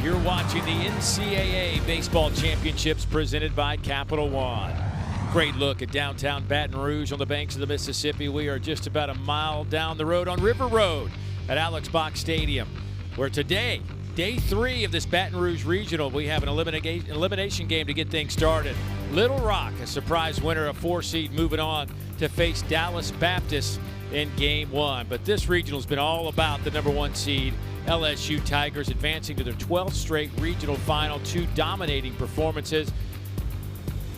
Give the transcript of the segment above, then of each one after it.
You're watching the NCAA Baseball Championships presented by Capital One. Great look at downtown Baton Rouge on the banks of the Mississippi. We are just about a mile down the road on River Road at Alex Box Stadium, where today, day 3 of this Baton Rouge Regional, we have an elimination game to get things started. Little Rock, a surprise winner, a 4-seed, moving on to face Dallas Baptist in Game 1. But this regional has been all about the number 1 seed, LSU Tigers, advancing to their 12th straight regional final. 2 dominating performances.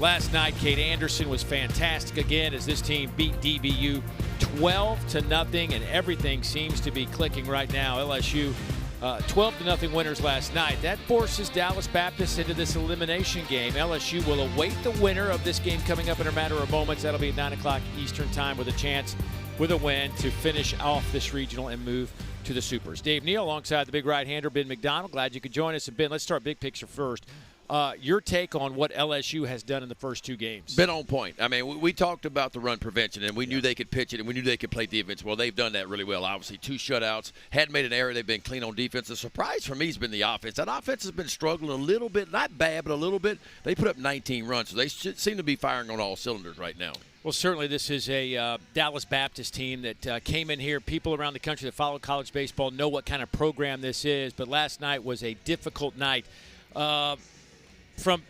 Last night, Kate Anderson was fantastic again as this team beat DBU 12-0, and everything seems to be clicking right now. LSU 12-0 winners last night. That forces Dallas Baptist into this elimination game. LSU will await the winner of this game coming up in a matter of moments. That'll be at 9 o'clock Eastern time, with a chance, with a win, to finish off this regional and move to the Supers. Dave Neal alongside the big right-hander Ben McDonald. Glad you could join us. And Ben, let's start big picture first. Your take on what LSU has done in the first 2 games. Been on point. I mean, we talked about the run prevention, and we knew they could pitch it, and we knew they could play defense. Well, they've done that really well. Obviously, 2 shutouts. Hadn't made an error. They've been clean on defense. The surprise for me has been the offense. That offense has been struggling a little bit. Not bad, but a little bit. They put up 19 runs, so they seem to be firing on all cylinders right now. Well, certainly this is a Dallas Baptist team that came in here. People around the country that follow college baseball know what kind of program this is, but last night was a difficult night. From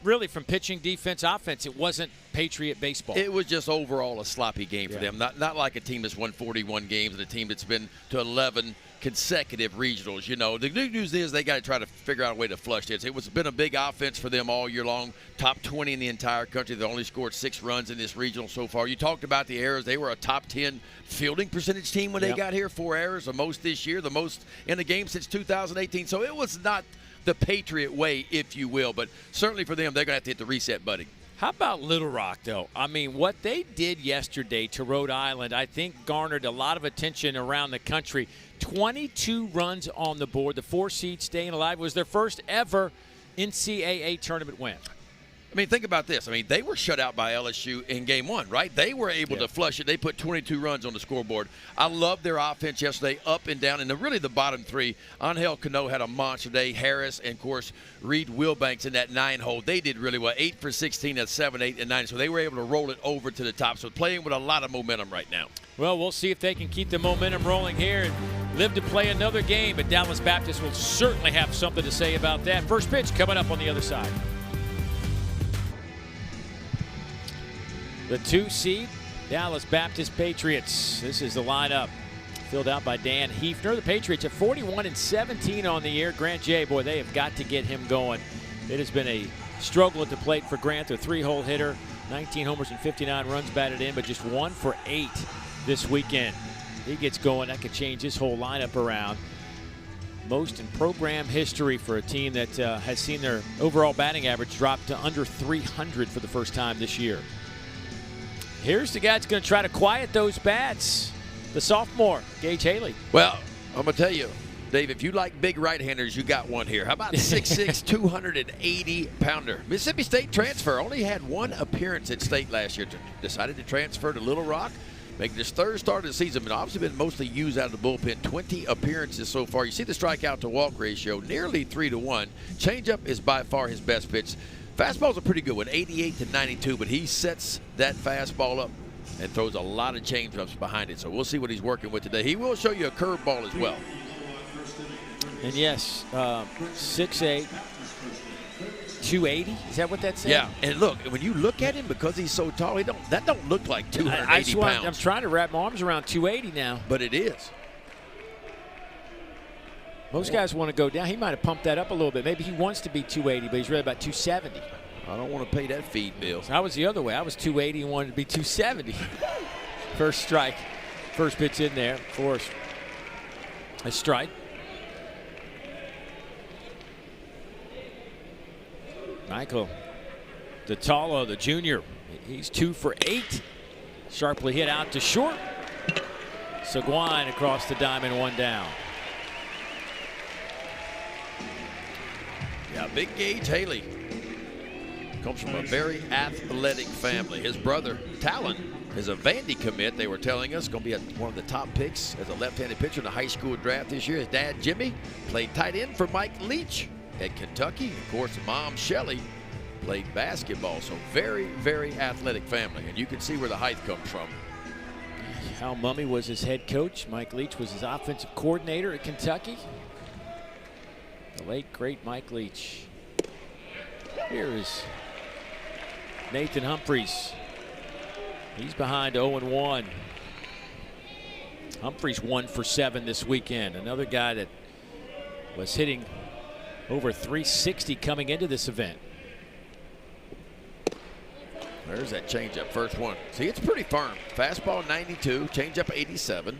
pitching, defense, offense, it wasn't Patriot baseball. It was just overall a sloppy game for them. Not like a team that's won 41 games and a team that's been to 11 consecutive regionals. You know, the good news is they got to try to figure out a way to flush this. It's been a big offense for them all year long. Top 20 in the entire country. They only scored 6 runs in this regional so far. You talked about the errors. They were a top 10 fielding percentage team when they got here. 4 errors, the most this year, the most in the game since 2018. So it was not the Patriot way, if you will, but certainly for them, they're going to have to hit the reset button. How about Little Rock, though? I mean, what they did yesterday to Rhode Island, I think, garnered a lot of attention around the country. 22 runs on the board. The 4-seed staying alive. It was their first ever NCAA tournament win. I mean, think about this. I mean, they were shut out by LSU in Game 1, right? They were able to flush it. They put 22 runs on the scoreboard. I love their offense yesterday, up and down. And really the bottom 3, Angel Cano had a monster day. Harris, and, of course, Reed Wilbanks in that 9-hole. They did really well. 8 for 16 at 7, 8, and 9. So they were able to roll it over to the top. So playing with a lot of momentum right now. Well, we'll see if they can keep the momentum rolling here and live to play another game. But Dallas Baptist will certainly have something to say about that. First pitch coming up on the other side. The 2-seed Dallas Baptist Patriots. This is the lineup filled out by Dan Hefner. The Patriots are 41-17 on the year. Grant J, boy, they have got to get him going. It has been a struggle at the plate for Grant. Their 3-hole hitter, 19 homers and 59 runs batted in, but just 1 for 8 this weekend. He gets going. That could change his whole lineup around. Most in program history for a team that has seen their overall batting average drop to under 300 for the first time this year. Here's the guy that's going to try to quiet those bats, the sophomore, Gage Haley. Well, I'm going to tell you, Dave, if you like big right-handers, you got one here. How about 6'6", 280-pounder? Mississippi State transfer. Only had 1 appearance at State last year. Decided to transfer to Little Rock, making his 3rd start of the season, but obviously been mostly used out of the bullpen. 20 appearances so far. You see the strikeout-to-walk ratio, nearly 3-1. Changeup is by far his best pitch. Fastball's a pretty good one, 88-92, but he sets that fastball up and throws a lot of changeups behind it. So we'll see what he's working with today. He will show you a curveball as well. And yes, 6'8", 280. Is that what that says? Yeah, and look, when you look at him, because he's so tall, that don't look like 280 pounds. I'm trying to wrap my arms around 280 now. But it is. Most guys want to go down. He might have pumped that up a little bit. Maybe he wants to be 280, but he's really about 270. I don't want to pay that feed bill. So I was the other way. I was 280 and wanted to be 270. First strike. First pitch in there for a strike. Michael Datala, the junior. He's 2 for 8. Sharply hit out to short. Seguin across the diamond, 1 down. Yeah, big Gage Haley comes from a very athletic family. His brother, Talon, is a Vandy commit. They were telling us going to be one of the top picks as a left-handed pitcher in the high school draft this year. His dad, Jimmy, played tight end for Mike Leach at Kentucky. Of course, mom, Shelly, played basketball. So very, very athletic family. And you can see where the height comes from. Hal Mumme was his head coach. Mike Leach was his offensive coordinator at Kentucky. The late, great Mike Leach. Here is Nathan Humphreys. He's behind 0-1. Humphreys 1 for 7 this weekend. Another guy that was hitting over 360 coming into this event. There's that changeup, first one. See, it's pretty firm. Fastball 92, changeup 87.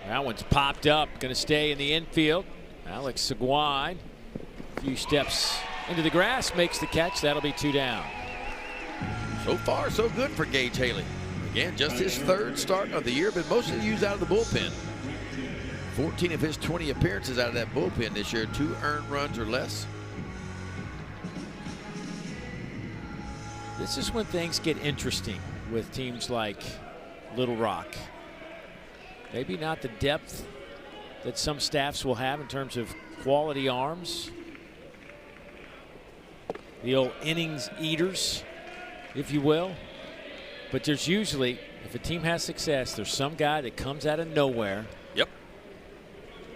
That one's popped up, going to stay in the infield. Alex Seguin, a few steps into the grass, makes the catch. That'll be 2 down. So far, so good for Gage Haley. Again, just his 3rd start of the year, but mostly used out of the bullpen. 14 of his 20 appearances out of that bullpen this year, 2 earned runs or less. This is when things get interesting with teams like Little Rock. Maybe not the depth that some staffs will have in terms of quality arms. The old innings eaters, if you will. But there's usually, if a team has success, there's some guy that comes out of nowhere. Yep.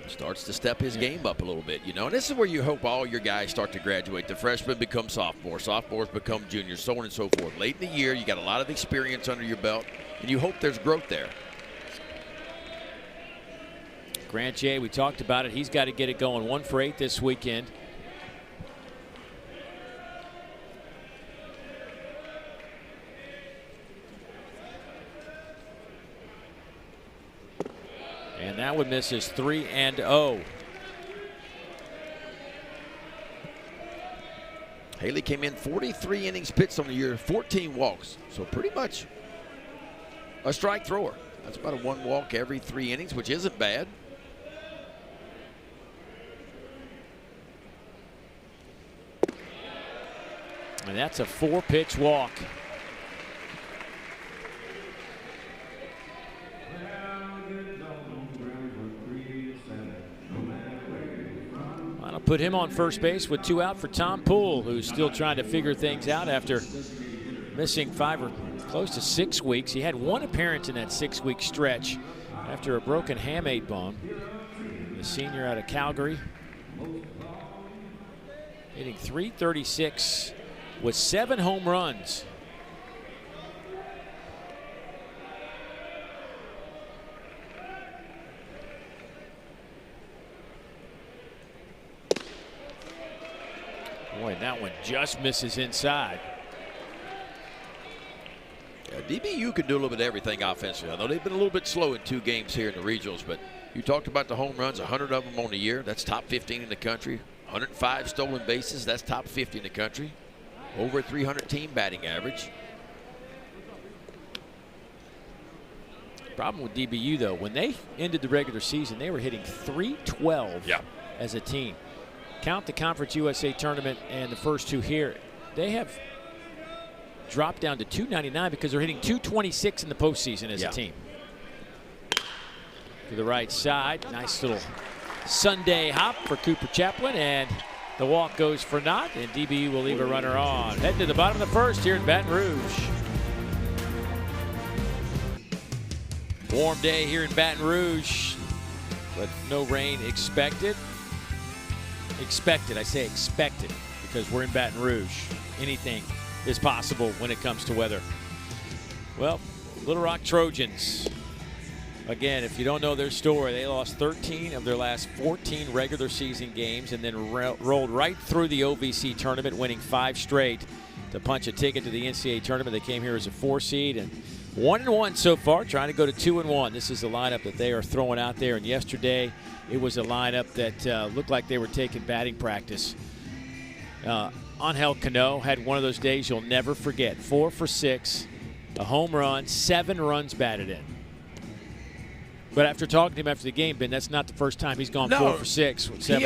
Starts to step his game up a little bit, you know. And this is where you hope all your guys start to graduate. The freshmen become sophomores, sophomores become juniors, so on and so forth. Late in the year, you got a lot of experience under your belt, and you hope there's growth there. Grant Jay, we talked about it. He's got to get it going. 1 for 8 this weekend. And that one misses. 3-0. Haley came in 43 innings pitched on the year, 14 walks. So pretty much a strike thrower. That's about a 1 walk every 3 innings, which isn't bad. And that's a 4-pitch walk. I'll put him on first base with 2 out for Tom Poole, who's still trying to figure things out after missing 5 or close to 6 weeks. He had 1 appearance in that 6-week stretch after a broken hamate bone. The senior out of Calgary, hitting .336 with 7 home runs. Boy, that one just misses inside. Yeah, DBU can do a little bit of everything offensively. I know they've been a little bit slow in 2 games here in the regionals, but you talked about the home runs, 100 of them on the year. That's top 15 in the country. 105 stolen bases. That's top 50 in the country. Over 300 team batting average. Problem with DBU, though, when they ended the regular season, they were hitting .312 as a team. Count the Conference USA tournament and the first 2 here. They have dropped down to .299 because they're hitting .226 in the postseason as a team. To the right side, nice little Sunday hop for Cooper Chaplin, and the walk goes for naught, and DBU will leave a runner on. Heading to the bottom of the 1st here in Baton Rouge. Warm day here in Baton Rouge, but no rain expected. I say expected because we're in Baton Rouge. Anything is possible when it comes to weather. Well, Little Rock Trojans, again, if you don't know their story, they lost 13 of their last 14 regular season games and then rolled right through the OVC tournament, winning 5 straight to punch a ticket to the NCAA tournament. They came here as a 4 seed and 1-1 so far, trying to go to 2-1. This is the lineup that they are throwing out there, and yesterday it was a lineup that looked like they were taking batting practice. Angel Cano had one of those days you'll never forget. 4 for 6, a home run, 7 runs batted in. But after talking to him after the game, Ben, that's not the first time he's gone 4 for 6 with 7.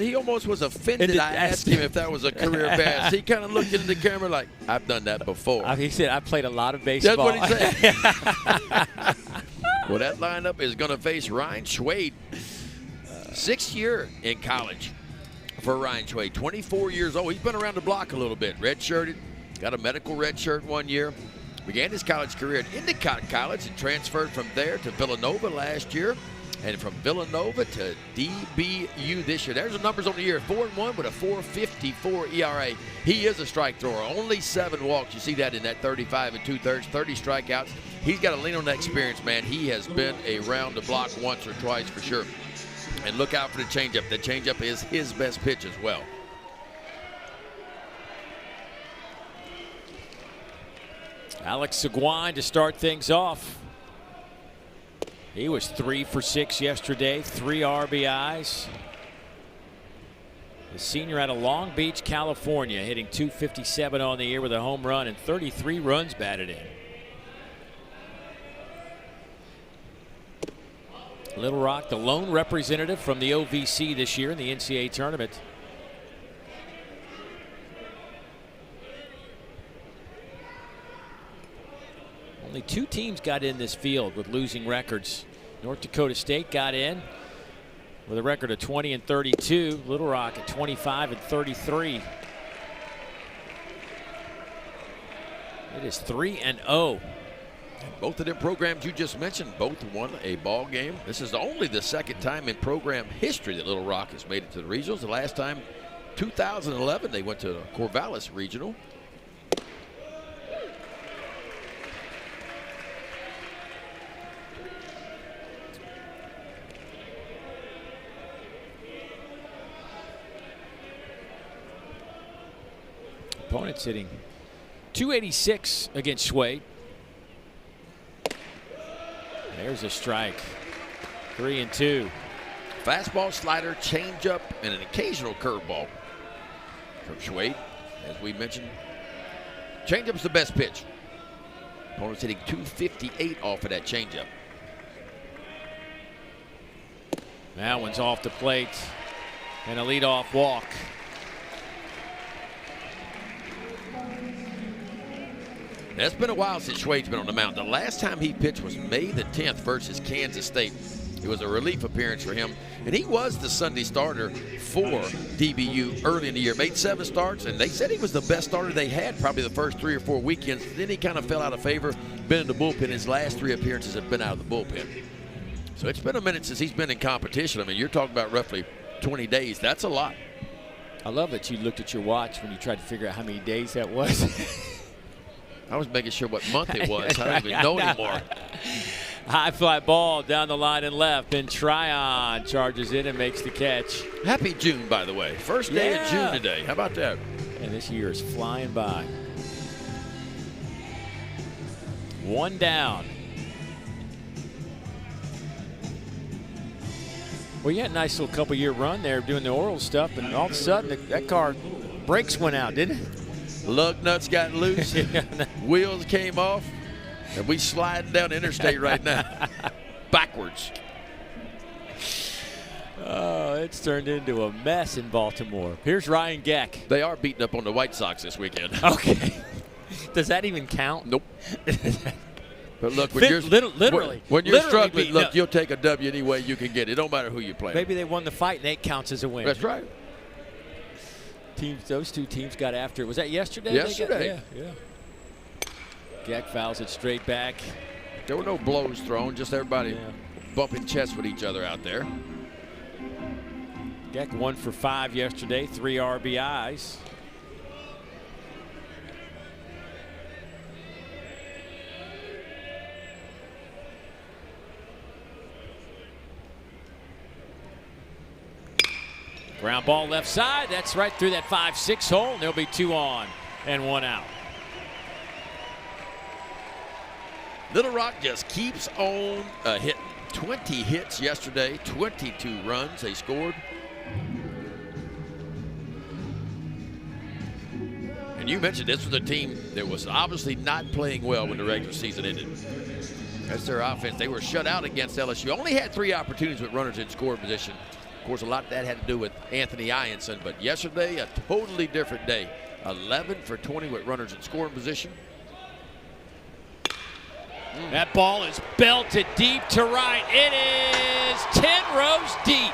He almost was offended. I asked him if that was a career pass. He kind of looked into the camera like, I've done that before. He said, I played a lot of baseball. That's what he said. Well, that lineup is going to face Ryan Schwade. 6th year in college for Ryan Schwade. 24 years old. He's been around the block a little bit. Redshirted. Got a medical red shirt 1 year. Began his college career at Endicott College and transferred from there to Villanova last year. And from Villanova to DBU this year. There's the numbers on the year. 4-1 with a 4.54 ERA. He is a strike thrower. Only 7 walks. You see that in that 35 2/3, 30 strikeouts. He's got to lean on that experience, man. He has been around the block once or twice for sure. And look out for the changeup. The changeup is his best pitch as well. Alex Seguin to start things off. He was 3 for 6 yesterday, 3 RBIs. The senior out of Long Beach, California, hitting .257 on the year with a home run and 33 runs batted in. Little Rock, the lone representative from the OVC this year in the NCAA tournament. Only 2 teams got in this field with losing records. North Dakota State got in with a record of 20-32. Little Rock at 25-33. It is 3-0. Both of them programs you just mentioned, both won a ball game. This is only the 2nd time in program history that Little Rock has made it to the regionals. The last time, 2011, they went to the Corvallis Regional. Opponent's hitting .286 against Schwade. There's a strike. 3-2. Fastball, slider, changeup, and an occasional curveball from Schwade. As we mentioned, changeup's the best pitch. Opponent's hitting .258 off of that changeup. That one's off the plate. And a leadoff walk. Now, it's been a while since Schwade's been on the mound. The last time he pitched was May the 10th versus Kansas State. It was a relief appearance for him, and he was the Sunday starter for DBU early in the year. Made 7 starts, and they said he was the best starter they had probably the first 3 or 4 weekends. Then he kind of fell out of favor, been in the bullpen. His last 3 appearances have been out of the bullpen. So it's been a minute since he's been in competition. I mean, you're talking about roughly 20 days. That's a lot. I love that you looked at your watch when you tried to figure out how many days that was. I was making sure what month it was. I don't even know anymore. High fly ball down the line and left. Ben Tryon charges in and makes the catch. Happy June, by the way. First day of June today. How about that? And this year is flying by. 1 down. Well, you had a nice little couple-year run there doing the oral stuff, and all of a sudden that car brakes went out, didn't it? Lug nuts got loose, wheels came off, and we sliding down the interstate right now, backwards. Oh, it's turned into a mess in Baltimore. Here's Ryan Geck. They are beating up on the White Sox this weekend. Okay. Does that even count? Nope. But look, when you're struggling, look, you'll take a W any way you can get it. It don't matter who you play. Maybe they won the fight, and that counts as a win. That's right. Those 2 teams got after it. Was that yesterday? Yesterday. Yeah. Geck fouls it straight back. There were no blows thrown, just everybody bumping chests with each other out there. Geck 1 for 5 yesterday, 3 RBIs. Ground ball left side. That's right through that 5-6 hole. And there'll be 2 on and 1 out. Little Rock just keeps on hitting. 20 hits yesterday, 22 runs they scored. And you mentioned this was a team that was obviously not playing well when the regular season ended. That's their offense. They were shut out against LSU. Only had 3 opportunities with runners in scoring position. Of course, a lot of that had to do with Anthony Ianson, but yesterday, a totally different day. 11 for 20 with runners in scoring position. That ball is belted deep to right. It is 10 rows deep.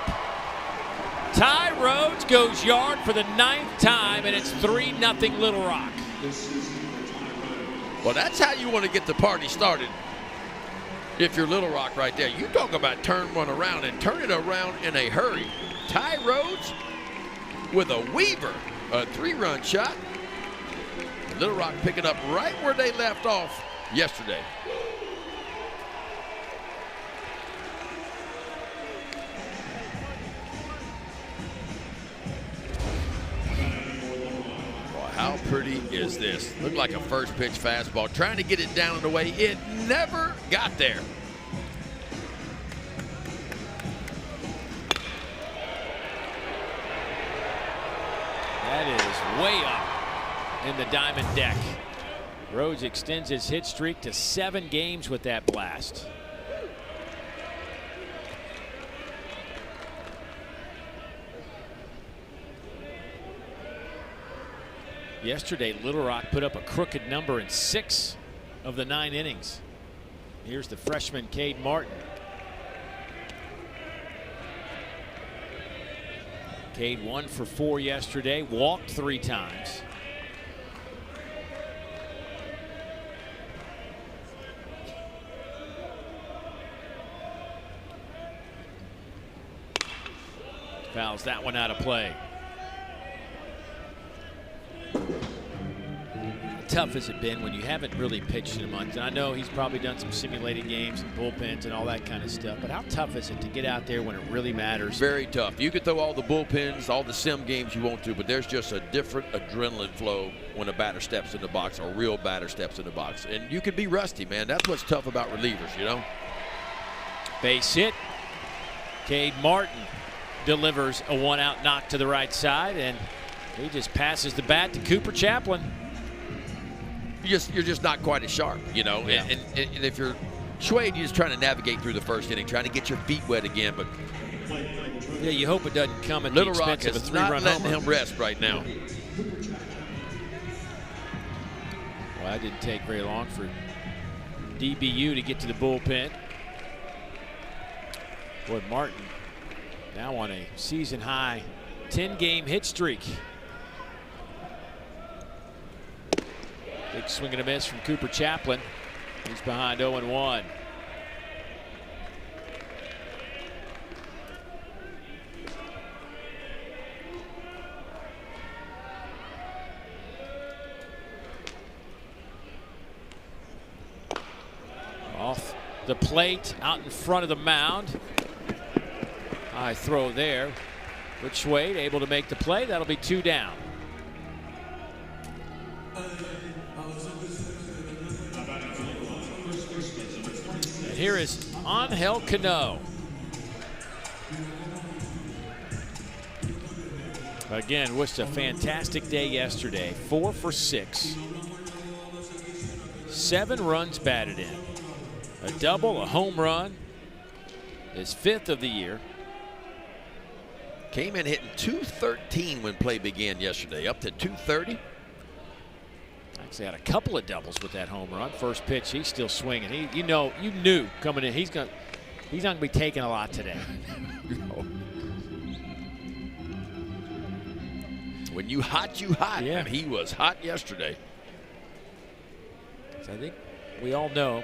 Ty Rhodes goes yard for the 9th time, and it's 3-0 Little Rock. Well, that's how you want to get the party started. If you're Little Rock right there, you talk about turn one around and turn it around in a hurry. Ty Rhodes with a Weaver, a 3-run shot. Little Rock picking up right where they left off yesterday. How pretty is this? Looked like a first pitch fastball. Trying to get it down and away. It never got there. That is way up in the diamond deck. Rhodes extends his hit streak to 7 games with that blast. Yesterday, Little Rock put up a crooked number in 6 of the 9 innings. Here's the freshman, Cade Martin. Cade 1 for 4 yesterday, walked 3 times. Fouls that one out of play. How tough has it been when you haven't really pitched in a month? And I know he's probably done some simulated games and bullpens and all that kind of stuff, but how tough is it to get out there when it really matters? Very tough. You could throw all the bullpens, all the sim games you want to, but there's just a different adrenaline flow when a batter steps in the box, a real batter steps in the box. And you could be rusty, man. That's what's tough about relievers, you know? Base hit. Cade Martin delivers a 1-out knock to the right side, and he just passes the bat to Cooper Chaplin. You're just not quite as sharp, you know. Yeah. And if you're Schwade, you're just trying to navigate through the first inning, trying to get your feet wet again. But yeah, you hope it doesn't come at Little the Rock expense of a is 3-run not letting homer. him rest right now. Well, that didn't take very long for DBU to get to the bullpen. Boy, Martin now on a season-high 10-game hit streak. Big swing and a miss from Cooper Chaplin. He's behind 0-1. Off the plate, out in front of the mound. High throw there. But Schwade able to make the play. That'll be 2 down. And here is Angel Cano. Again, was a fantastic day yesterday. 4 for 6. 7 runs batted in. A double, a home run. His 5th of the year. Came in hitting .213 when play began yesterday, up to .230. Actually had a couple of doubles with that home run. First pitch, he's still swinging. You knew coming in, he's not gonna be taking a lot today. When you hot, you hot. Yeah. And he was hot yesterday. So I think we all know,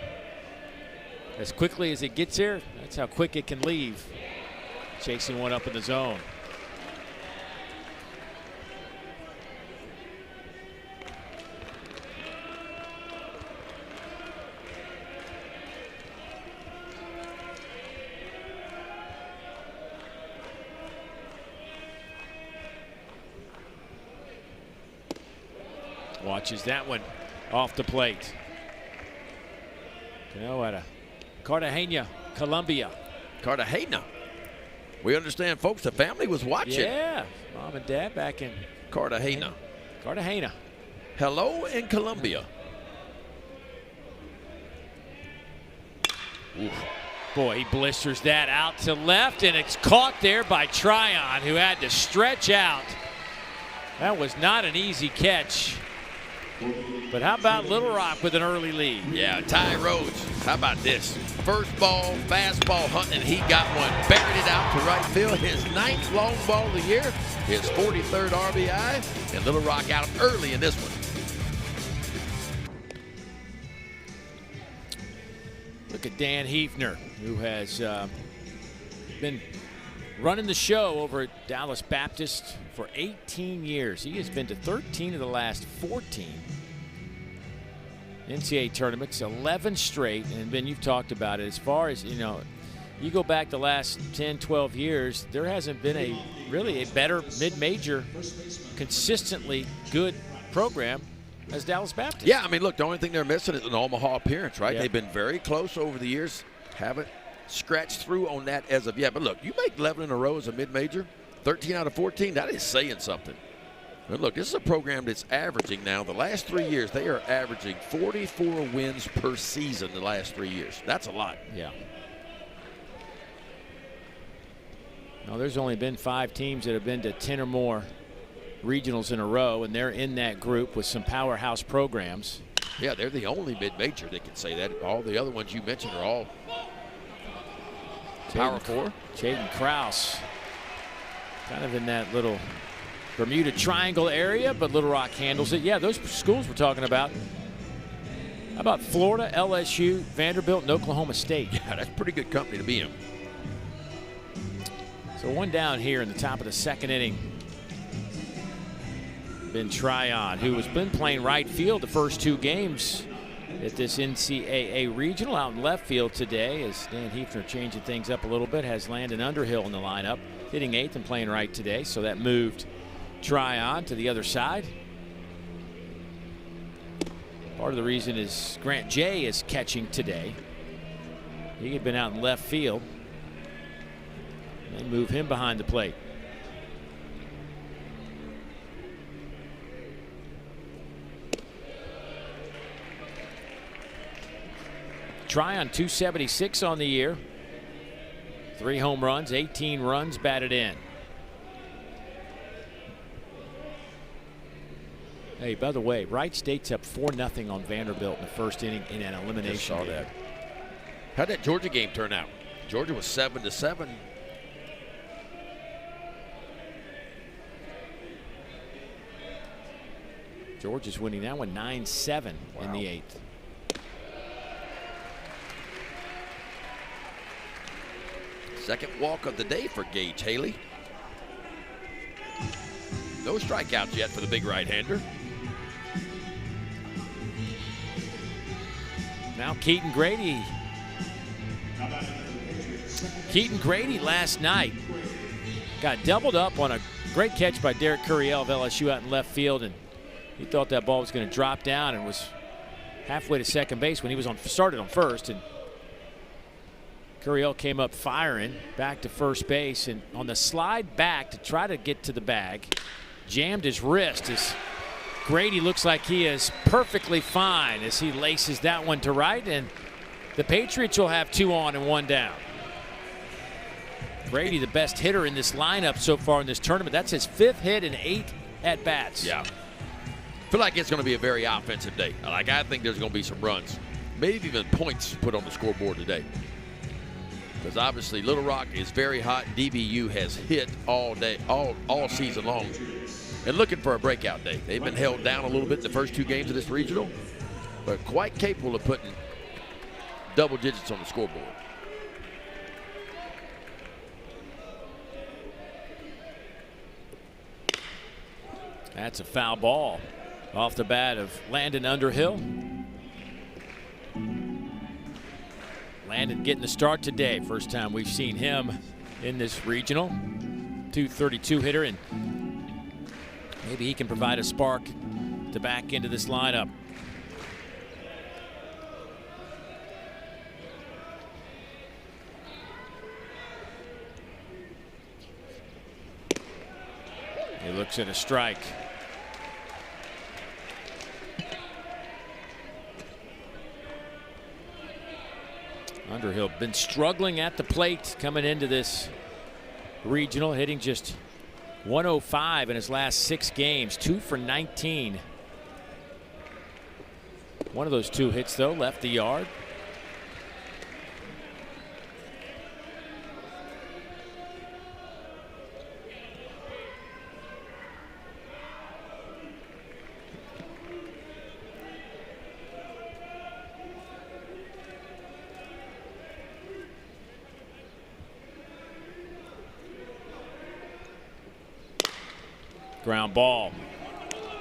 as quickly as it gets here, that's how quick it can leave. Chasing one up in the zone. Watches that one off the plate. Cano at a Cartagena, Colombia. Cartagena. We understand, folks, the family was watching. Yeah, mom and dad back in Cartagena. Cartagena. Hello in Colombia. Oof. Boy, he blisters that out to left, and it's caught there by Tryon, who had to stretch out. That was not an easy catch. But how about Little Rock with an early lead? Yeah, Ty Rhodes. How about this? First ball, fastball hunting, he got one. Buried it out to right field. His 9th long ball of the year. His 43rd RBI. And Little Rock out early in this one. Look at Dan Hefner, who has been running the show over at Dallas Baptist for 18 years. He has been to 13 of the last 14 NCAA tournaments, 11 straight. And Ben, you've talked about it. As far as, you go back the last 10, 12 years, there hasn't been really a better mid-major, consistently good program as Dallas Baptist. Yeah, I mean, look, the only thing they're missing is an Omaha appearance, right? Yeah. They've been very close over the years. Haven't scratched through on that as of yet. But look, you make 11 in a row as a mid-major, 13 out of 14, that is saying something. But look, this is a program that's averaging now, the last 3 years, they are averaging 44 wins per season the last 3 years. That's a lot. Yeah. No, there's only been 5 teams that have been to 10 or more regionals in a row, and they're in that group with some powerhouse programs. Yeah, they're the only mid-major that can say that. All the other ones you mentioned are all Power 4. Jaden Krause, kind of in that little Bermuda Triangle area, but Little Rock handles it. Yeah, those schools we're talking about. How about Florida, LSU, Vanderbilt, and Oklahoma State? Yeah, that's pretty good company to be in. So one down here in the top of the 2nd inning. Ben Tryon, who has been playing right field the first 2 games at this NCAA regional, out in left field today, as Dan Hefner changing things up a little bit, has Landon Underhill in the lineup, hitting 8th and playing right today, so that moved Tryon to the other side. Part of the reason is Grant Jay is catching today. He had been out in left field. They move him behind the plate. Tryon 276 on the year. 3 home runs, 18 runs batted in. Hey, by the way, Wright State's up 4-0 on Vanderbilt in the first inning in an elimination. Just saw game. that. How'd that Georgia game turn out? Georgia was 7-7. Georgia's winning that one 9-7 in the 8th. Second walk of the day for Gage Haley. No strikeouts yet for the big right-hander. Now Keaton Grady. Keaton Grady last night got doubled up on a great catch by Derek Curiel of LSU out in left field, and he thought that ball was going to drop down and was halfway to second base when he was started on first, and Curiel came up firing back to first base, and on the slide back to try to get to the bag, jammed his wrist as Grady looks like he is perfectly fine as he laces that one to right, and the Patriots will have 2 on and 1 down. Grady, the best hitter in this lineup so far in this tournament. That's his 5th hit and 8 at-bats. Yeah. I feel like it's going to be a very offensive day. I think there's going to be some runs, maybe even points put on the scoreboard today. Because obviously Little Rock is very hot. DBU has hit all day, all season long, and looking for a breakout day. They've been held down a little bit in the first 2 games of this regional, but quite capable of putting double digits on the scoreboard. That's a foul ball off the bat of Landon Underhill. Landon getting the start today. First time we've seen him in this regional. 232 hitter, and maybe he can provide a spark to back into this lineup. He looks at a strike. Underhill been struggling at the plate coming into this regional, hitting just 105 in his last 6 games, 2 for 19. One of those 2 hits, though, left the yard. Ground ball.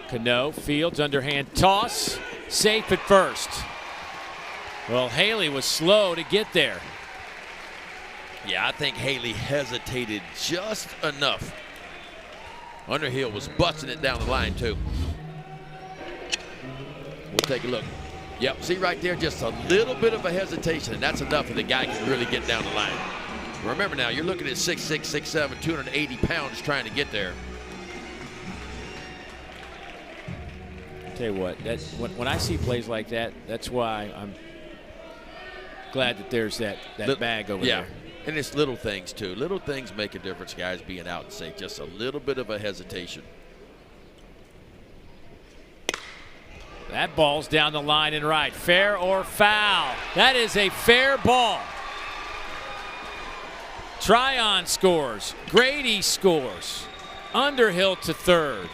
Cano, Fields, underhand toss, safe at first. Well, Haley was slow to get there. Yeah, I think Haley hesitated just enough. Underhill was busting it down the line, too. We'll take a look. Yep, see right there, just a little bit of a hesitation, and that's enough that the guy can really get down the line. Remember now, you're looking at 6'6", 6'7", 280 pounds trying to get there. Tell you what, when I see plays like that, that's why I'm glad that there's that bag over there. And it's little things too. Little things make a difference, guys, being out and safe. Just a little bit of a hesitation. That ball's down the line and right. Fair or foul? That is a fair ball. Tryon scores. Grady scores. Underhill to third.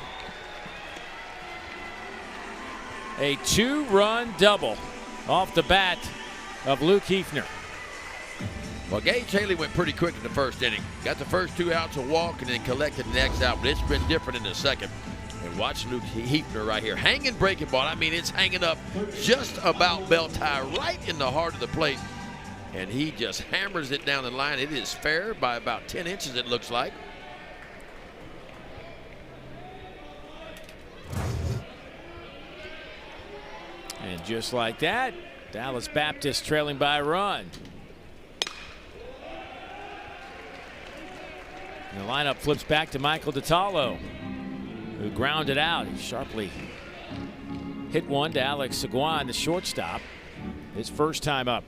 A 2-run double off the bat of Luke Hefner. Well, Gage Haley went pretty quick in the first inning. Got the first 2 outs, a walk, and then collected the next out. But it's been different in the second. And watch Luke Hefner right here. Hanging breaking ball. I mean, it's hanging up just about belt high right in the heart of the plate. And he just hammers it down the line. It is fair by about 10 inches, it looks like. And just like that, Dallas Baptist trailing by a run. And the lineup flips back to Michael DeTalo, who grounded out. He sharply hit one to Alex Seguin, the shortstop, his first time up.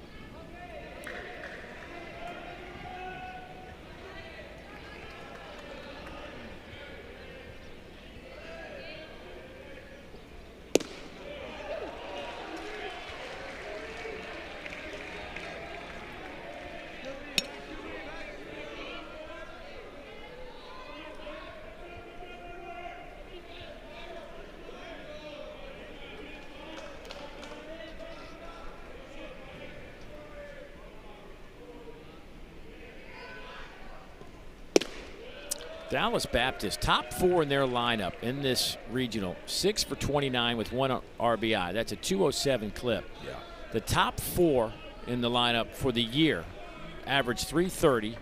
Dallas Baptist, top 4 in their lineup in this regional. 6 for 29 with 1 RBI. That's a 207 clip. Yeah. The top 4 in the lineup for the year averaged 330.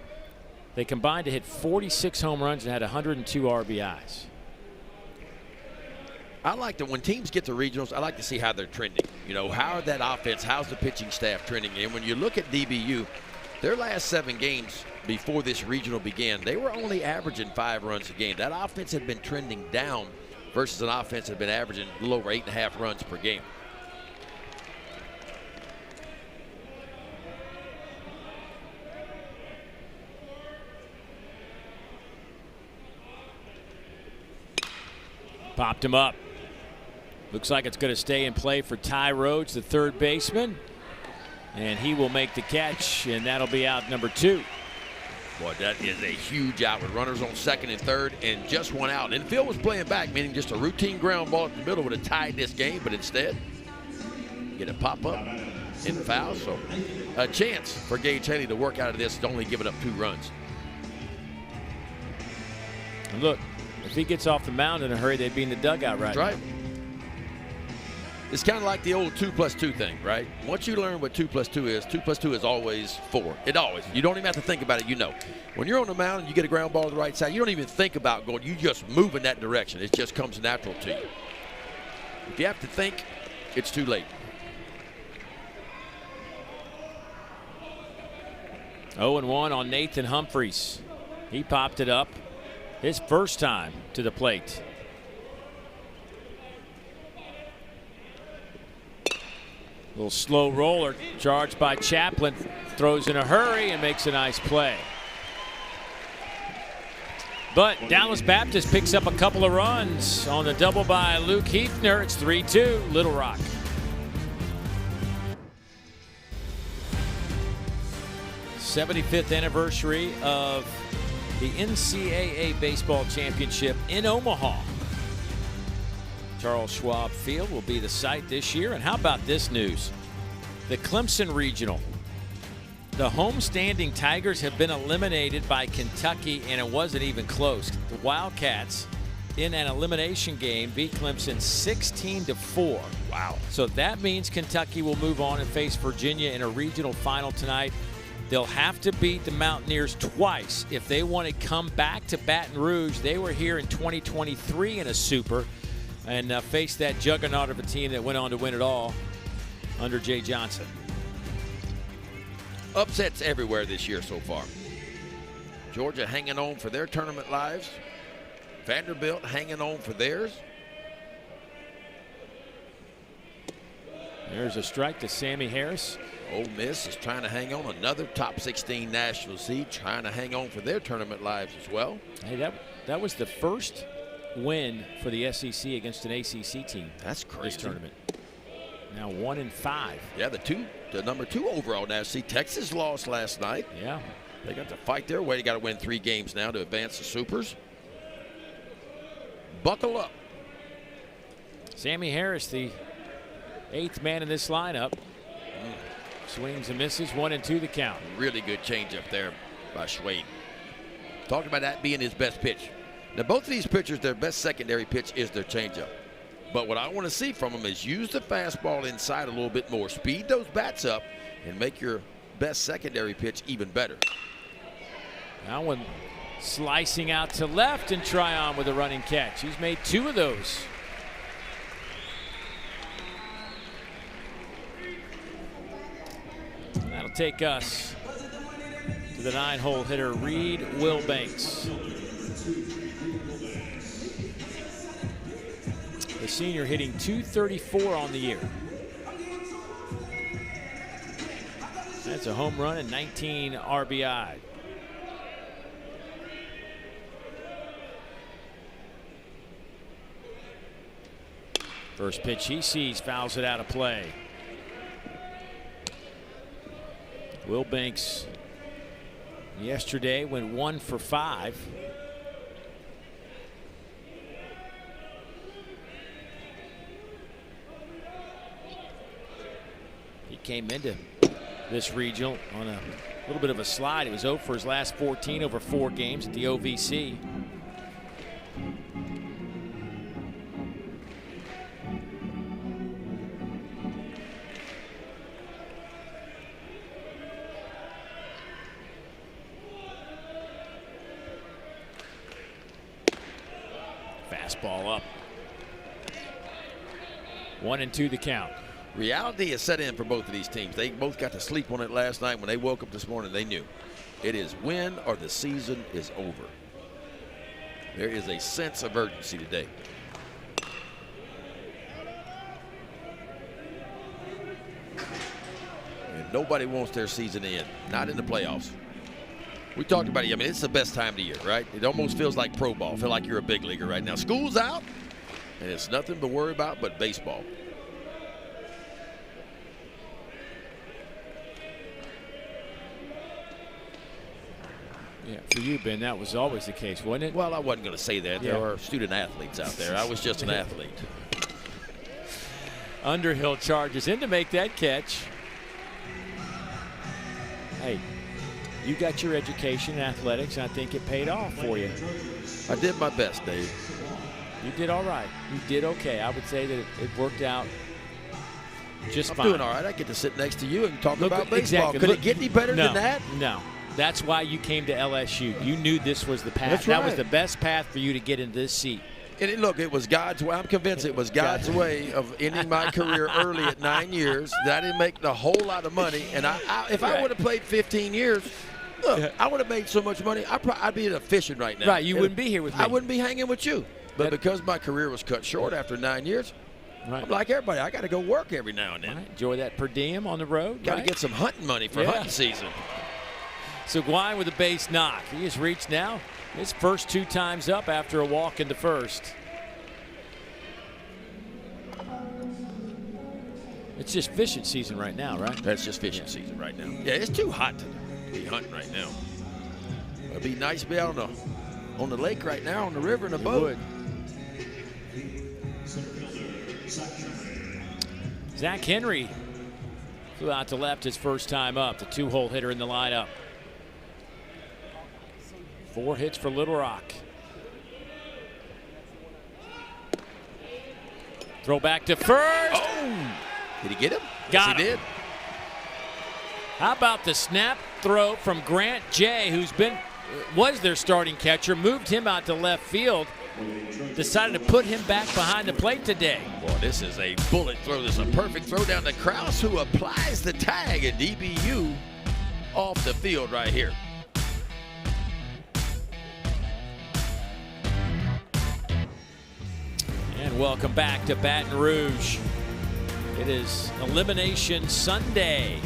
They combined to hit 46 home runs and had 102 RBIs. I like that when teams get to regionals, I like to see how they're trending. You know, how are that offense, how's the pitching staff trending? And when you look at DBU, their last 7 games before this regional began, they were only averaging 5 runs a game. That offense had been trending down versus an offense that had been averaging a little over 8.5 runs per game. Popped him up. Looks like it's going to stay in play for Ty Rhodes, the third baseman. And he will make the catch, and that'll be out number 2. Boy, that is a huge out with runners on second and third and just 1 out. And Phil was playing back, meaning just a routine ground ball in the middle would have tied this game, but instead, get a pop up and foul. So a chance for Gage Haley to work out of this, only giving up 2 runs. And look, if he gets off the mound in a hurry, they'd be in the dugout right now. That's right. It's kind of like the old 2+2 thing, right? Once you learn what 2+2 is, 2+2 is always 4. It always. You don't even have to think about it, you know. When you're on the mound and you get a ground ball to the right side, you don't even think about going. You just move in that direction. It just comes natural to you. If you have to think, it's too late. 0-1 on Nathan Humphreys. He popped it up his first time to the plate. Little slow roller charged by Chaplin. Throws in a hurry and makes a nice play. But Dallas Baptist picks up a couple of runs on the double by Luke Heathner. It's 3-2 Little Rock. '75th anniversary of the NCAA Baseball Championship in Omaha. Charles Schwab Field will be the site this year. And how about this news? The Clemson Regional. The homestanding Tigers have been eliminated by Kentucky, and it wasn't even close. The Wildcats, in an elimination game, beat Clemson 16-4. Wow. So that means Kentucky will move on and face Virginia in a regional final tonight. They'll have to beat the Mountaineers twice if they want to come back to Baton Rouge. They were here in 2023 in a super and face that juggernaut of a team that went on to win it all under Jay Johnson. Upsets everywhere this year so far. Georgia hanging on for their tournament lives. Vanderbilt hanging on for theirs. There's a strike to Sammy Harris. Ole Miss is trying to hang on, another top 16 national seed, trying to hang on for their tournament lives as well. Hey, that was the first win for the SEC against an ACC team. That's crazy. This tournament. Now 1-5. Yeah, the number 2 overall national seed. Texas lost last night. Yeah. They got to fight their way. They got to win 3 games now to advance the supers. Buckle up. Sammy Harris, the 8th man in this lineup. Swings and misses, 1-2 the count. Really good changeup there by Schwade. Talking about that being his best pitch. Now, both of these pitchers, their best secondary pitch is their changeup. But what I want to see from them is use the fastball inside a little bit more. Speed those bats up and make your best secondary pitch even better. Now one slicing out to left, and Tryon with a running catch. He's made 2 of those. That'll take us to the 9-hole hitter, Reed Wilbanks. The senior hitting .234 on the year. That's a home run and 19 RBI. First pitch he sees, fouls it out of play. Wilbanks yesterday went 1 for 5. He came into this regional on a little bit of a slide. He was 0 for his last 14 over 4 games at the OVC. Fastball up. 1-2 the count. Reality is set in for both of these teams. They both got to sleep on it last night. When they woke up this morning, they knew it is win or the season is over. There is a sense of urgency today. And nobody wants their season to end, not in the playoffs. We talked about it. I mean, it's the best time of the year, right? It almost feels like pro ball. I feel like you're a big leaguer right now. School's out, and it's nothing to worry about but baseball. Yeah, for you, Ben, that was always the case, wasn't it? Well, I wasn't going to say that. Yeah. There are student athletes out there. I was just an athlete. Underhill charges in to make that catch. Hey, you got your education in athletics, and I think it paid off for you. I did my best, Dave. You did all right. You did okay. I would say that it worked out just fine. I'm doing all right. I get to sit next to you and talk about baseball. Exactly. Could it get any better than that? No. That's why you came to LSU. You knew this was the path. That's right. That was the best path for you to get into this seat. And look, it was God's way. I'm convinced it was God's way of ending my career early at 9 years. That I didn't make a whole lot of money. And if I would have played 15 years, look, I would have made so much money. I'd be fishing right now. Right, you wouldn't be here with me. I wouldn't be hanging with you. But because my career was cut short after 9 years, Right. I'm like everybody. I got to go work every now and then. Right. Enjoy that per diem on the road. Got to get some hunting money for hunting season. Seguin with a base knock. He has reached now his first 2 times up after a walk into first. It's just fishing season right now, right? That's just fishing season right now. Yeah, it's too hot to be hunting right now. It'd be nice to be out on the lake right now, on the river in a boat. Zach Henry flew out to left his first time up, the 2-hole hitter in the lineup. 4 hits for Little Rock. Throw back to first. Oh! Did he get him? Got him. He did. How about the snap throw from Grant Jay, was their starting catcher, moved him out to left field, decided to put him back behind the plate today. Boy, this is a bullet throw. This is a perfect throw down to Kraus, who applies the tag, and DBU off the field right here. And welcome back to Baton Rouge. It is Elimination Sunday.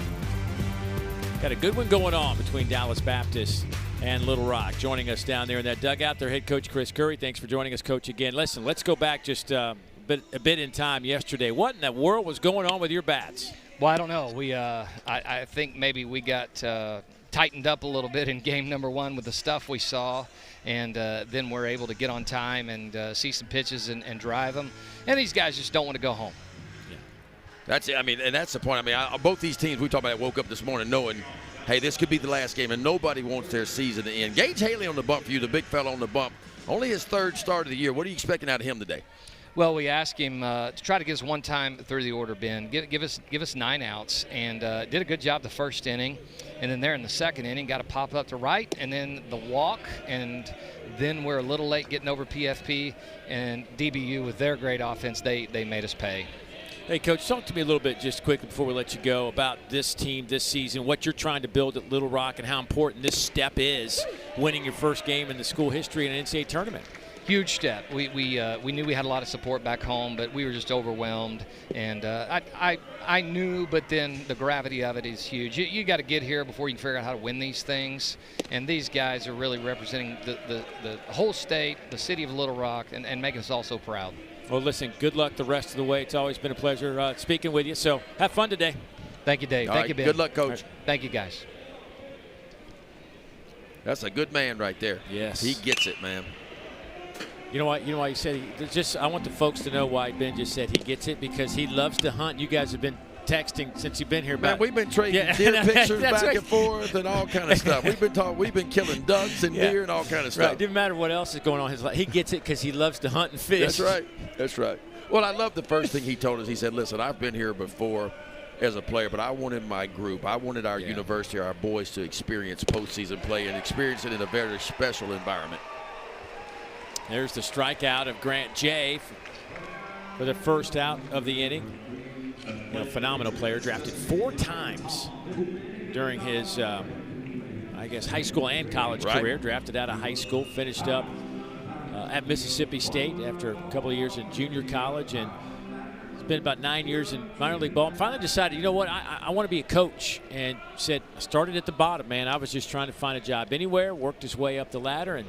Got a good one going on between Dallas Baptist and Little Rock. Joining us down there in that dugout, their head coach, Chris Curry. Thanks for joining us, Coach, again. Listen, let's go back just a bit in time yesterday. What in the world was going on with your bats? Well, I don't know. I think maybe we got tightened up a little bit in game number 1 with the stuff we saw, and then we're able to get on time and see some pitches and drive them. And these guys just don't want to go home. That's it. I mean, and that's the point. I mean, both these teams we talked about woke up this morning knowing, hey, this could be the last game, and nobody wants their season to end. Gage Haley on the bump for you, the big fella on the bump. Only his 3rd start of the year. What are you expecting out of him today? Well, we asked him to try to get us one time through the order, Ben. Give us 9 outs, and did a good job the first inning. And then there in the second inning, got a pop up to right, and then the walk, and then we're a little late getting over PFP, and DBU with their great offense, they made us pay. Hey, Coach, talk to me a little bit just quickly before we let you go about this team this season, what you're trying to build at Little Rock, and how important this step is, winning your first game in the school history in an NCAA tournament. Huge step. We knew we had a lot of support back home, but we were just overwhelmed. And I knew, but then the gravity of it is huge. You got to get here before you can figure out how to win these things. And these guys are really representing the whole state, the city of Little Rock, and making us all so proud. Well, listen, good luck the rest of the way. It's always been a pleasure speaking with you. So have fun today. Thank you, Dave. Thank you, Ben. Good luck, Coach. Thank you, guys. That's a good man right there. Yes. He gets it, man. You know why he said I want the folks to know why Ben just said he gets it, because he loves to hunt. You guys have been texting since you've been here. Man, we've been trading deer pictures back and forth and all kind of stuff. We've been killing ducks and deer and all kind of stuff. Right. It didn't matter what else is going on in his life. He gets it because he loves to hunt and fish. That's right. That's right. Well, I love the first thing he told us. He said, listen, I've been here before as a player, but I wanted my group, I wanted our university, our boys to experience postseason play and experience it in a very special environment. There's the strikeout of Grant Jay for the first out of the inning. Phenomenal player, drafted 4 times during his, high school and college career. Drafted out of high school, finished up at Mississippi State after a couple of years in junior college, and it's been about 9 years in minor league ball. Finally decided, you know what, I want to be a coach, and said, I started at the bottom, man. I was just trying to find a job anywhere, worked his way up the ladder, and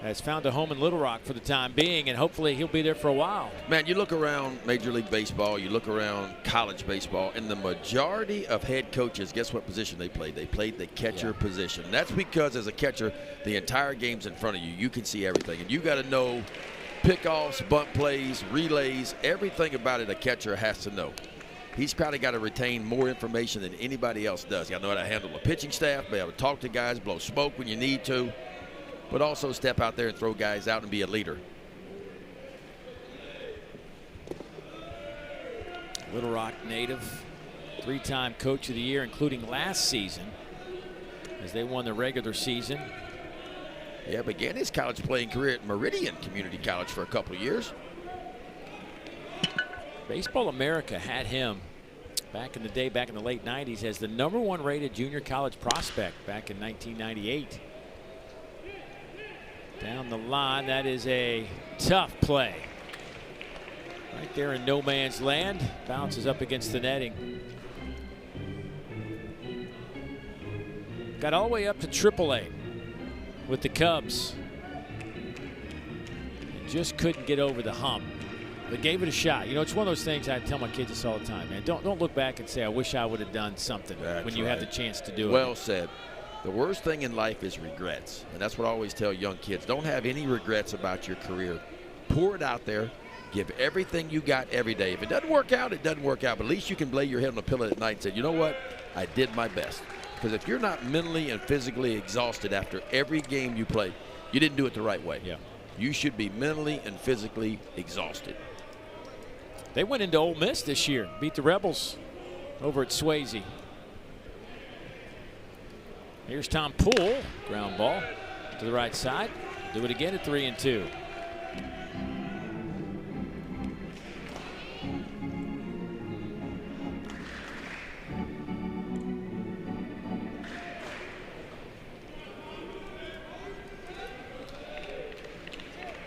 has found a home in Little Rock for the time being, and hopefully he'll be there for a while. Man, you look around Major League Baseball, you look around college baseball, and the majority of head coaches, guess what position they played? They played the catcher position. And that's because as a catcher, the entire game's in front of you. You can see everything, and you got to know pickoffs, bunt plays, relays, everything about it a catcher has to know. He's probably got to retain more information than anybody else does. You got to know how to handle the pitching staff, be able to talk to guys, blow smoke when you need to, but also step out there and throw guys out and be a leader. Little Rock native, 3-time Coach of the Year, including last season as they won the regular season. Yeah, began his college playing career at Meridian Community College for a couple of years. Baseball America had him back in the day, back in the late 90s, as the #1 rated junior college prospect back in 1998. Down the line, that is a tough play. Right there in no man's land. Bounces up against the netting. Got all the way up to AAA with the Cubs. And just couldn't get over the hump. But gave it a shot. You know, it's one of those things I tell my kids this all the time, man. Don't look back and say, I wish I would have done something when you have the chance to do it. Well said. The worst thing in life is regrets. And that's what I always tell young kids. Don't have any regrets about your career. Pour it out there. Give everything you got every day. If it doesn't work out, it doesn't work out. But at least you can lay your head on a pillow at night and say, you know what? I did my best. Because if you're not mentally and physically exhausted after every game you play, you didn't do it the right way. Yeah. You should be mentally and physically exhausted. They went into Ole Miss this year, beat the Rebels over at Swayze. Here's Tom Poole, ground ball to the right side. Do it again at 3-2.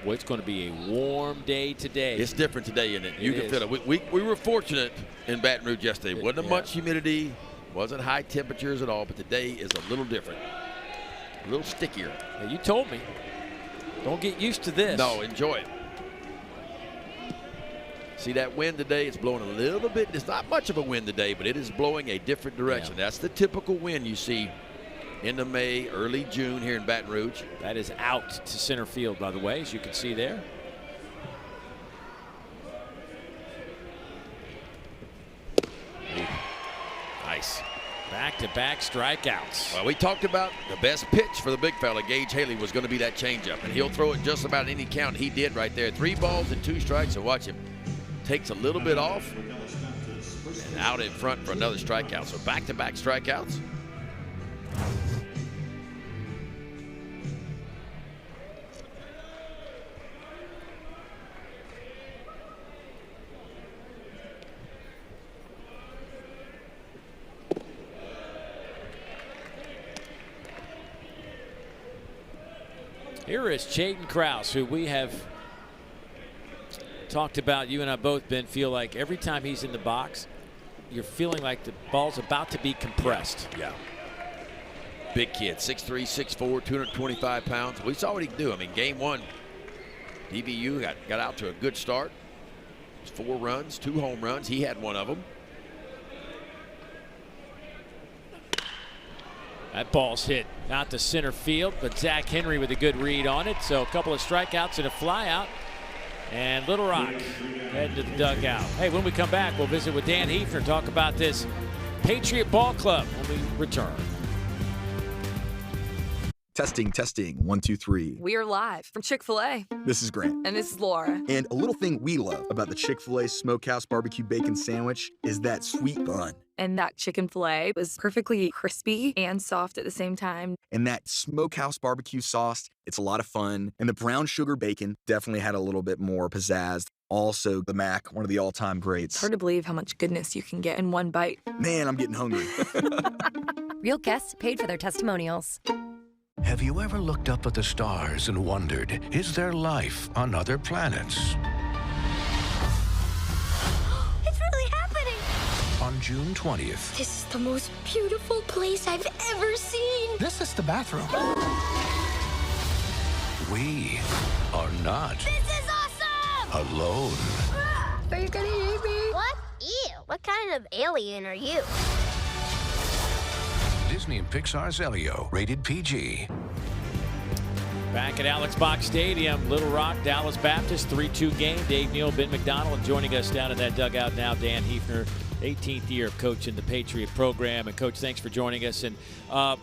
Well, it's going to be a warm day today. It's different today, isn't it? You can feel it. We were fortunate in Baton Rouge yesterday. Wasn't much humidity, wasn't high temperatures at all, but today is a little different, a little stickier. Yeah, you told me. Don't get used to this. No, enjoy it. See that wind today? It's blowing a little bit. It's not much of a wind today, but it is blowing a different direction. Yeah. That's the typical wind you see into May, early June here in Baton Rouge. That is out to center field, by the way, as you can see there. Ooh, nice. Back-to-back strikeouts. Well, we talked about the best pitch for the big fella, Gage Haley, was going to be that changeup, and he'll throw it just about any count. He did right there. 3 balls and 2 strikes, and watch him. Takes a little bit off and out in front for another strikeout. So back-to-back strikeouts. Here is Jaden Krause, who we have talked about. You and I both, Ben, feel like every time he's in the box, you're feeling like the ball's about to be compressed. Yeah. Big kid, 6'3", 6'4", 225 pounds. We saw what he can do. I mean, game 1, DBU got out to a good start. 4 runs, 2 home runs. He had one of them. That ball's hit out to center field, but Zach Henry with a good read on it. So a couple of strikeouts and a flyout. And Little Rock heading to the dugout. Hey, when we come back, we'll visit with Dan Hefner, talk about this Patriot Ball Club when we return. Testing, testing, 1, 2, 3. We are live from Chick-fil-A. This is Grant. And this is Laura. And a little thing we love about the Chick-fil-A Smokehouse Barbecue Bacon Sandwich is that sweet bun. And that chicken filet was perfectly crispy and soft at the same time. And that Smokehouse Barbecue sauce, it's a lot of fun. And the brown sugar bacon definitely had a little bit more pizzazz. Also, the Mac, one of the all-time greats. It's hard to believe how much goodness you can get in one bite. Man, I'm getting hungry. Real guests paid for their testimonials. Have you ever looked up at the stars and wondered, is there life on other planets? It's really happening! On June 20th. This is the most beautiful place I've ever seen! This is the bathroom. We are not. This is awesome! Alone. Are you gonna eat me? What? Ew, what kind of alien are you? Disney and Pixar's Elio, rated PG. Back at Alex Box Stadium, Little Rock, Dallas Baptist, 3-2 game. Dave Neal, Ben McDonald, and joining us down in that dugout now, Dan Hefner, 18th year of coaching the Patriot program. And, Coach, thanks for joining us. And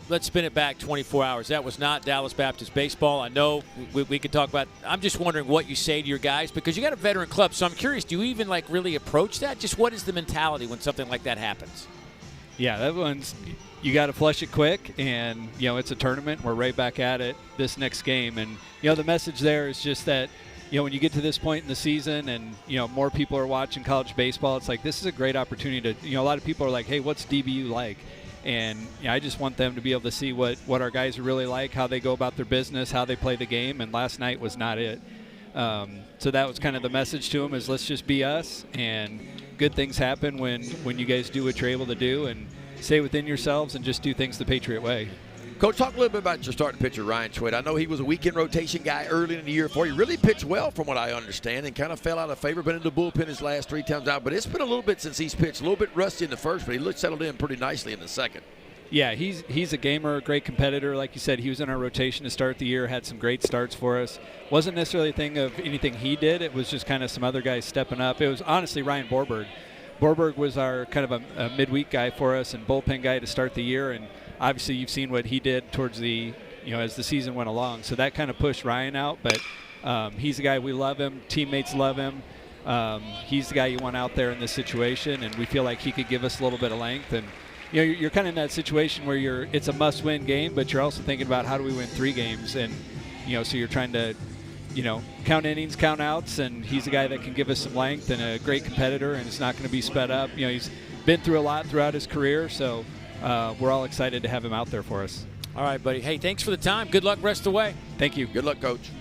let's spin it back 24 hours. That was not Dallas Baptist baseball. I know we could talk about – I'm just wondering what you say to your guys because you got a veteran club. So I'm curious, do you even, like, really approach that? Just what is the mentality when something like that happens? Yeah, that one's – you got to flush it quick, and, you know, it's a tournament. We're right back at it this next game. And, you know, the message there is just that, you know, when you get to this point in the season and, you know, more people are watching college baseball, it's like this is a great opportunity to, you know, a lot of people are like, hey, what's DBU like? And you know, I just want them to be able to see what our guys are really like, how they go about their business, how they play the game, and last night was not it. So that was kind of the message to him, is let's just be us, and good things happen when you guys do what you're able to do, and stay within yourselves and just do things the Patriot way. Coach, talk a little bit about your starting pitcher, Ryan Chouette. I know he was a weekend rotation guy early in the year for you. Really pitched well from what I understand, and kind of fell out of favor. Been in the bullpen his last 3 times out. But it's been a little bit since he's pitched. A little bit rusty in the first, but he looked settled in pretty nicely in the second. Yeah, he's a gamer, a great competitor. Like you said, he was in our rotation to start the year, had some great starts for us. Wasn't necessarily a thing of anything he did. It was just kind of some other guys stepping up. It was honestly Ryan Borberg. Borberg was our kind of a midweek guy for us and bullpen guy to start the year, and obviously you've seen what he did towards the, as the season went along. So that kind of pushed Ryan out, but he's a guy, we love him, teammates love him. He's the guy you want out there in this situation, and we feel like he could give us a little bit of length. And you're kind of in that situation where it's a must-win game, but you're also thinking about how do we win 3 games, and so you're trying to count innings, count outs, and he's a guy that can give us some length and a great competitor, and it's not going to be sped up. He's been through a lot throughout his career, so we're all excited to have him out there for us. All right, buddy. Hey, thanks for the time. Good luck rest of the way. Thank you. Good luck, Coach.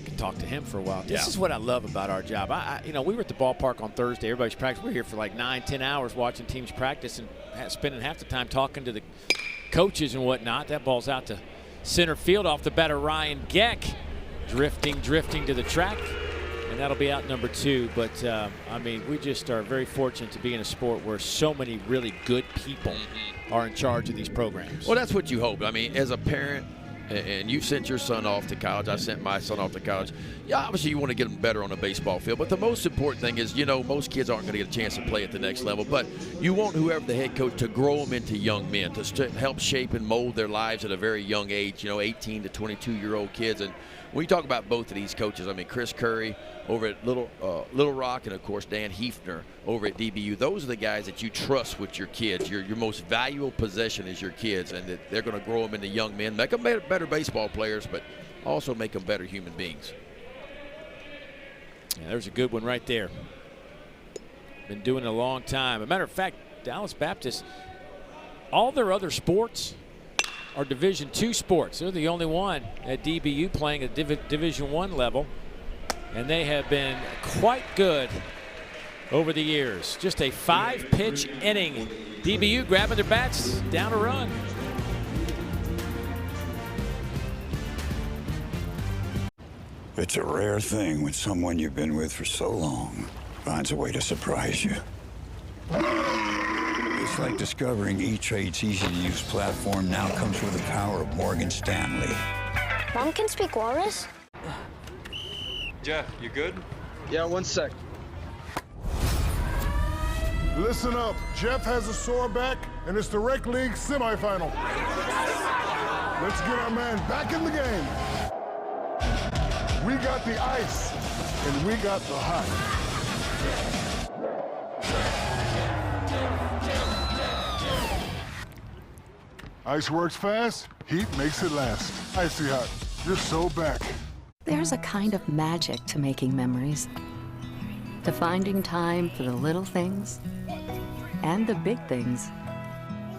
Could talk to him for a while. This is what I love about our job. We were at the ballpark on Thursday. Everybody's practicing. We're here for like 9-10 hours watching teams practice and spending half the time talking to the coaches and whatnot. That ball's out to center field off the batter, Ryan Geck. Drifting to the track. And that'll be out number 2. But, we just are very fortunate to be in a sport where so many really good people are in charge of these programs. Well, that's what you hope. As a parent, and you sent your son off to college, I sent my son off to college. Yeah, obviously you want to get them better on the baseball field, but the most important thing is, most kids aren't going to get a chance to play at the next level, but you want whoever the head coach to grow them into young men, to help shape and mold their lives at a very young age, 18 to 22-year-old kids. And when you talk about both of these coaches, Chris Curry over at Little Rock, and of course Dan Hefner over at DBU, those are the guys that you trust with your kids. Your most valuable possession is your kids, and that they're going to grow them into young men, make them better baseball players, but also make them better human beings. Yeah, there's a good one right there. Been doing it a long time. As a matter of fact, Dallas Baptist, all their other sports are Division II sports. They're the only one at DBU playing at Division I level, and they have been quite good over the years. Just a 5-pitch inning. DBU grabbing their bats, down a run. It's a rare thing when someone you've been with for so long finds a way to surprise you. It's like discovering E-Trade's easy-to-use platform now comes with the power of Morgan Stanley. Mom can speak walrus? Jeff, you good? Yeah, 1 sec. Listen up. Jeff has a sore back, and it's the Rec League semifinal. Let's get our man back in the game. We got the ice, and we got the hot. Ice works fast, heat makes it last. Icy Hot, you're so back. There's a kind of magic to making memories, to finding time for the little things and the big things,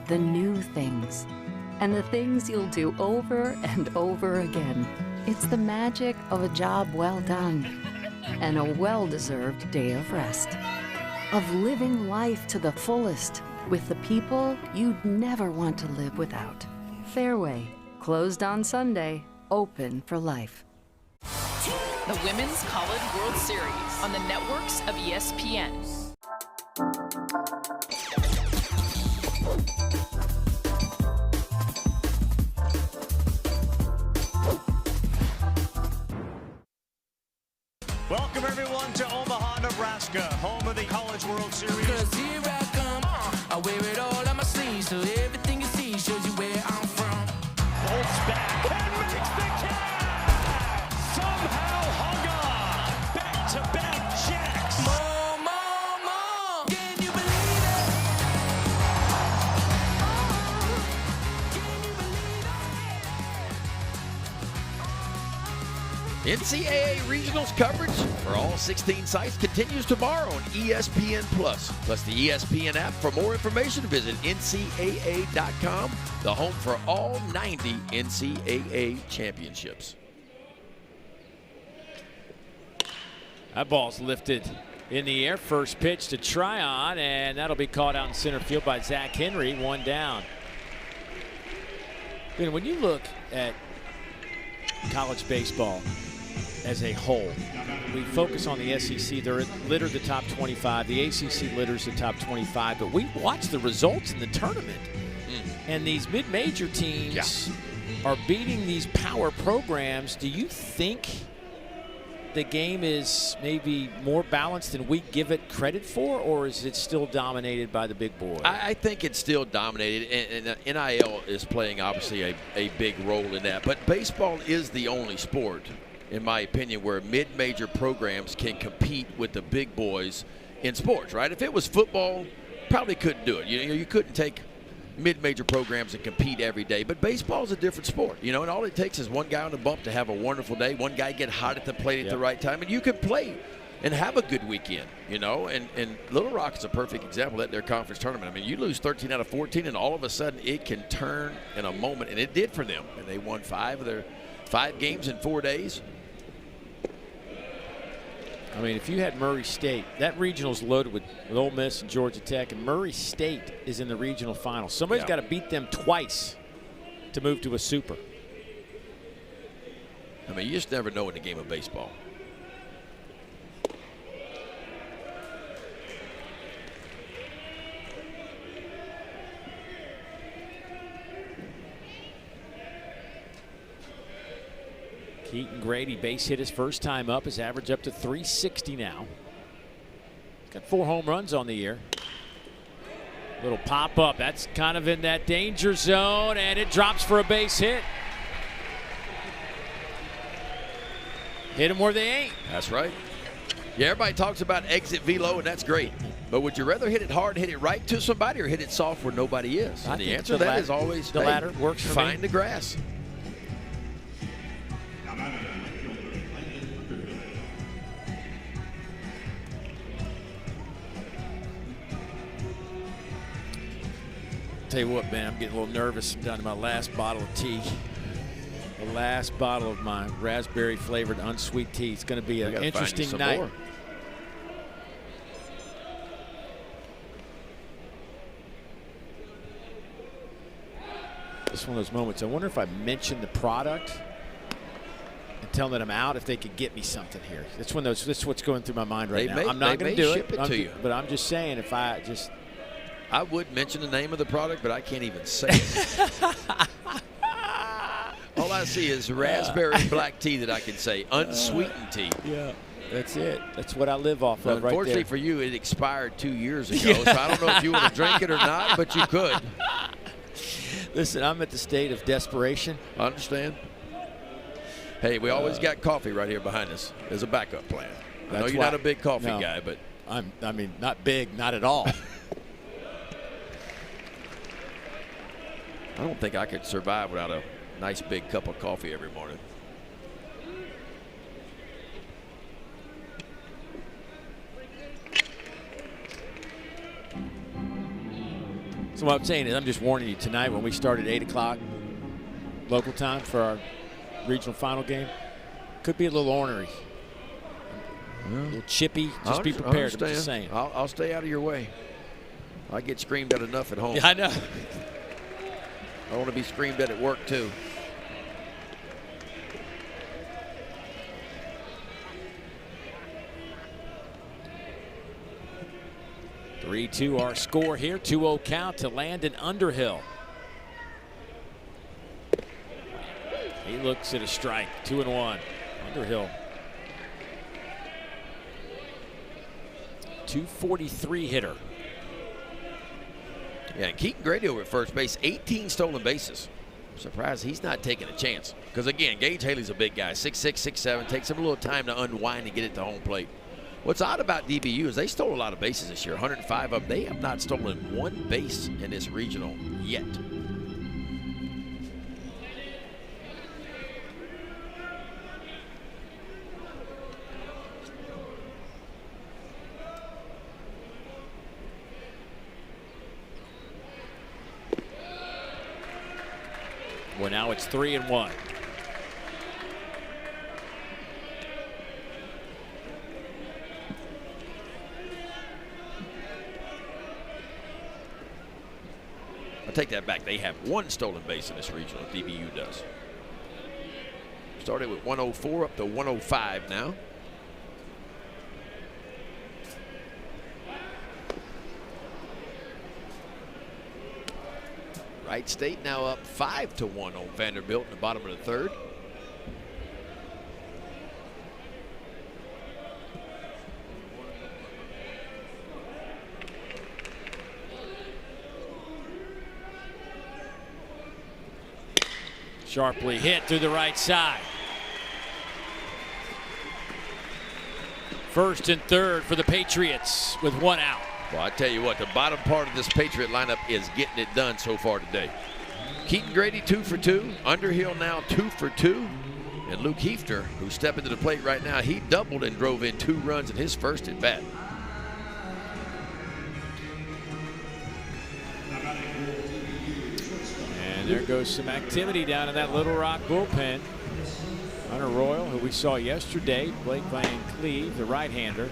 the new things, and the things you'll do over and over again. It's the magic of a job well done and a well-deserved day of rest, of living life to the fullest with the people you'd never want to live without. Fairway, closed on Sunday, open for life. The Women's College World Series on the networks of ESPN. Welcome everyone to Omaha, Nebraska, home of the College World Series. 'Cause here I come, I wear it all on my sleeve, so everything you see shows you where I'm from. Bolts back and makes the catch! Somehow hung on! Back-to-back jacks! More, more, more! Can you believe it? NCAA Regionals coverage for all 16 sites continues tomorrow on ESPN+. Plus the ESPN app. For more information, visit ncaa.com, the home for all 90 NCAA championships. That ball's lifted in the air. First pitch to Tryon, and that'll be caught out in center field by Zach Henry. 1 down. You know, when you look at college baseball as a whole, we focus on the SEC. They're littered the top 25. The ACC litters the top 25. But we watch the results in the tournament, and these mid-major teams are beating these power programs. Do you think the game is maybe more balanced than we give it credit for, or is it still dominated by the big boys? I think it's still dominated, and NIL is playing obviously a big role in that. But baseball is the only sport, in my opinion, where mid-major programs can compete with the big boys in sports, right? If it was football, probably couldn't do it. You couldn't take mid-major programs and compete every day. But baseball is a different sport, and all it takes is one guy on the bump to have a wonderful day, one guy get hot at the plate at the right time, and you can play and have a good weekend, And Little Rock is a perfect example at their conference tournament. I mean, you lose 13 out of 14, and all of a sudden it can turn in a moment, and it did for them. And they won 5 of their 5 games in 4 days. I mean, if you had Murray State, that regional's loaded with Ole Miss and Georgia Tech, and Murray State is in the regional final. Somebody's got to beat them twice to move to a super. I mean, you just never know in the game of baseball. Keaton Grady base hit his first time up. His average up to 360 now. He's got 4 home runs on the year. Little pop up. That's kind of in that danger zone, and it drops for a base hit. Hit them where they ain't. That's right. Yeah, everybody talks about exit velo, and that's great. But would you rather hit it hard, hit it right to somebody, or hit it soft where nobody is? And the answer to that is always the latter. Works for me. Find the grass. Tell you what, man, I'm getting a little nervous. I'm down to my last bottle of tea. The last bottle of my raspberry flavored unsweet tea. It's going to be an interesting night. More. This is one of those moments. I wonder if I mention the product and tell them that I'm out, if they could get me something here. That's one of those. This is what's going through my mind right now. I'm not going to do it, but I'm just saying, if I just. I would mention the name of the product, but I can't even say it. All I see is raspberry black tea that I can say, unsweetened tea. Yeah, that's it. That's what I live off of right there. Unfortunately for you, it expired 2 years ago, so I don't know if you want to drink it or not, but you could. Listen, I'm at the state of desperation. I understand. Hey, we always got coffee right here behind us as a backup plan. I know you're not a big coffee guy, but. I mean, not big, not at all. I don't think I could survive without a nice big cup of coffee every morning. So what I'm saying is, I'm just warning you, tonight when we start at 8 o'clock local time for our regional final game, could be a little ornery, a little chippy. Just be prepared. I'm just saying. I'll stay out of your way. I get screamed at enough at home. Yeah, I know. I want to be screamed at work, too. 3-2 our score here. 2-0 count to Landon Underhill. He looks at a strike. 2-1. Underhill. 243 hitter. Yeah, and Keaton Grady over at first base, 18 stolen bases. I'm surprised he's not taking a chance. Because, again, Gage Haley's a big guy, 6'6", 6'7". Takes him a little time to unwind and get it to home plate. What's odd about DBU is they stole a lot of bases this year, 105 of them. They have not stolen one base in this regional yet. Well, now it's 3-1. take that back. They have 1 stolen base in this regional. DBU does. Started with 104 up to 105 now. Wright State now up 5-1 on Vanderbilt in the bottom of the 3rd. Sharply hit through the right side. First and 3rd for the Patriots with 1 out. Well, I tell you what, the bottom part of this Patriot lineup is getting it done so far today. Keaton Grady 2 for 2. Underhill now 2 for 2. And Luke Hefner, who's stepping to the plate right now, he doubled and drove in 2 runs in his first at bat. And there goes some activity down in that Little Rock bullpen. Hunter Royal, who we saw yesterday, Blake Van Cleve, the right-hander.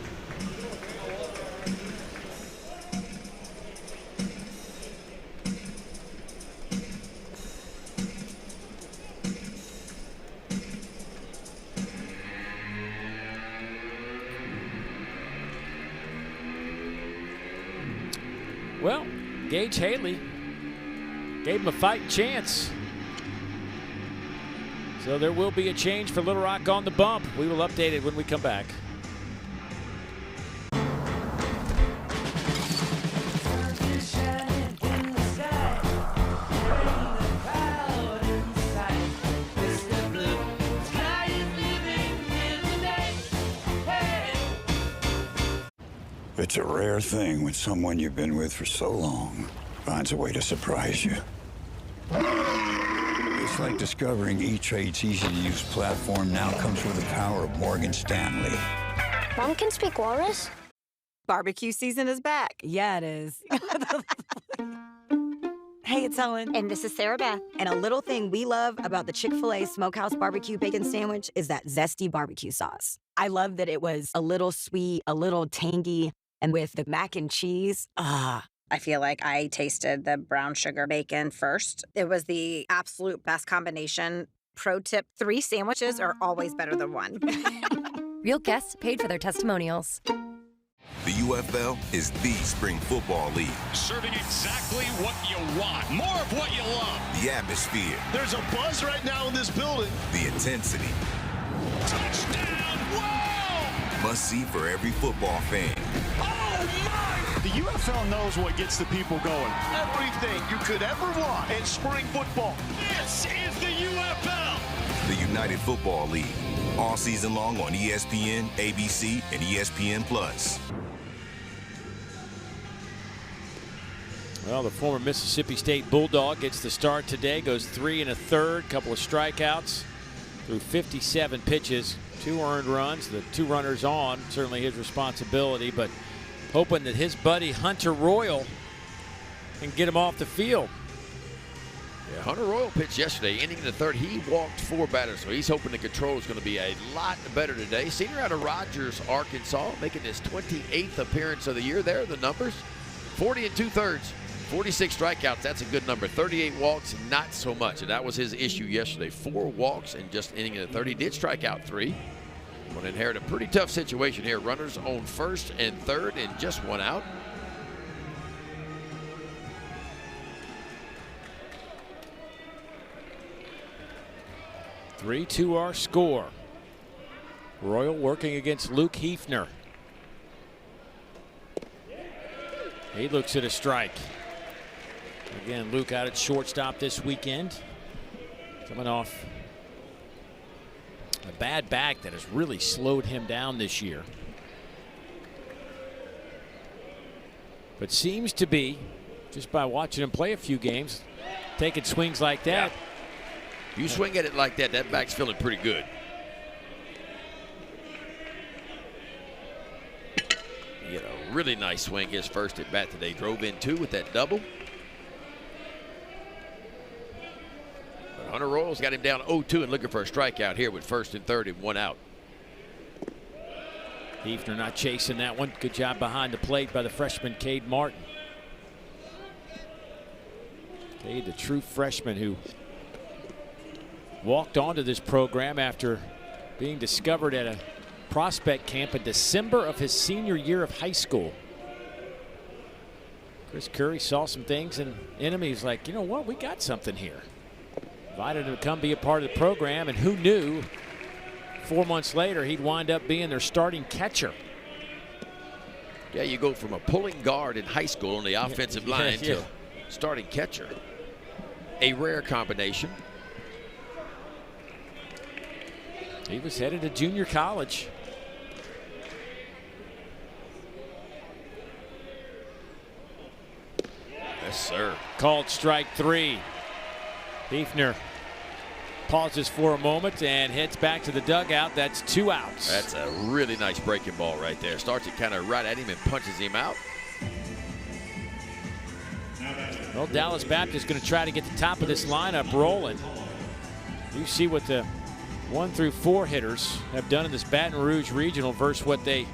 Well, Gage Haley gave him a fighting chance. So there will be a change for Little Rock on the bump. We will update it when we come back. It's a rare thing when someone you've been with for so long finds a way to surprise you. It's like discovering E-Trade's easy-to-use platform now comes with the power of Morgan Stanley. Mom can speak walrus? Barbecue season is back. Yeah, it is. Hey, it's Ellen. And this is Sarah Beth. And a little thing we love about the Chick-fil-A Smokehouse Barbecue Bacon Sandwich is that zesty barbecue sauce. I love that it was a little sweet, a little tangy, and with the mac and cheese, I feel like I tasted the brown sugar bacon first. It was the absolute best combination. Pro tip, 3 sandwiches are always better than 1. Real guests paid for their testimonials. The UFL is the spring football league. Serving exactly what you want. More of what you love. The atmosphere. There's a buzz right now in this building. The intensity. Touchdown! Whoa! Must see for every football fan. Oh, my! The UFL knows what gets the people going. Everything you could ever want in spring football. This is the UFL. The United Football League. All season long on ESPN, ABC, and ESPN+. Well, the former Mississippi State Bulldog gets the start today, goes 3 1/3, couple of strikeouts through 57 pitches, 2 earned runs, the 2 runners on, certainly his responsibility, but hoping that his buddy Hunter Royal can get him off the field. Yeah, Hunter Royal pitched yesterday, inning in the 3rd. He walked 4 batters, so he's hoping the control is going to be a lot better today. Senior out of Rogers, Arkansas, making his 28th appearance of the year. There are the numbers. 40 2/3, 46 strikeouts. That's a good number. 38 walks, not so much. And that was his issue yesterday. 4 walks in just inning in the 3rd. He did strike out 3. Going to inherit a pretty tough situation here. Runners on 1st and 3rd and just 1 out. Three-2 our score. Royal working against Luke Hefner. He looks at a strike. Again, Luke out at shortstop this weekend. Coming off a bad back that has really slowed him down this year. But seems to be, just by watching him play a few games, taking swings like that. Yeah. You swing at it like that, that back's feeling pretty good. He had a really nice swing his first at bat today. Drove in 2 with that double. But Hunter Royal's got him down 0-2 and looking for a strikeout here with 1st and 3rd and 1 out. Hefner not chasing that one. Good job behind the plate by the freshman Cade Martin. The true freshman who walked onto this program after being discovered at a prospect camp in December of his senior year of high school. Chris Curry saw some things in him. He was like, you know what, we got something here. Invited him to come be a part of the program, and who knew 4 months later he'd wind up being their starting catcher. Yeah, you go from a pulling guard in high school on the offensive line to starting catcher. A rare combination. He was headed to junior college. Yes, sir. Called strike 3. Hefner pauses for a moment and heads back to the dugout. That's 2 outs. That's a really nice breaking ball right there. Starts it kind of right at him and punches him out. Well, Dallas Baptist going to try to get the top of this lineup rolling. You see what the 1 through 4 hitters have done in this Baton Rouge Regional versus what they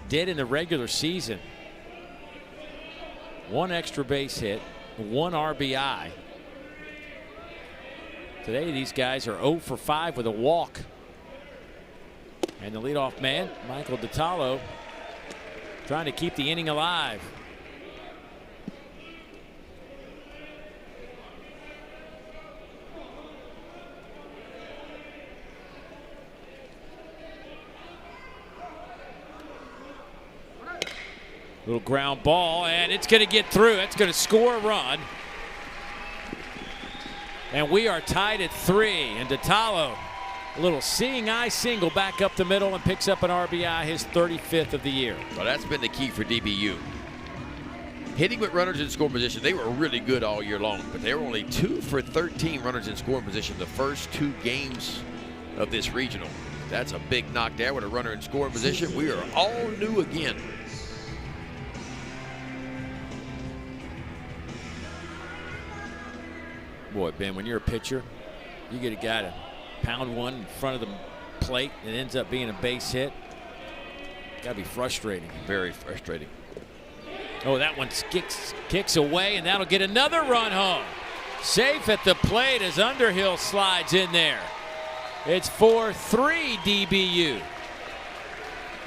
did in the regular season. 1 extra base hit, 1 RBI. Today these guys are 0 for 5 with a walk. And the leadoff man, Michael Detallo, trying to keep the inning alive. Little ground ball, and it's going to get through. It's going to score a run. And we are tied at 3. And Detallo, a little seeing eye single back up the middle and picks up an RBI, his 35th of the year. Well, that's been the key for DBU. Hitting with runners in scoring position, they were really good all year long, but they were only 2 for 13 runners in scoring position the first 2 games of this regional. That's a big knock there with a runner in scoring position. We are all new again. Boy, Ben, when you're a pitcher, you get a guy to pound one in front of the plate and it ends up being a base hit. Gotta be frustrating. Very frustrating. Oh, that one kicks away, and that'll get another run home. Safe at the plate as Underhill slides in there. It's 4-3 DBU.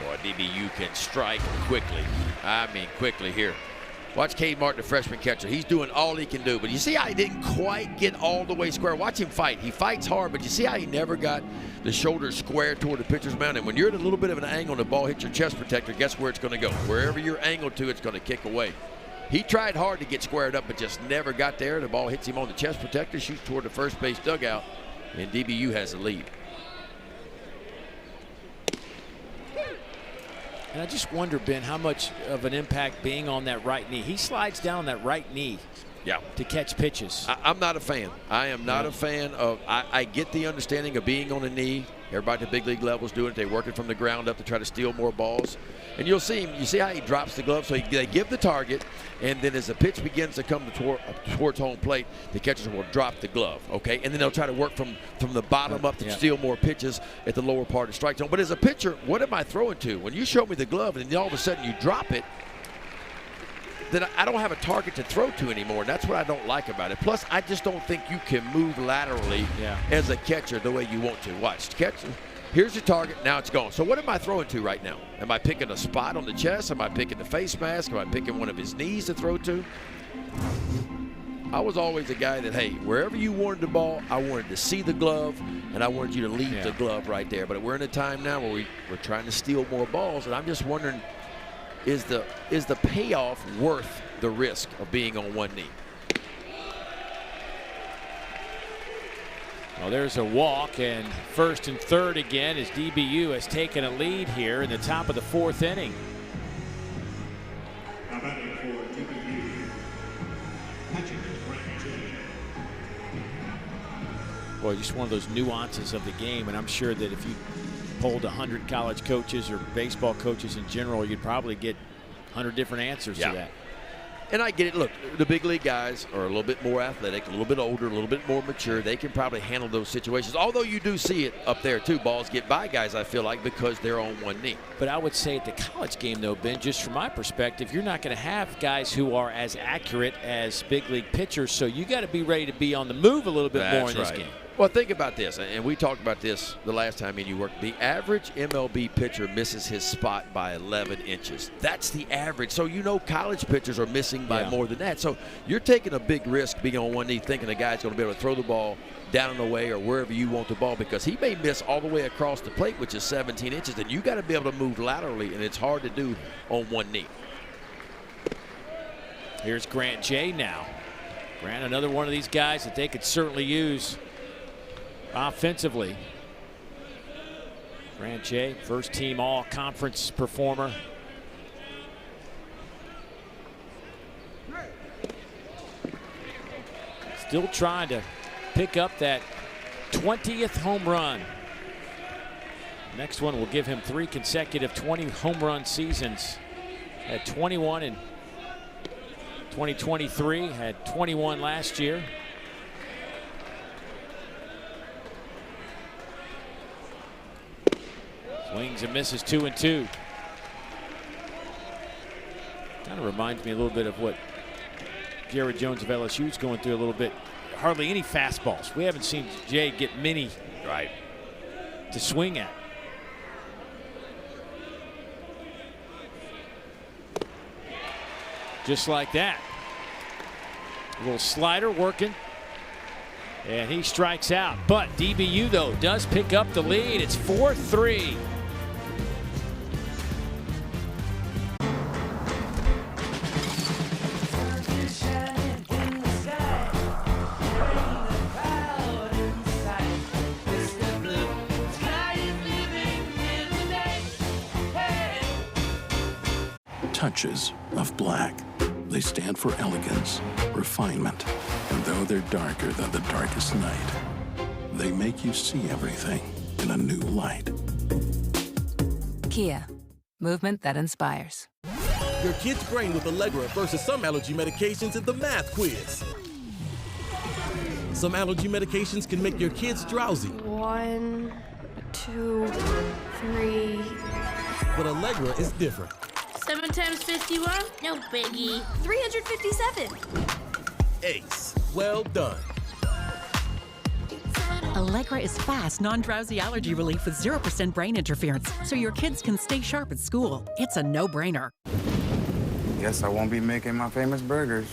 Boy, DBU can strike quickly. I mean, quickly here. Watch Cade Martin, the freshman catcher. He's doing all he can do. But you see how he didn't quite get all the way square. Watch him fight. He fights hard, but you see how he never got the shoulders square toward the pitcher's mound. And when you're at a little bit of an angle and the ball hits your chest protector, guess where it's going to go? Wherever you're angled to, it's going to kick away. He tried hard to get squared up, but just never got there. The ball hits him on the chest protector, shoots toward the first base dugout, and DBU has the lead. And I just wonder, Ben, how much of an impact being on that right knee. He slides down on that right knee to catch pitches. I'm not a fan. I am not a fan of, I get the understanding of being on a knee. Everybody at the big league level is doing it. They're working from the ground up to try to steal more balls. And you'll see him, you see how he drops the glove. So they give the target, and then as the pitch begins to come towards home plate, the catchers will drop the glove, okay? And then they'll try to work from the bottom up to steal more pitches at the lower part of the strike zone. But as a pitcher, what am I throwing to? When you show me the glove and then all of a sudden you drop it, then I don't have a target to throw to anymore, and that's what I don't like about it. Plus, I just don't think you can move laterally as a catcher the way you want to. Watch, catcher. Here's your target, now it's gone. So what am I throwing to right now? Am I picking a spot on the chest? Am I picking the face mask? Am I picking one of his knees to throw to? I was always a guy that, hey, wherever you wanted the ball, I wanted to see the glove, and I wanted you to leave the glove right there. But we're in a time now where we're trying to steal more balls, and I'm just wondering, is the payoff worth the risk of being on one knee? Well, there's a walk, and first and third again as DBU has taken a lead here in the top of the 4th inning. Boy, just one of those nuances of the game, and I'm sure that if you polled 100 college coaches or baseball coaches in general, you'd probably get 100 different answers to that. And I get it. Look, the big league guys are a little bit more athletic, a little bit older, a little bit more mature. They can probably handle those situations. Although you do see it up there, too. Balls get by guys, I feel like, because they're on one knee. But I would say at the college game, though, Ben, just from my perspective, you're not going to have guys who are as accurate as big league pitchers. So you got to be ready to be on the move a little bit more in this game. Well, think about this, and we talked about this the last time you worked. The average MLB pitcher misses his spot by 11 inches. That's the average. So you know college pitchers are missing by more than that. So you're taking a big risk being on one knee, thinking the guy's going to be able to throw the ball down and away or wherever you want the ball, because he may miss all the way across the plate, which is 17 inches, and you got to be able to move laterally, and it's hard to do on one knee. Here's Grant Jay now. Grant, another one of these guys that they could certainly use offensively. Grant Jay, first team all-conference performer. Still trying to pick up that 20th home run. Next one will give him 3 consecutive 20 home run seasons. Had 21 in 2023, had 21 last year. Swings and misses 2-2. Kind of reminds me a little bit of what Jared Jones of LSU is going through a little bit. Hardly any fastballs. We haven't seen Jay get many to swing at. Just like that. A little slider working. And he strikes out. But DBU, though, does pick up the lead. It's 4-3. Touches of black. They stand for elegance, refinement, and though they're darker than the darkest night, they make you see everything in a new light. Kia, movement that inspires. Your kid's brain with Allegra versus some allergy medications in the math quiz. Some allergy medications can make your kids drowsy. 1, 2, 3. But Allegra is different. 7 times 51? No biggie. 357. Ace. Well done. Allegra is fast, non-drowsy allergy relief with 0% brain interference, so your kids can stay sharp at school. It's a no-brainer. Guess I won't be making my famous burgers.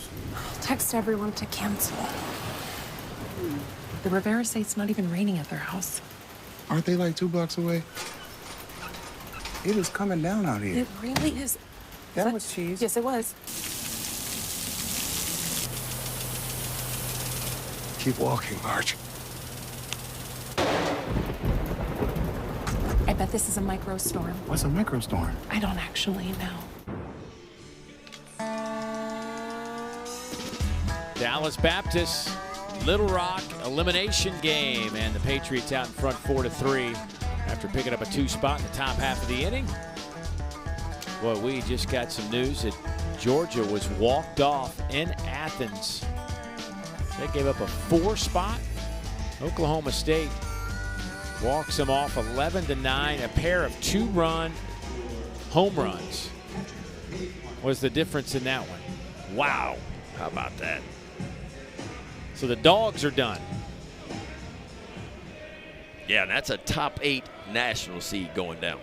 Text everyone to cancel. The Rivera say it's not even raining at their house. Aren't they like 2 blocks away? It is coming down out here. It really is. That was cheese. Yes, it was. Keep walking, Marge. I bet this is a microstorm. What's a microstorm? I don't actually know. Dallas Baptist, Little Rock elimination game, and the Patriots out in front 4-3 after picking up a 2 spot in the top half of the inning. Well, we just got some news that Georgia was walked off in Athens. They gave up a 4 spot. Oklahoma State walks them off 11-9. A pair of 2-run home runs was the difference in that one. Wow, how about that? So the Dogs are done. Yeah, and that's a top 8 national seed going down.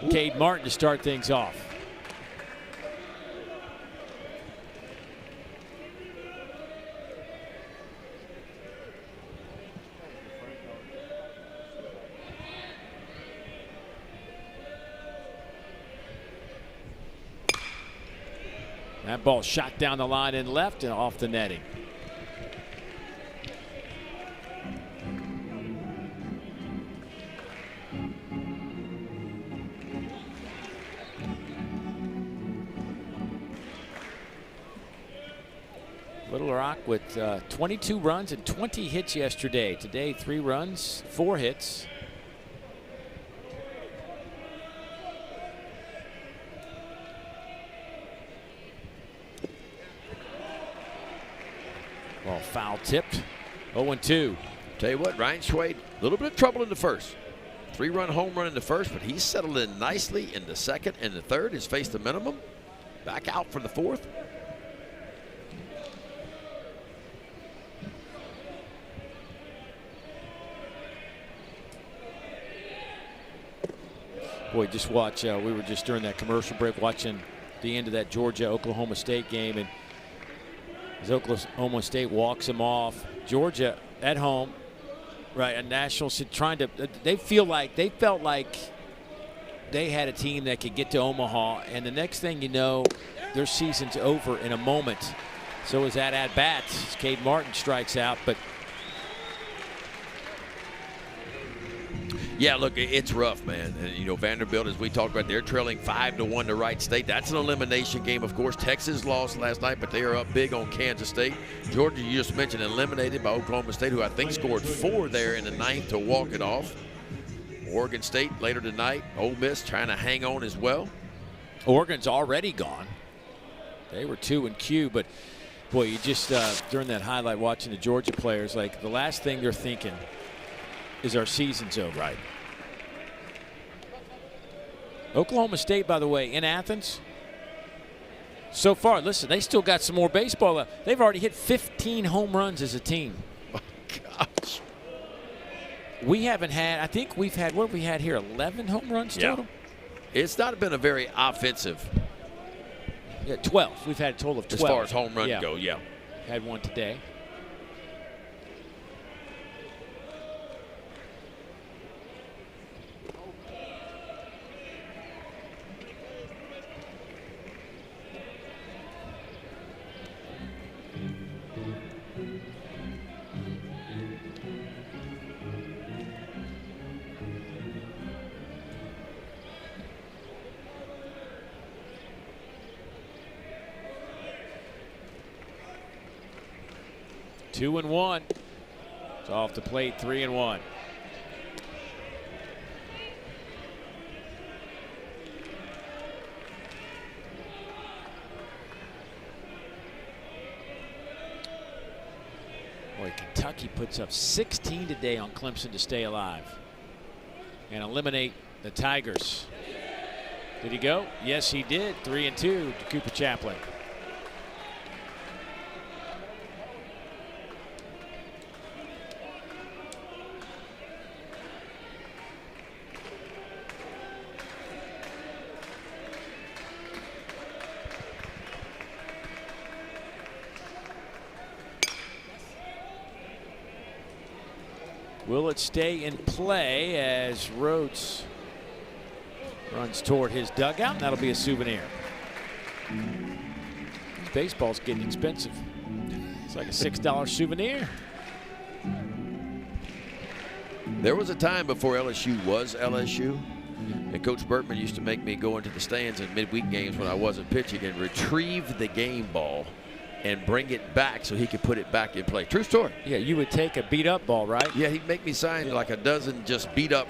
Cade Martin to start things off. That ball shot down the line and left and off the netting. Little Rock with 22 runs and 20 hits yesterday. Today, 3 runs, 4 hits. foul tipped. 0-2. Tell you what, Ryan Schwade, a little bit of trouble in the first. 3-run home run in the first, but he's settled in nicely in the second and the third. Has faced the minimum. Back out for the fourth. Boy, just watch. We were just during that commercial break watching the end of that Georgia-Oklahoma State game, and as Oklahoma State walks him off, Georgia at home, right? A national trying to. They felt like they had a team that could get to Omaha, and the next thing you know, their season's over in a moment. So is that at bat? Cade Martin strikes out, but. Yeah, look, it's rough, man. And, you know, Vanderbilt, as we talked about, they're trailing 5-1 to Wright State. That's an elimination game, of course. Texas lost last night, but they are up big on Kansas State. Georgia, you just mentioned, eliminated by Oklahoma State, who I think scored 4 there in the ninth to walk it off. Oregon State later tonight. Ole Miss trying to hang on as well. Oregon's already gone. They were 2 in Q, but boy, you just during that highlight watching the Georgia players, like the last thing they're thinking is our season's over. Right. Oklahoma State, by the way, in Athens, so far, listen, they still got some more baseball left. They've already hit 15 home runs as a team. Oh, gosh. We haven't had, I think we've had, what have we had here, 11 home runs total? Yeah. It's not been a very offensive. Yeah, 12. We've had a total of 12. As far as home runs go, yeah. Had one today. Two and one. It's off the plate, 3-1. Boy, Kentucky puts up 16 today on Clemson to stay alive and eliminate the Tigers. Did he go? Yes, he did. 3-2 to Cooper Chaplin. Will it stay in play as Rhodes runs toward his dugout? That'll be a souvenir. Baseball's getting expensive. It's like a $6 souvenir. There was a time before LSU was LSU, and Coach Bertman used to make me go into the stands in midweek games when I wasn't pitching and retrieve the game ball and bring it back so he could put it back in play. True story. Yeah, you would take a beat-up ball, right? Yeah, he'd make me sign like a dozen just beat-up,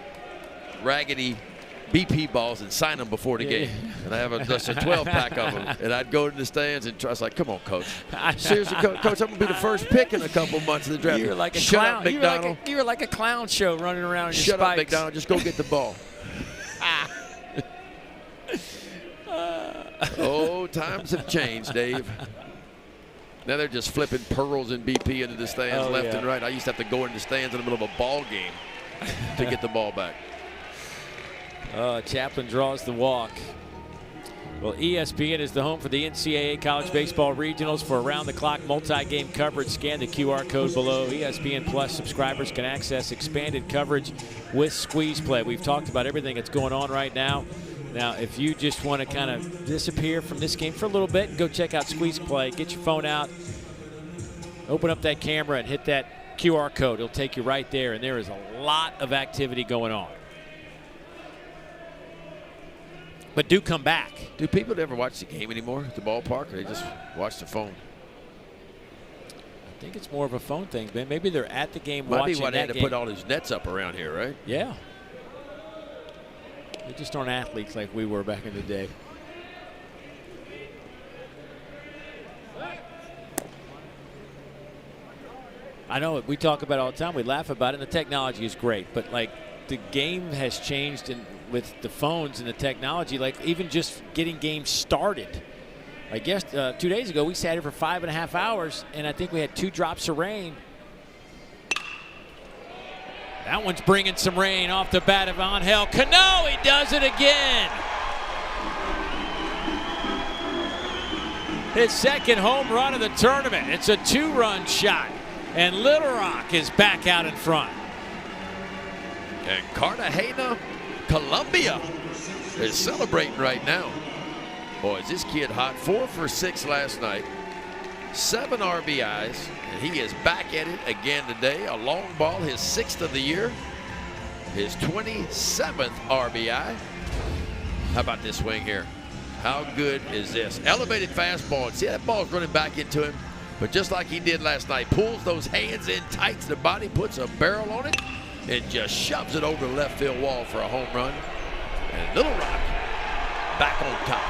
raggedy BP balls and sign them before the game. And I have just a 12-pack of them. And I'd go to the stands and I was like, come on, Coach. Seriously, Coach, I'm going to be the first pick in a couple months of the draft. You're like a Shut clown. up, McDonald. You were like a clown show running around in your Shut spikes. up, McDonald. Just go get the ball. Oh, times have changed, Dave. Now they're just flipping pearls and BP into the stands left and right. I used to have to go into the stands in the middle of a ball game to get the ball back. Chaplin draws the walk. Well, ESPN is the home for the NCAA College Baseball Regionals. For around-the-clock multi-game coverage, scan the QR code below. ESPN Plus subscribers can access expanded coverage with Squeeze Play. We've talked about everything that's going on right now. Now, if you just want to kind of disappear from this game for a little bit and go check out Squeeze Play, get your phone out, open up that camera and hit that QR code. It'll take you right there, and there is a lot of activity going on. But do come back. Do people ever watch the game anymore at the ballpark, or they just watch the phone? I think it's more of a phone thing, man. Maybe they're at the game watching that game. Might be why they had to put all these nets up around here, right? Yeah. They just aren't athletes like we were back in the day. I know we talk about it all the time. We laugh about it, and the technology is great. But, like, the game has changed with the phones and the technology, like even just getting games started. I guess 2 days ago, we sat here for 5.5 hours, and I think we had 2 drops of rain. That one's bringing some rain off the bat of Angel Cano. He does it again. His second home run of the tournament. It's a 2-run shot, and Little Rock is back out in front. And Cartagena, Colombia is celebrating right now. Boy, is this kid hot. 4 for 6 last night. 7 RBIs, and he is back at it again today. A long ball, his 6th of the year. His 27th RBI. How about this swing here? How good is this? Elevated fastball. See, that ball's running back into him, but just like he did last night, pulls those hands in tight to the body, puts a barrel on it, and just shoves it over the left field wall for a home run. And Little Rock back on top.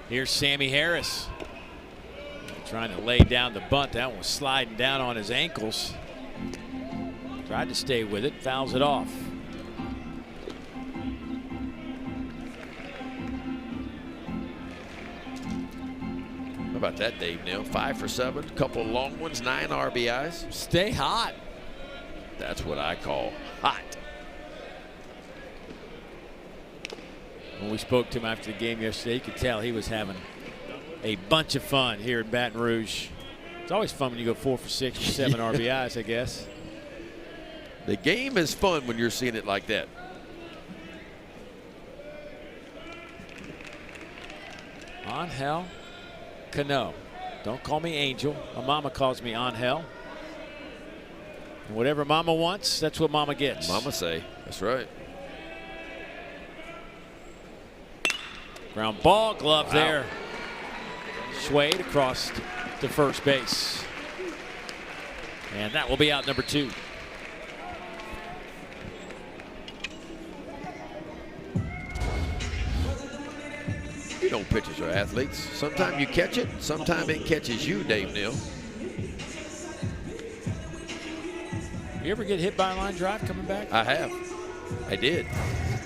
Here's Sammy Harris trying to lay down the bunt. That one was sliding down on his ankles. Tried to stay with it, fouls it off. How about that, Dave Neal? 5 for 7, couple long ones, 9 RBIs. Stay hot. That's what I call hot. When we spoke to him after the game yesterday, you could tell he was having a bunch of fun here in Baton Rouge. It's always fun when you go 4 for 6 or 7 RBIs, I guess. The game is fun when you're seeing it like that. Angel Cano. Don't call me Angel. My mama calls me Angel. And whatever mama wants, that's what mama gets. Mama say, that's right. Ground ball, glove there. Swayed across to first base. And that will be out number 2. You know, pitchers are athletes. Sometimes you catch it, sometimes it catches you, Dave Neal. You ever get hit by a line drive coming back? I have. I did.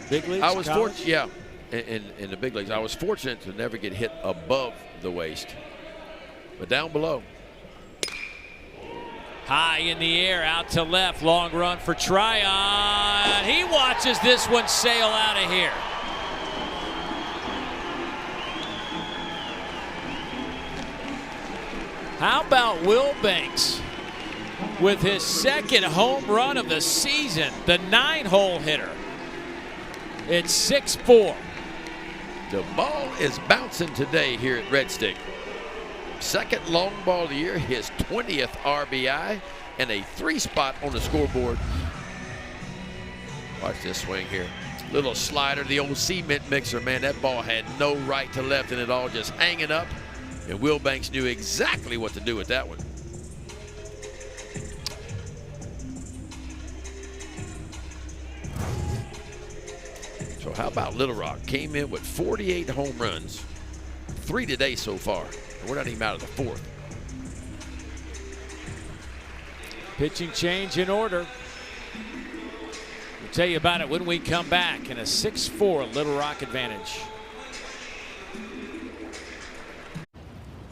Big leagues? I was college? fortunate, yeah. In the big leagues, I was fortunate to never get hit above the waist, but down below. High in the air, out to left, long run for Tryon. He watches this one sail out of here. How about Will Banks with his second home run of the season, the 9-hole hitter? It's 6-4. The ball is bouncing today here at Red Stick. Second long ball of the year, his 20th RBI, and a 3-spot on the scoreboard. Watch this swing here. Little slider, the old cement mixer, man. That ball had no right to left and it all just hanging up. And Will Banks knew exactly what to do with that one. So how about Little Rock? Came in with 48 home runs, 3 today so far. And we're not even out of the 4th. Pitching change in order. We'll tell you about it when we come back in a 6-4 Little Rock advantage.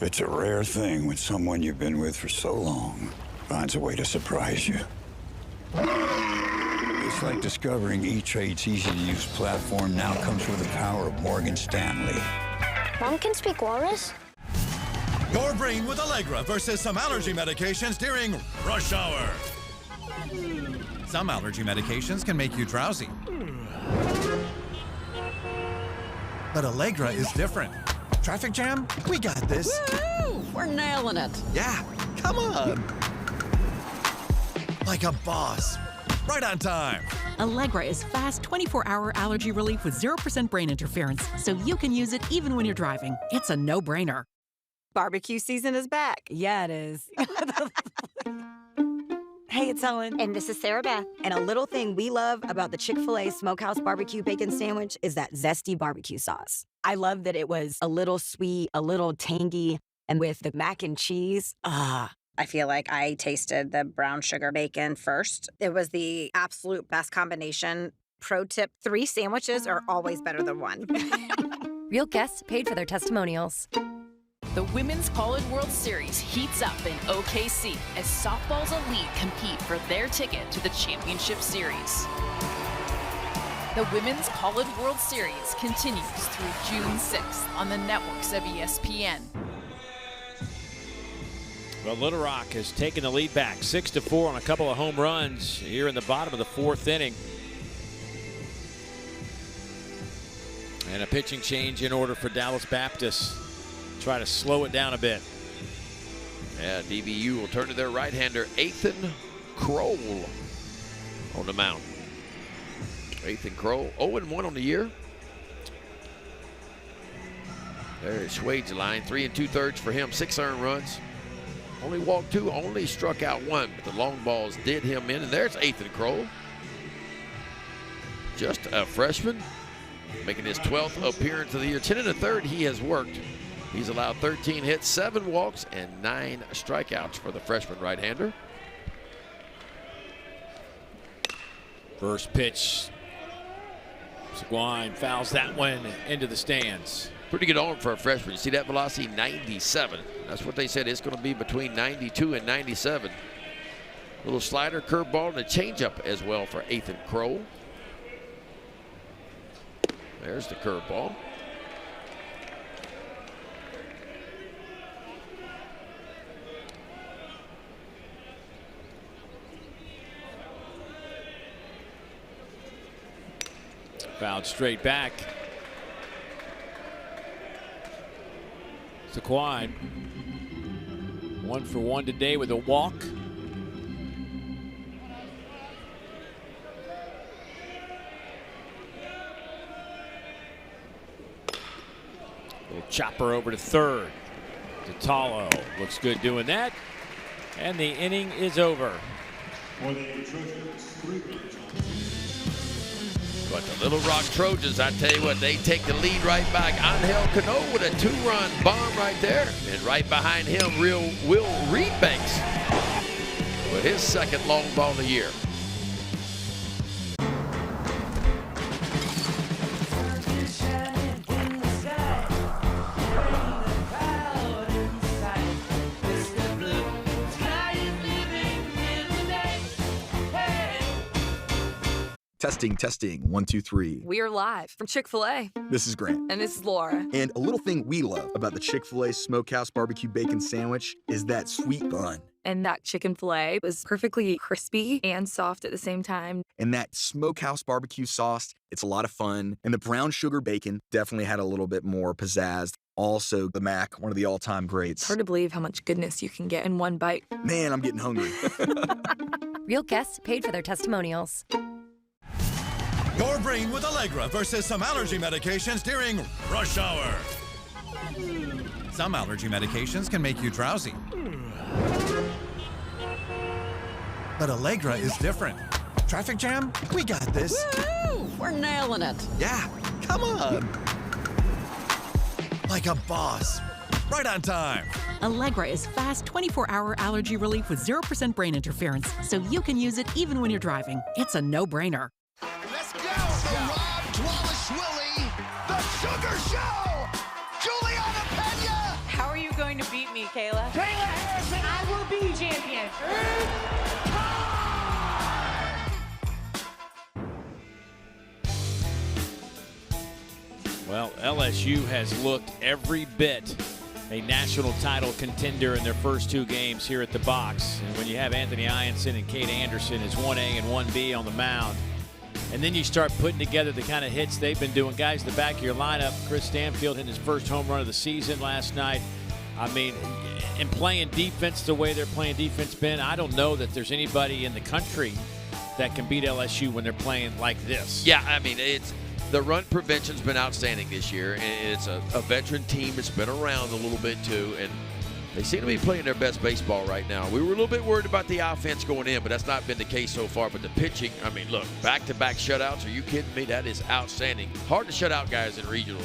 It's a rare thing when someone you've been with for so long finds a way to surprise you. It's like discovering E-Trade's easy-to-use platform now comes with the power of Morgan Stanley. Mom can speak walrus? Your brain with Allegra versus some allergy medications during rush hour. Some allergy medications can make you drowsy. But Allegra is different. Traffic jam? We got this. Woo! We're nailing it. Yeah, come on. Like a boss. Right on time. Allegra is fast 24-hour allergy relief with 0% brain interference, so you can use it even when you're driving. It's a no-brainer. Barbecue season is back. Yeah, it is. Hey, it's Ellen. And this is Sarah Beth. And a little thing we love about the Chick-fil-A Smokehouse Barbecue Bacon Sandwich is that zesty barbecue sauce. I love that it was a little sweet, a little tangy, And with the mac and cheese, I feel like I tasted the brown sugar bacon first. It was the absolute best combination. Pro tip, 3 sandwiches are always better than 1. Real guests paid for their testimonials. The Women's College World Series heats up in OKC as softball's elite compete for their ticket to the championship series. The Women's College World Series continues through June 6th on the networks of ESPN. Well, Little Rock has taken the lead back 6-4 on a couple of home runs here in the bottom of the 4th inning. And a pitching change in order for Dallas Baptist. Try to slow it down a bit. Yeah, DBU will turn to their right-hander, Ethan Kroll, on the mound. Ethan Kroll, 0-1 on the year. There's Schwade's line, 3 2/3 for him, 6 earned runs. Only walked 2, only struck out 1, but the long balls did him in. And there's Ethan Kroll, just a freshman, making his 12th appearance of the year. 10 1/3 he has worked. He's allowed 13 hits, 7 walks, and 9 strikeouts for the freshman right-hander. First pitch. Seguin fouls that one into the stands. Pretty good arm for a freshman. You see that velocity, 97. That's what they said it's going to be between 92 and 97. Little slider, curveball, and a changeup as well for Ethan Kroll. There's the curveball. Fouled straight back. Seguin 1 for 1 today with a walk. Little chopper over to third. Tatalo looks good doing that. And the inning is over. But the Little Rock Trojans, I tell you what, they take the lead right back. Angel Cano with a 2-run bomb right there. And right behind him, Will Reedbanks with his 2nd long ball of the year. Testing, 1, 2, 3. We are live from Chick-fil-A. This is Grant. And this is Laura. And a little thing we love about the Chick-fil-A Smokehouse Barbecue Bacon Sandwich is that sweet bun. And that chicken filet was perfectly crispy and soft at the same time. And that Smokehouse Barbecue sauce, it's a lot of fun. And the brown sugar bacon definitely had a little bit more pizzazz. Also, the mac, one of the all-time greats. It's hard to believe how much goodness you can get in one bite. Man, I'm getting hungry. Real guests paid for their testimonials. Your brain with Allegra versus some allergy medications during rush hour. Some allergy medications can make you drowsy. But Allegra is different. Traffic jam? We got this. Woo! We're nailing it. Yeah, come on. Like a boss. Right on time. Allegra is fast 24-hour allergy relief with 0% brain interference, so you can use it even when you're driving. It's a no-brainer. Let's go, the Rob Dwalashvili, the Sugar Show, Juliana Pena. How are you going to beat me, Kayla? Kayla Harrison, I will be champion. Well, LSU has looked every bit a national title contender in their first 2 games here at the box. And when you have Anthony Ianson and Kate Anderson as 1A and 1B on the mound, and then you start putting together the kind of hits they've been doing. Guys, the back of your lineup, Chris Stanfield hit his first home run of the season last night. I mean, and playing defense the way they're playing defense, Ben, I don't know that there's anybody in the country that can beat LSU when they're playing like this. Yeah, I mean, the run prevention's been outstanding this year, and it's a veteran team that's been around a little bit too, and they seem to be playing their best baseball right now. We were a little bit worried about the offense going in, but that's not been the case so far. But the pitching, I mean, look, back-to-back shutouts, are you kidding me? That is outstanding. Hard to shut out guys in regionals.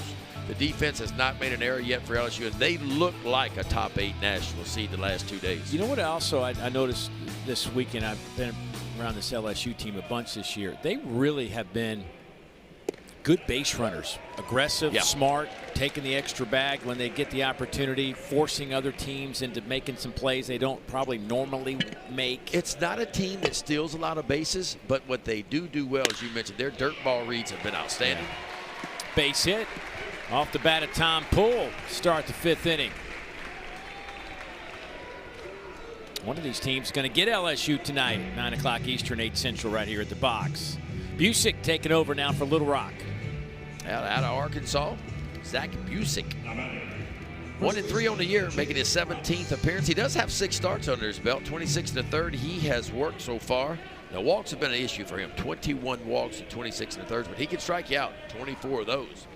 The defense has not made an error yet for LSU, and they look like a top 8 national seed the last 2 days. You know what also I noticed this weekend? I've been around this LSU team a bunch this year. They really have been good base runners. Aggressive, smart, taking the extra bag when they get the opportunity, forcing other teams into making some plays they don't probably normally make. It's not a team that steals a lot of bases, but what they do well, as you mentioned, their dirt ball reads have been outstanding. Base hit off the bat of Tom Poole. Start the 5th inning. One of these teams is going to get LSU tonight at 9 o'clock Eastern, 8 Central, right here at the box. Busick taking over now for Little Rock. Out of Arkansas, Zach Busick. 1-3 on the year, making his 17th appearance. He does have 6 starts under his belt, 26 1/3. He has worked so far. Now, walks have been an issue for him. 21 walks and 26 1/3, but he can strike you out, 24 of those.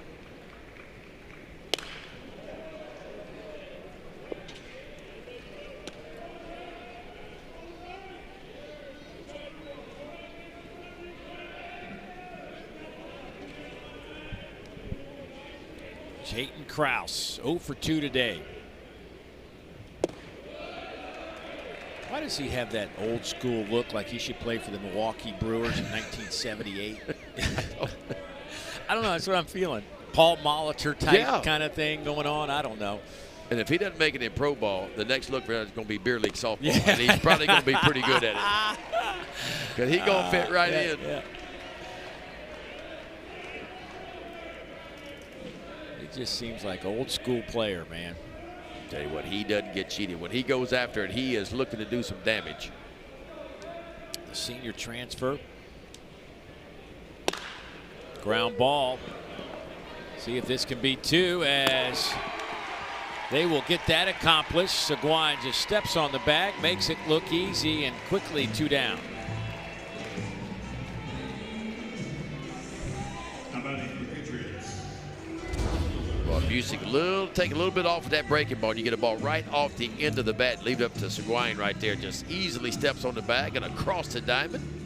Jayton Krause, 0 for 2 today. Why does he have that old school look like he should play for the Milwaukee Brewers in 1978? I don't know. That's what I'm feeling. Paul Molitor type kind of thing going on. I don't know. And if he doesn't make it in pro ball, the next look for him is going to be beer league softball. Yeah. And he's probably going to be pretty good at it. Because he's going to fit right in. Yeah. He just seems like an old school player, man. Tell you what, he doesn't get cheated. When he goes after it, he is looking to do some damage. The senior transfer. Ground ball. See if this can be 2 as they will get that accomplished. Seguin just steps on the bag, makes it look easy, and quickly 2 down. Well, Busick take a little bit off of that breaking ball. You get a ball right off the end of the bat. Leave it up to Seguin right there. Just easily steps on the bag and across the diamond.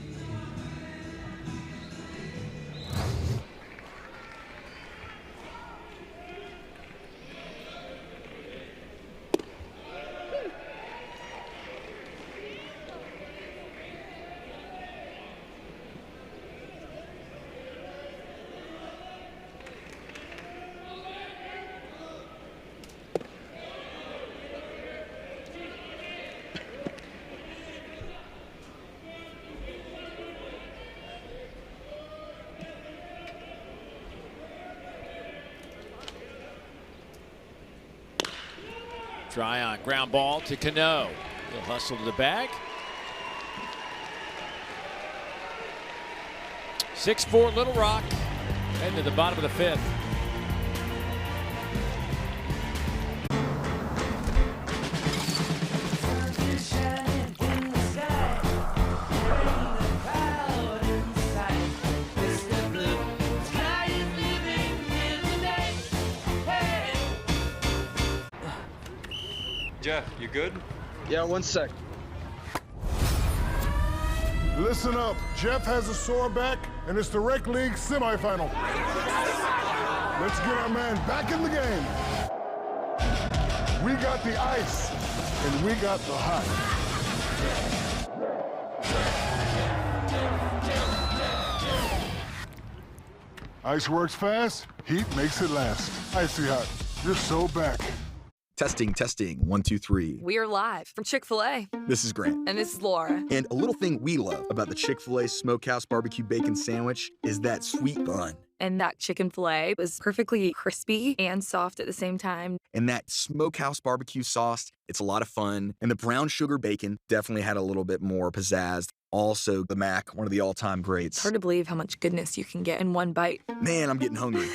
Try on ground ball to Cano. He'll hustle to the bag. 6-4 Little Rock. Heading to the bottom of the 5th. Jeff, you good? Yeah, 1 sec. Listen up. Jeff has a sore back, and it's the Rec League semifinal. Let's get our man back in the game. We got the ice, and we got the hot. Ice works fast, heat makes it last. Icy Hot, you're so back. Testing, 1, 2, 3. We're live from Chick-fil-A. This is Grant. And this is Laura. And a little thing we love about the Chick-fil-A Smokehouse Barbecue Bacon Sandwich is that sweet bun. And that chicken filet was perfectly crispy and soft at the same time. And that Smokehouse Barbecue sauce, it's a lot of fun. And the brown sugar bacon definitely had a little bit more pizzazz. Also, the Mac, one of the all-time greats. It's hard to believe how much goodness you can get in one bite. Man, I'm getting hungry.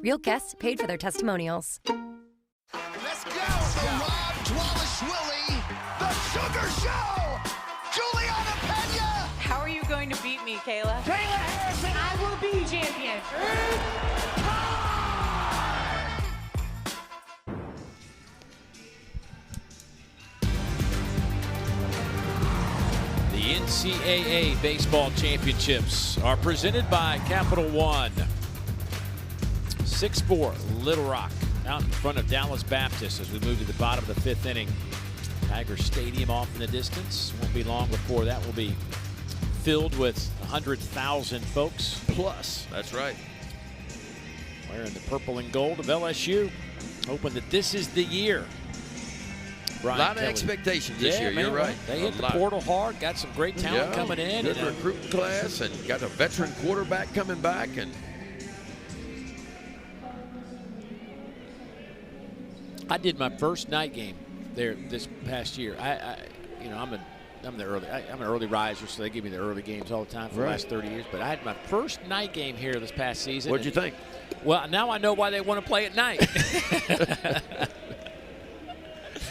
Real guests paid for their testimonials. Let's go! The Rob Dwalashvili, the Sugar Show! Juliana Pena! How are you going to beat me, Kayla? Kayla Harrison! I will be champion! The NCAA Baseball Championships are presented by Capital One. 6-4, Little Rock out in front of Dallas Baptist as we move to the bottom of the 5th inning. Tiger Stadium off in the distance. Won't be long before that will be filled with 100,000 folks. Plus, that's right. Wearing the purple and gold of LSU. Hoping that this is the year. Brian A lot Kelly. of expectations this year. Man, You're right. They hit the portal hard. Got some great talent coming in. Good and recruiting class, and got a veteran quarterback coming back. And I did my first night game there this past year. I'm an early riser, so they give me the early games all the time for the last 30 years. But I had my first night game here this past season. What'd you think? Well, now I know why they want to play at night.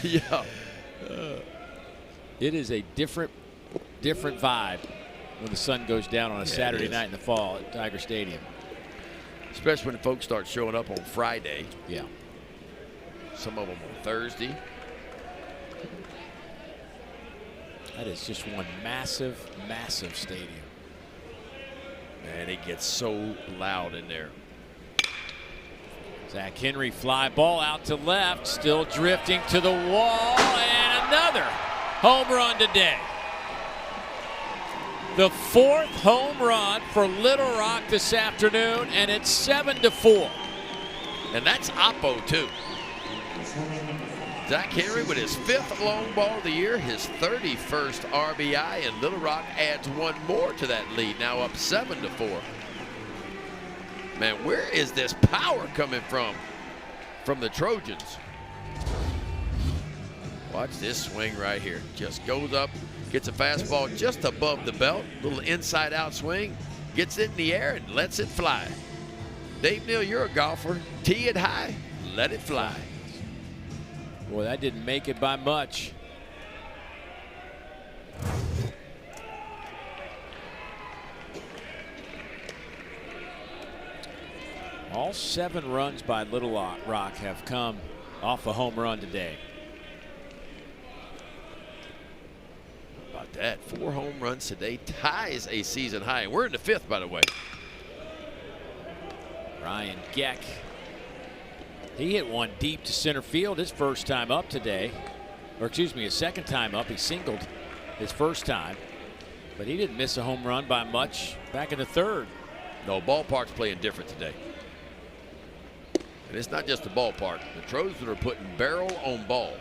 Yeah. It is a different vibe when the sun goes down on a Saturday night in the fall at Tiger Stadium. Especially when folks start showing up on Friday. Yeah. Some of them on Thursday. That is just one massive, massive stadium. Man, it gets so loud in there. Zach Henry fly ball out to left, still drifting to the wall, and another home run today. The 4th home run for Little Rock this afternoon, and it's 7-4. And that's Oppo, too. Zach Henry with his 5th long ball of the year, his 31st RBI, and Little Rock adds one more to that lead, now up 7-4. Man, where is this power coming from the Trojans? Watch this swing right here. Just goes up, gets a fastball just above the belt, little inside-out swing, gets it in the air and lets it fly. Dave Neal, you're a golfer. Tee it high, let it fly. Boy, that didn't make it by much. All 7 runs by Little Rock have come off a home run today. About that, 4 home runs today, ties a season high. We're in the 5th, by the way. Ryan Geck. He hit one deep to center field his first time up today. Or excuse me, his second time up. He singled his first time. But he didn't miss a home run by much back in the 3rd. No, ballpark's playing different today. And it's not just the ballpark. The Trojans are putting barrel on ball.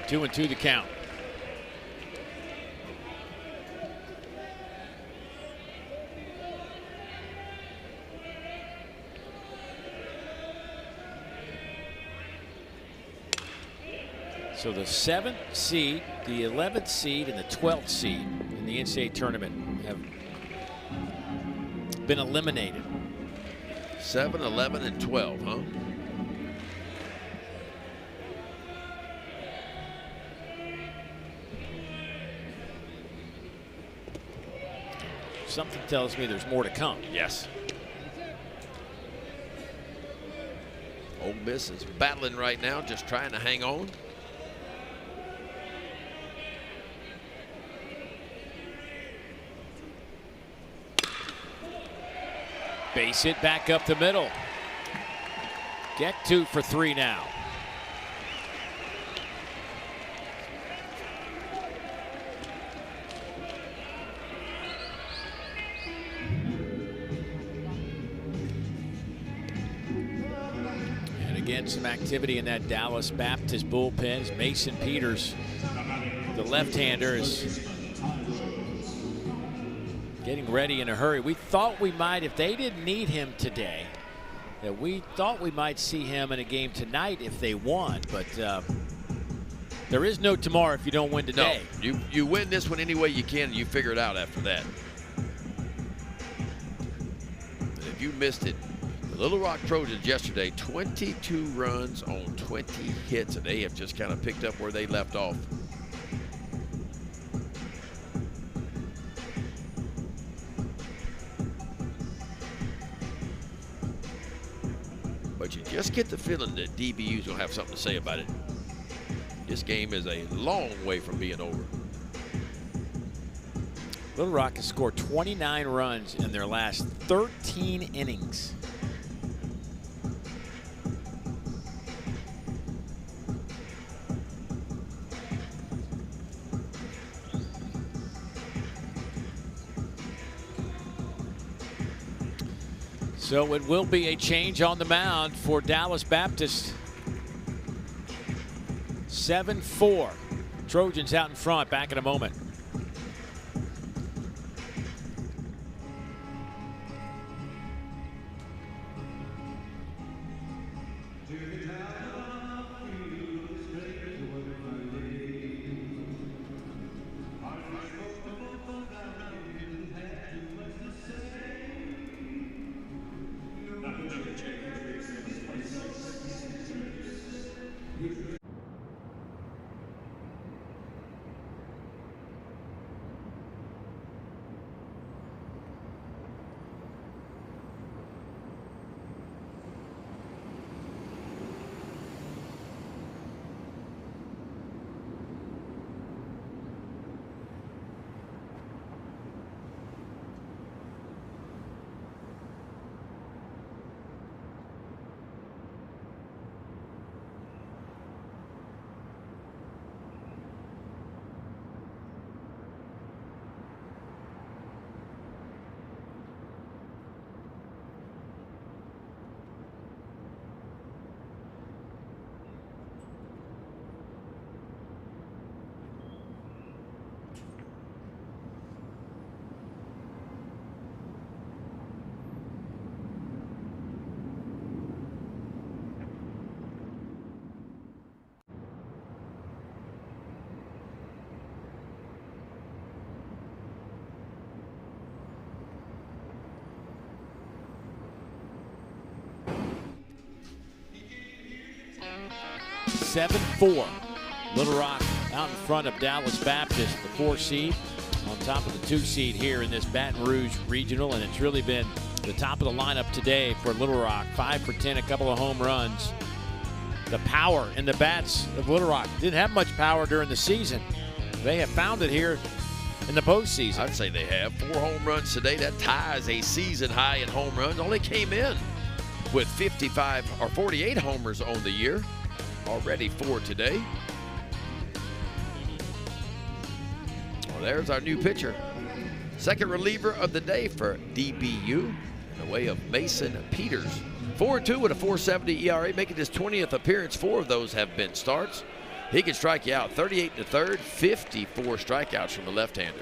Two and two the count. So the 7th seed, the 11th seed, and the 12th seed in the NCAA tournament have been eliminated. 7, 11, and 12, huh? Something tells me there's more to come. Yes. Ole Miss is battling right now, just trying to hang on. Base hit back up the middle. Get 2 for 3 now. And again, some activity in that Dallas Baptist bullpen as Mason Peters, the left-hander, is getting ready in a hurry. We thought we might, if they didn't need him today, that we thought we might see him in a game tonight if they won. But there is no tomorrow if you don't win today. No, you win this one any way you can, and you figure it out after that. And if you missed it, the Little Rock Trojans yesterday, 22 runs on 20 hits, and they have just kind of picked up where they left off. but you just get the feeling that DBU's going to have something to say about it. This game is a long way from being over. Little Rock has scored 29 runs in their last 13 innings. So it will be a change on the mound for Dallas Baptist. 7-4. Trojans out in front. Back in a moment. (7-4). Little Rock out in front of Dallas Baptist, the 4 seed, on top of the 2 seed here in this Baton Rouge Regional, and it's really been the top of the lineup today for Little Rock. 5 for 10, a couple of home runs. The power in the bats of Little Rock didn't have much power during the season. They have found it here in the postseason. I'd say they have 4 home runs today. That ties a season high in home runs. Only came in with 55 or 48 homers on the year. Already 4 today. Well, there's our new pitcher. Second reliever of the day for DBU in the way of Mason Peters. 4-2 with a 4.70 ERA, making his 20th appearance. 4 of those have been starts. He can strike you out 38 in the third, 54 strikeouts from the left-hander.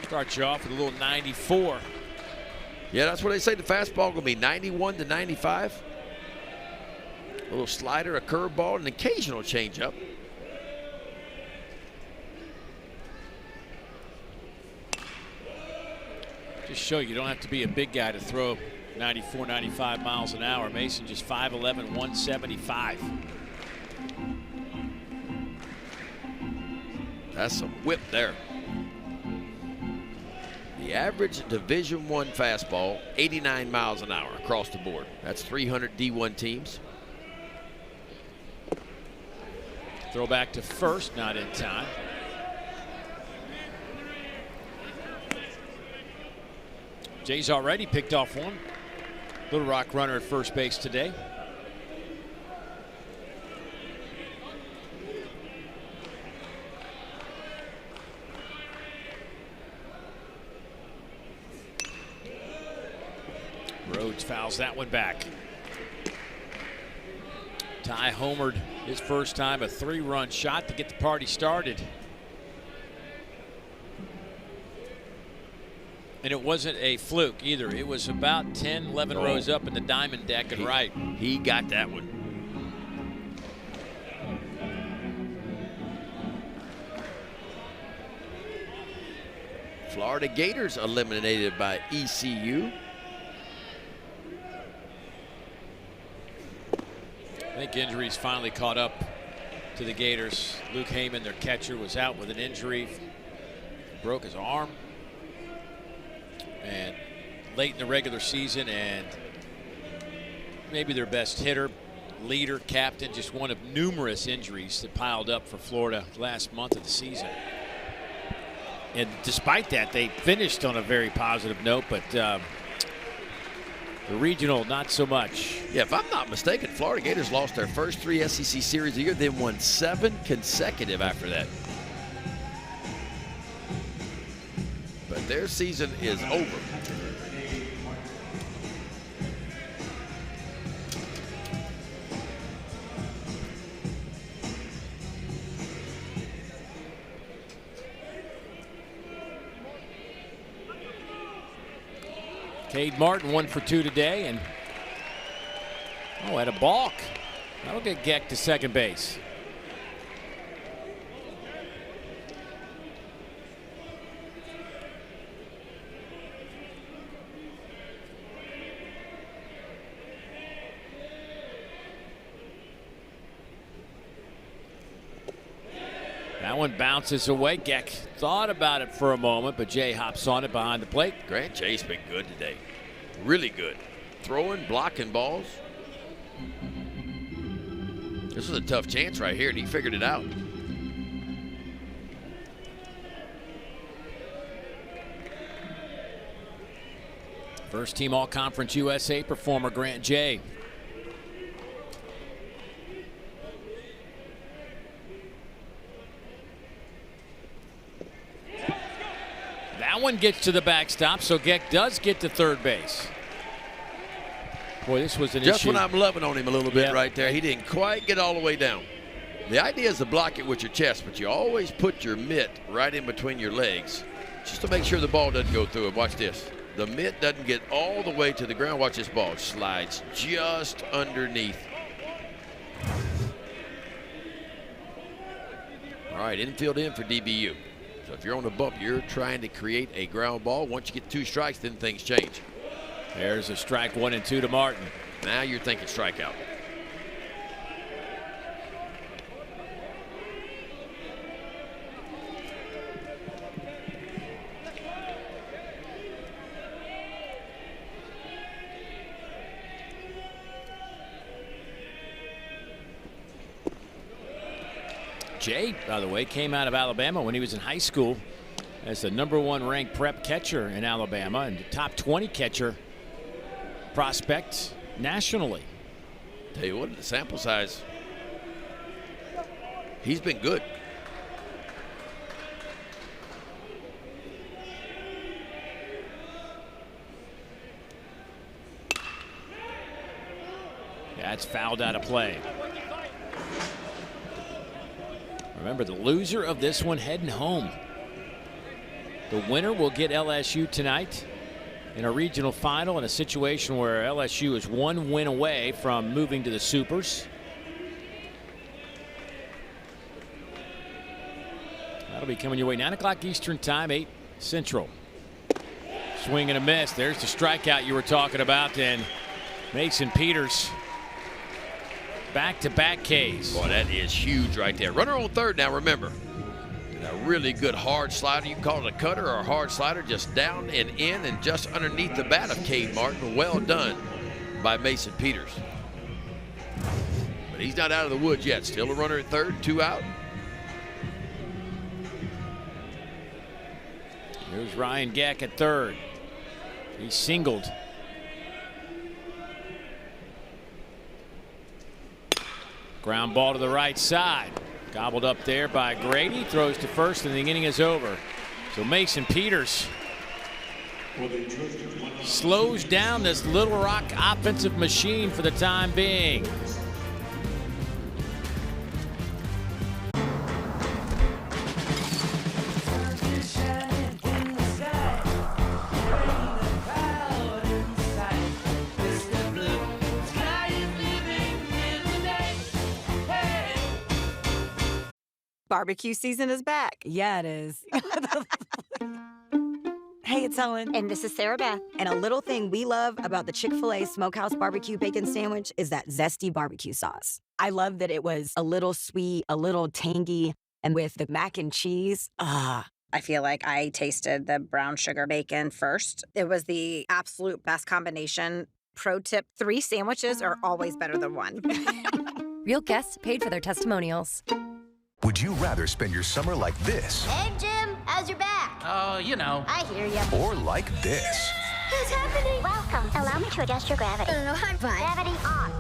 Start you off with a little 94. Yeah, that's what they say the fastball will be, 91 to 95. A little slider, a curveball, an occasional changeup. Just show you don't have to be a big guy to throw 94, 95 miles an hour. Mason just 5'11", 175. That's some whip there. The average Division I fastball, 89 miles an hour across the board. That's 300 D1 teams. Throw back to first, not in time. Jay's already picked off one. Little Rock runner at first base today. Rhodes fouls that one back. Ty homered his first time, a 3-run shot to get the party started. And it wasn't a fluke either. It was about 10, 11 rows up in the diamond deck and right. He got that one. Florida Gators eliminated by ECU. I think injuries finally caught up to the Gators. Luke Heyman, their catcher, was out with an injury. Broke his arm. and late in the regular season, and maybe their best hitter, leader, captain, just one of numerous injuries that piled up for Florida last month of the season. And despite that, they finished on a very positive note, but the regional, not so much. Yeah, if I'm not mistaken, Florida Gators lost their first 3 SEC series a year, then won 7 consecutive after that. But their season is over. Cade Martin 1 for 2 today, and had a balk. That'll get Geck to second base. That one bounces away. Geck thought about it for a moment, but Jay hops on it behind the plate. Grant Jay's been good today. Really good. Throwing, blocking balls. This was a tough chance right here, and he figured it out. First team All-Conference USA performer Grant Jay. That one gets to the backstop, so Geck does get to third base. Boy, this was an issue. Just when I'm loving on him a little bit right there, he didn't quite get all the way down. The idea is to block it with your chest, but you always put your mitt right in between your legs just to make sure the ball doesn't go through it. Watch this. The mitt doesn't get all the way to the ground. Watch this ball. It slides just underneath. All right, infield in for DBU. So if you're on the bump, you're trying to create a ground ball. Once you get 2 strikes, then things change. There's a strike 1 and 2 to Martin. Now you're thinking strikeout. Jay, by the way, came out of Alabama when he was in high school as the #1 ranked prep catcher in Alabama and the top 20 catcher prospect nationally. Tell you what, the sample size, he's been good. That's fouled out of play. Remember, the loser of this one heading home. The winner will get LSU tonight in a regional final in a situation where LSU is 1 win away from moving to the Supers. That'll be coming your way 9 o'clock Eastern time, 8 Central. Swing and a miss. There's the strikeout you were talking about, and Mason Peters back-to-back Ks. Boy, that is huge right there. Runner on third now, remember. A really good hard slider. You can call it a cutter or a hard slider, just down and in and just underneath the bat of Cade Martin. Well done by Mason Peters. But he's not out of the woods yet. Still a runner at third, 2 out. Here's Ryan Geck at third. He singled. Ground ball to the right side. Gobbled up there by Grady. Throws to first, and the inning is over. So Mason Peters slows down this Little Rock offensive machine for the time being. Barbecue season is back. Yeah, it is. Hey, it's Ellen. And this is Sarah Beth. And a little thing we love about the Chick-fil-A Smokehouse Barbecue Bacon Sandwich is that zesty barbecue sauce. I love that it was a little sweet, a little tangy, and with the mac and cheese, I feel like I tasted the brown sugar bacon first. It was the absolute best combination. Pro tip, 3 sandwiches are always better than 1. Real guests paid for their testimonials. Would you rather spend your summer like this? Hey, Jim, how's your back? Oh, you know. I hear ya. Or like this? What's happening? Welcome. Allow me to adjust your gravity. I'm fine. Gravity on.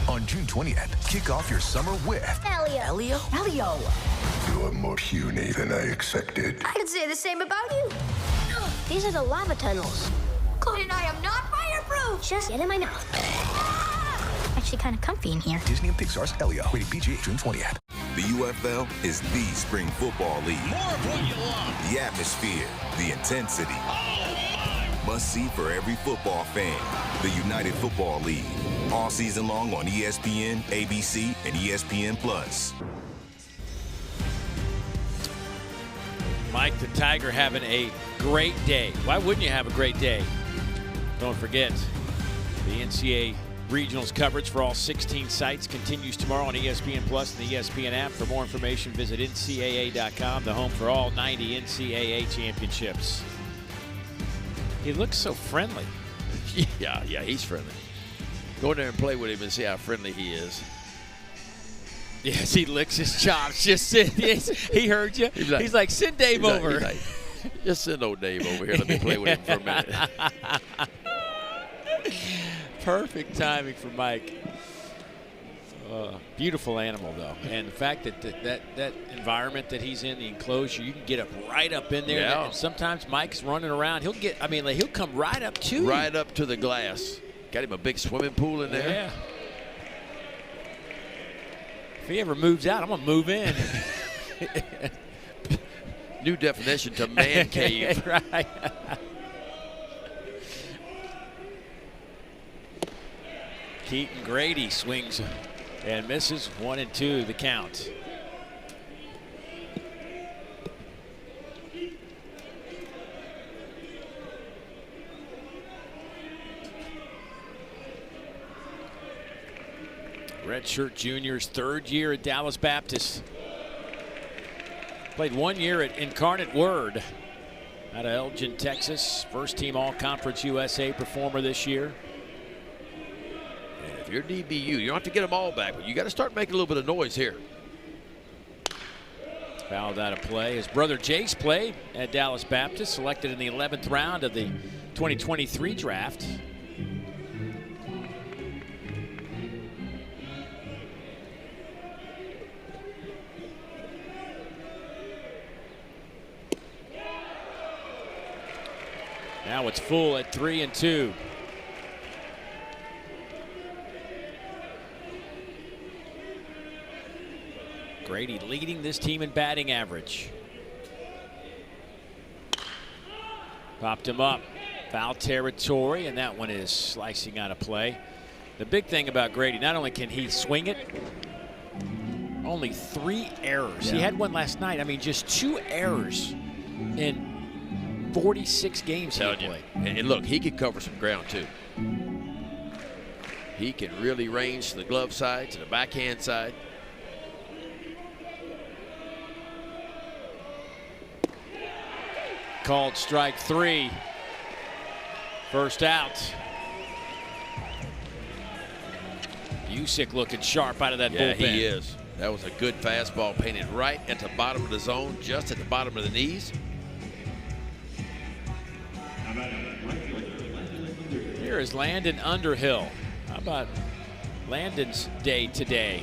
On June 20th, kick off your summer with Elio. You're more puny than I expected. I could say the same about you. These are the lava tunnels. Chloe and I am not fireproof. Just get in my mouth. Actually kind of comfy in here. Disney and Pixar's Elio. Rated PG, June 20th. The UFL is the spring football league. More of what you love. The atmosphere, the intensity. Must see for every football fan. The United Football League. All season long on ESPN, ABC, and ESPN+. Mike the Tiger having a great day. Why wouldn't you have a great day? Don't forget, the NCAA Regionals coverage for all 16 sites continues tomorrow on ESPN Plus and the ESPN app. For more information, visit ncaa.com, the home for all 90 NCAA championships. He looks so friendly. Yeah, he's friendly. Go in there and play with him and see how friendly he is. Yes, he licks his chops. Just he heard you. He's like, send Dave over. Just send old Dave over here. Let me play with him for a minute. Perfect timing for Mike. Beautiful animal, though. And the fact that that environment that he's in, the enclosure, you can get up right up in there. Yeah. And sometimes Mike's running around. He'll come right up to you. Right up to the glass. Got him a big swimming pool in there. Yeah. If he ever moves out, I'm going to move in. New definition to man cave. Right. Keaton Grady swings and misses. 1-2 the count. Redshirt junior's 3rd year at Dallas Baptist. Played 1 year at Incarnate Word out of Elgin, Texas. First team All-Conference USA performer this year. And if you're DBU, you don't have to get them all back, but you got to start making a little bit of noise here. Fouled out of play. His brother Jace played at Dallas Baptist, selected in the 11th round of the 2023 draft. Now it's full at 3-2. Grady leading this team in batting average. Popped him up. Foul territory, and that one is slicing out of play. The big thing about Grady, not only can he swing it, only 3 errors. He had one last night. I mean, just 2 errors in 46 games he played. And look, he can cover some ground too. He can really range to the glove side, to the backhand side. Called strike 3. First out. Usyk looking sharp out of that bullpen. Yeah, he is. That was a good fastball painted right at the bottom of the zone, just at the bottom of the knees. Here is Landon Underhill. How about Landon's day today?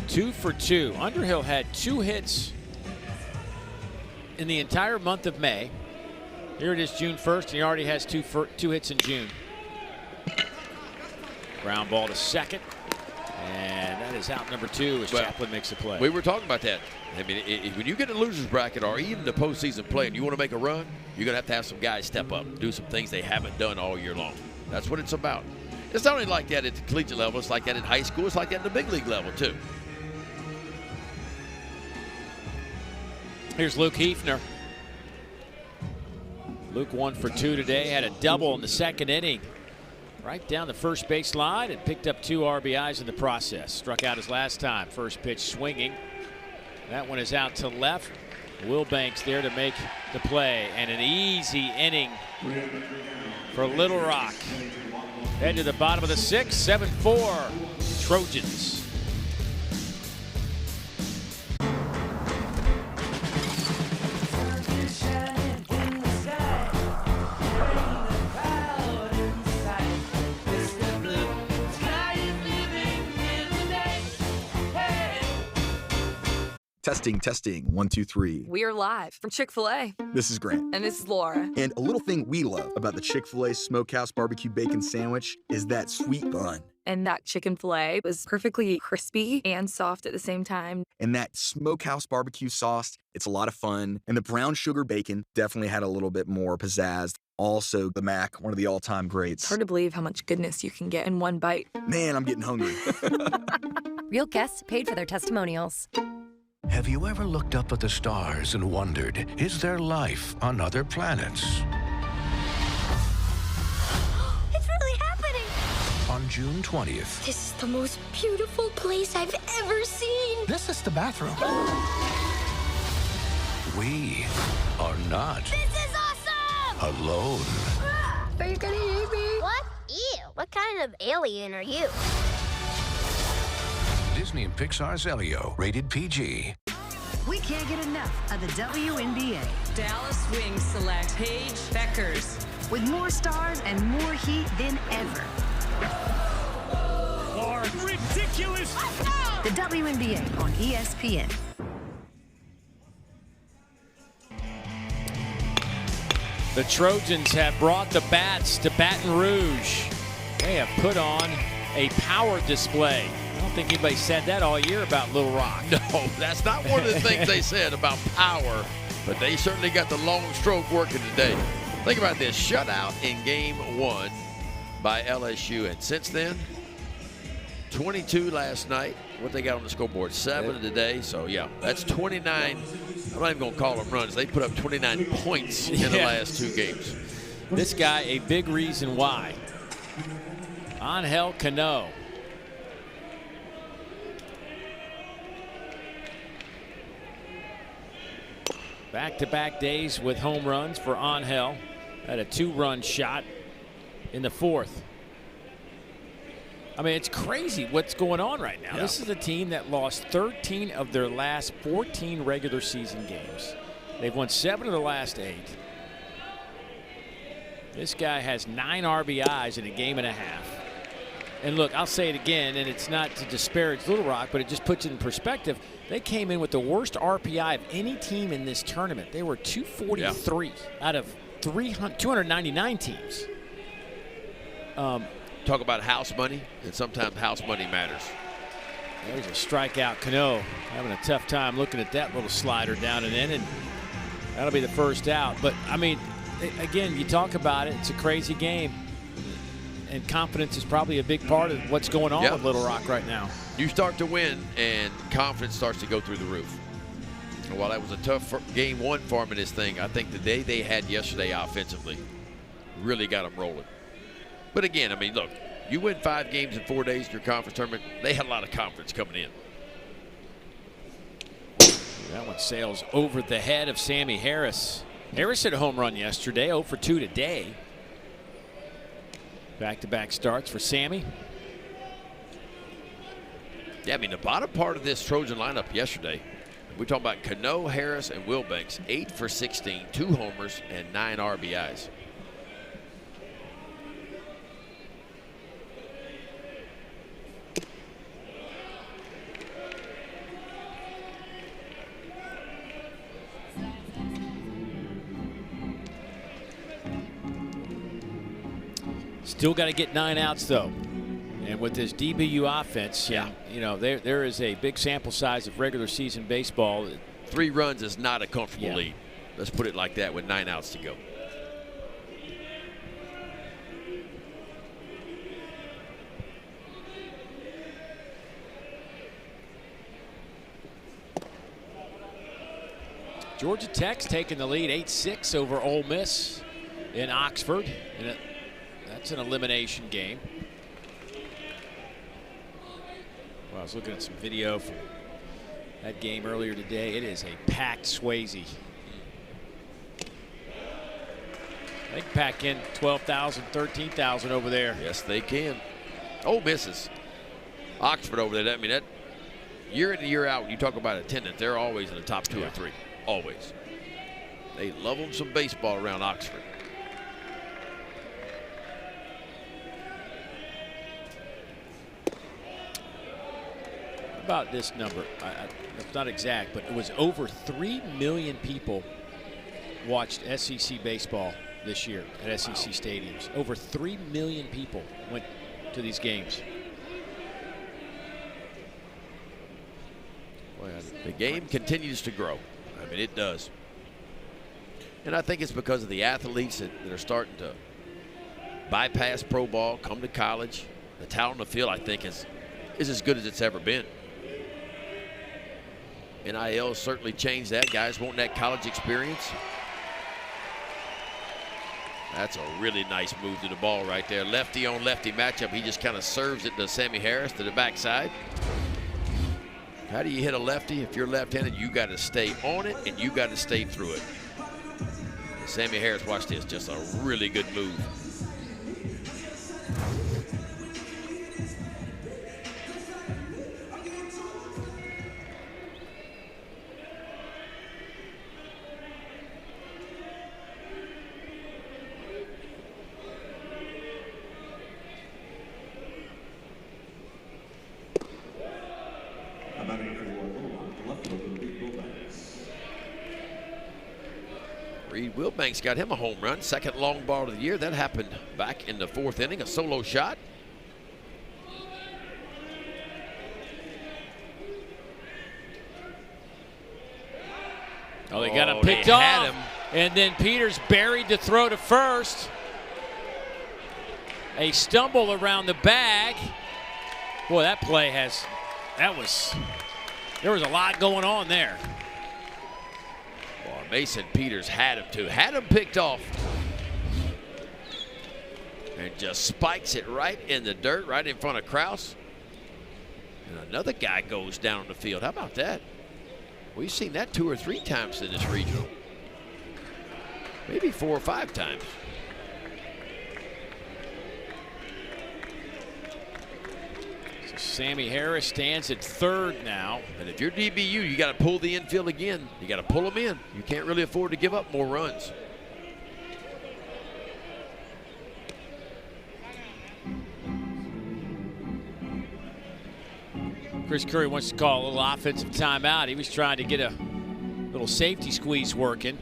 2 for 2. Underhill had 2 hits in the entire month of May. Here it is June 1st, and he already has 2 hits in June. Ground ball to second, and that is out number 2 as Chaplin makes a play. We were talking about that. I mean, when you get in the loser's bracket or even the postseason play and you want to make a run, you're going to have some guys step up, do some things they haven't done all year long. That's what it's about. It's not only like that at the collegiate level, it's like that in high school, it's like that at the big league level too. Here's Luke Hefner. Luke 1 for 2 today, had a double in the 2nd inning. Right down the first base line and picked up 2 RBIs in the process. Struck out his last time. First pitch swinging. That one is out to left. Wilbanks there to make the play, and an easy inning for Little Rock. Head to the bottom of the 6th, 7-4 Trojans. Testing, testing, 1, 2, 3. We are live from Chick-fil-A. This is Grant. And this is Laura. And a little thing we love about the Chick-fil-A Smokehouse Barbecue Bacon Sandwich is that sweet bun. And that chicken filet was perfectly crispy and soft at the same time. And that Smokehouse barbecue sauce, it's a lot of fun. And the brown sugar bacon definitely had a little bit more pizzazz. Also, the Mac, one of the all-time greats. It's hard to believe how much goodness you can get in one bite. Man, I'm getting hungry. Real guests paid for their testimonials. Have you ever looked up at the stars and wondered, is there life on other planets? It's really happening. On June 20th, This is the most beautiful place I've ever seen. This is the bathroom. we are not This is awesome. alone. Are you gonna eat me? What? Ew. What kind of alien are you? Disney and Pixar's Elio, rated PG. We can't get enough of the WNBA. Dallas Wings select Paige Beckers. With more stars and more heat than ever. Ridiculous! The WNBA on ESPN. The Trojans have brought the bats to Baton Rouge. They have put on a power display. I don't think anybody said that all year about Little Rock. No, that's not one of the things they said about power, but they certainly got the long stroke working today. Think about this, shutout in game 1 by LSU, and since then, 22 last night. What they got on the scoreboard, 7 today, so yeah, that's 29. I'm not even gonna call them runs. They put up 29 points in the last 2 games. This guy, a big reason why. Angel Cano. Back-to-back days with home runs for Angel. Had a 2-run shot in the 4th. I mean, it's crazy what's going on right now. Yeah. This is a team that lost 13 of their last 14 regular season games. They've won 7 of the last 8. This guy has 9 RBIs in a game and a half. And look, I'll say it again, and it's not to disparage Little Rock, but it just puts it in perspective. They came in with the worst RPI of any team in this tournament. They were 243 out of 299 teams. Talk about house money, and sometimes house money matters. There's a strikeout. Cano having a tough time looking at that little slider down and in, and that'll be the first out. But, I mean, again, you talk about it. It's a crazy game. And confidence is probably a big part of what's going on with Little Rock right now. You start to win, and confidence starts to go through the roof. And while that was a tough game 1 for them in this thing, I think the day they had yesterday offensively really got them rolling. But again, I mean, look, you win 5 games in 4 days in your conference tournament, they had a lot of confidence coming in. That one sails over the head of Sammy Harris. Harris hit a home run yesterday, 0 for 2 today. Back-to-back starts for Sammy. Yeah, I mean, the bottom part of this Trojan lineup yesterday, we're talking about Cano, Harris, and Wilbanks, 8 for 16, 2 homers, and 9 RBIs. Still got to get 9 outs, though. And with this DBU offense, you know, there is a big sample size of regular season baseball. 3 runs is not a comfortable lead. Let's put it like that with 9 outs to go. Georgia Tech's taking the lead 8-6 over Ole Miss in Oxford. And that's an elimination game. Well, I was looking at some video from that game earlier today. It is a packed Swayze. They can pack in 12,000, 13,000 over there. Yes, they can. Ole Miss is Oxford over there. I mean, that year in and year out, when you talk about attendance, they're always in the top 2 or 3. Always. They love them some baseball around Oxford. About this number, it's not exact, but it was over 3 million people watched SEC baseball this year at SEC stadiums. Over 3 million people went to these games. Well, the game continues to grow. I mean, it does. And I think it's because of the athletes that are starting to bypass pro ball, come to college. The talent on the field, I think, is as good as it's ever been. NIL certainly changed that. Guys want that college experience. That's a really nice move to the ball right there. Lefty on lefty matchup. He just kind of serves it to Sammy Harris to the backside. How do you hit a lefty? If you're left-handed, you got to stay on it and you got to stay through it. Sammy Harris, watch this, just a really good move. Reed Wilbanks got him a home run, second long ball of the year. That happened back in the 4th inning, a solo shot. Oh, they got him picked off. And then Peters buried the throw to first. A stumble around the bag. Boy, that play there was a lot going on there. Mason Peters had him picked off. And just spikes it right in the dirt, right in front of Krause. And another guy goes down on the field. How about that? We've seen that 2 or 3 times in this regional. Maybe 4 or 5 times. So Sammy Harris stands at third now. And if you're DBU, you got to pull the infield again. You got to pull them in. You can't really afford to give up more runs. Chris Curry wants to call a little offensive timeout. He was trying to get a little safety squeeze working,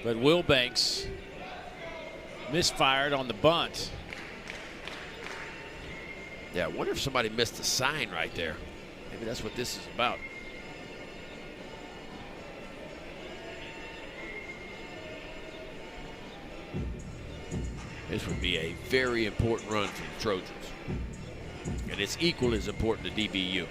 but Wilbanks misfired on the bunt. Yeah, I wonder if somebody missed a sign right there. Maybe that's what this is about. This would be a very important run for the Trojans. And it's equally as important to DBU.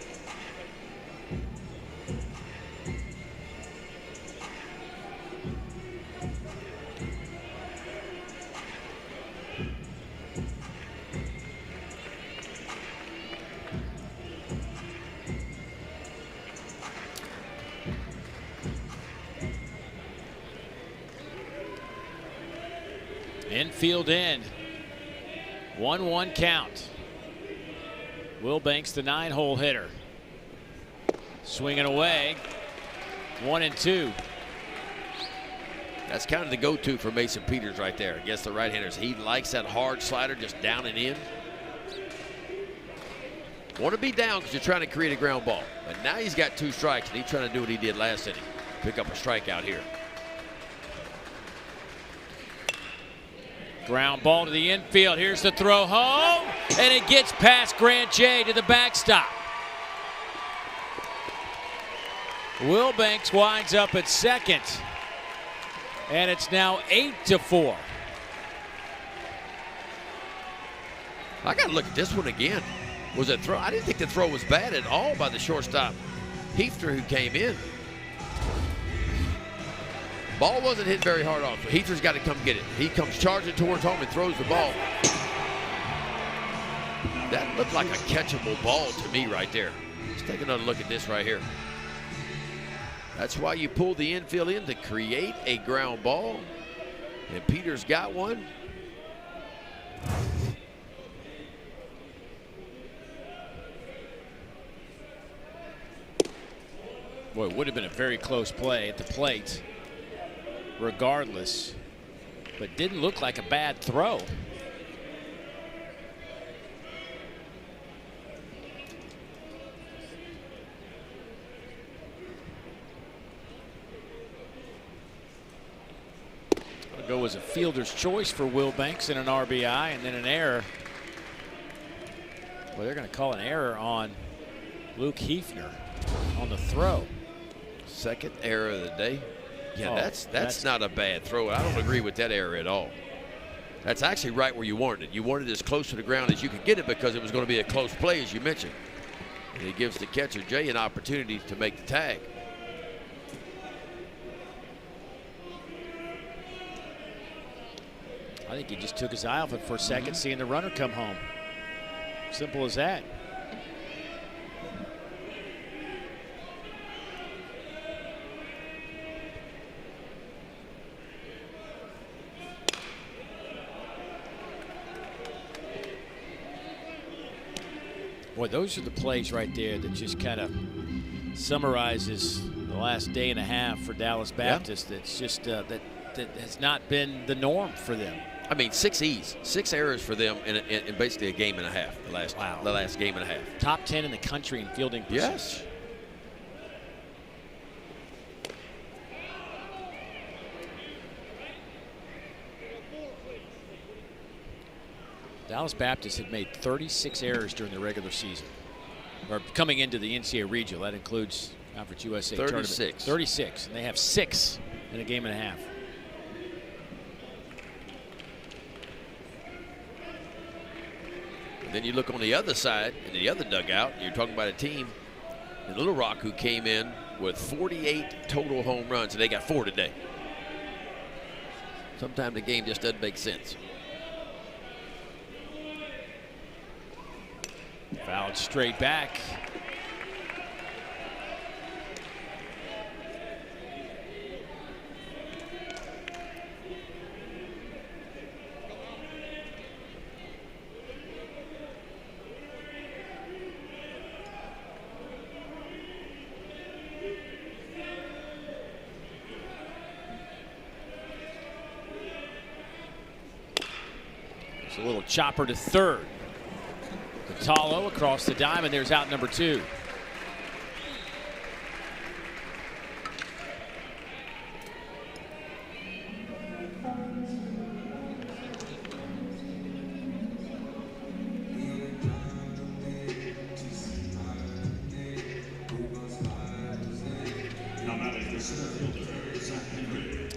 Infield in. 1-1 count. Wilbanks, the 9-hole hitter. Swinging away. 1-2. That's kind of the go-to for Mason Peters right there against the right-handers. He likes that hard slider just down and in. Want to be down because you're trying to create a ground ball. But now he's got 2 strikes, and he's trying to do what he did last inning. Pick up a strikeout here. Ground ball to the infield. Here's the throw home, and it gets past Grant J to the backstop. Wilbanks winds up at second, and it's now 8-4. I got to look at this one again. Was it throw? I didn't think the throw was bad at all by the shortstop, Hefner, who came in. Ball wasn't hit very hard off, so Hefner's got to come get it. He comes charging towards home and throws the ball. That looked like a catchable ball to me right there. Let's take another look at this right here. That's why you pull the infield in to create a ground ball. And Peters got one. Boy, it would have been a very close play at the plate, regardless, but didn't look like a bad throw. It'll go as a fielder's choice for Will Banks and an RBI, and then an error. Well, they're going to call an error on Luke Hefner on the throw. Second error of the day. Yeah, that's not a bad throw. I don't agree with that error at all. That's actually right where you wanted it. You wanted it as close to the ground as you could get it because it was going to be a close play, as you mentioned. And it gives the catcher, Jay, an opportunity to make the tag. I think he just took his eye off it for a second, seeing the runner come home. Simple as that. Boy, those are the plays right there that just kind of summarizes the last day and a half for Dallas Baptist. Yeah. That's just that has not been the norm for them. I mean, 6 E's, 6 errors for them in basically a game and a half. The last game and a half. Top 10 in the country in fielding percentage. Yes. Dallas Baptist had made 36 errors during the regular season, or coming into the NCAA regional. That includes Conference USA 36. Tournament. 36, and they have 6 in a game and a half. And then you look on the other side, in the other dugout, and you're talking about a team in Little Rock who came in with 48 total home runs, and they got 4 today. Sometimes the game just doesn't make sense. Fouled straight back. It's a little chopper to third. Talo across the diamond. There's out number 2.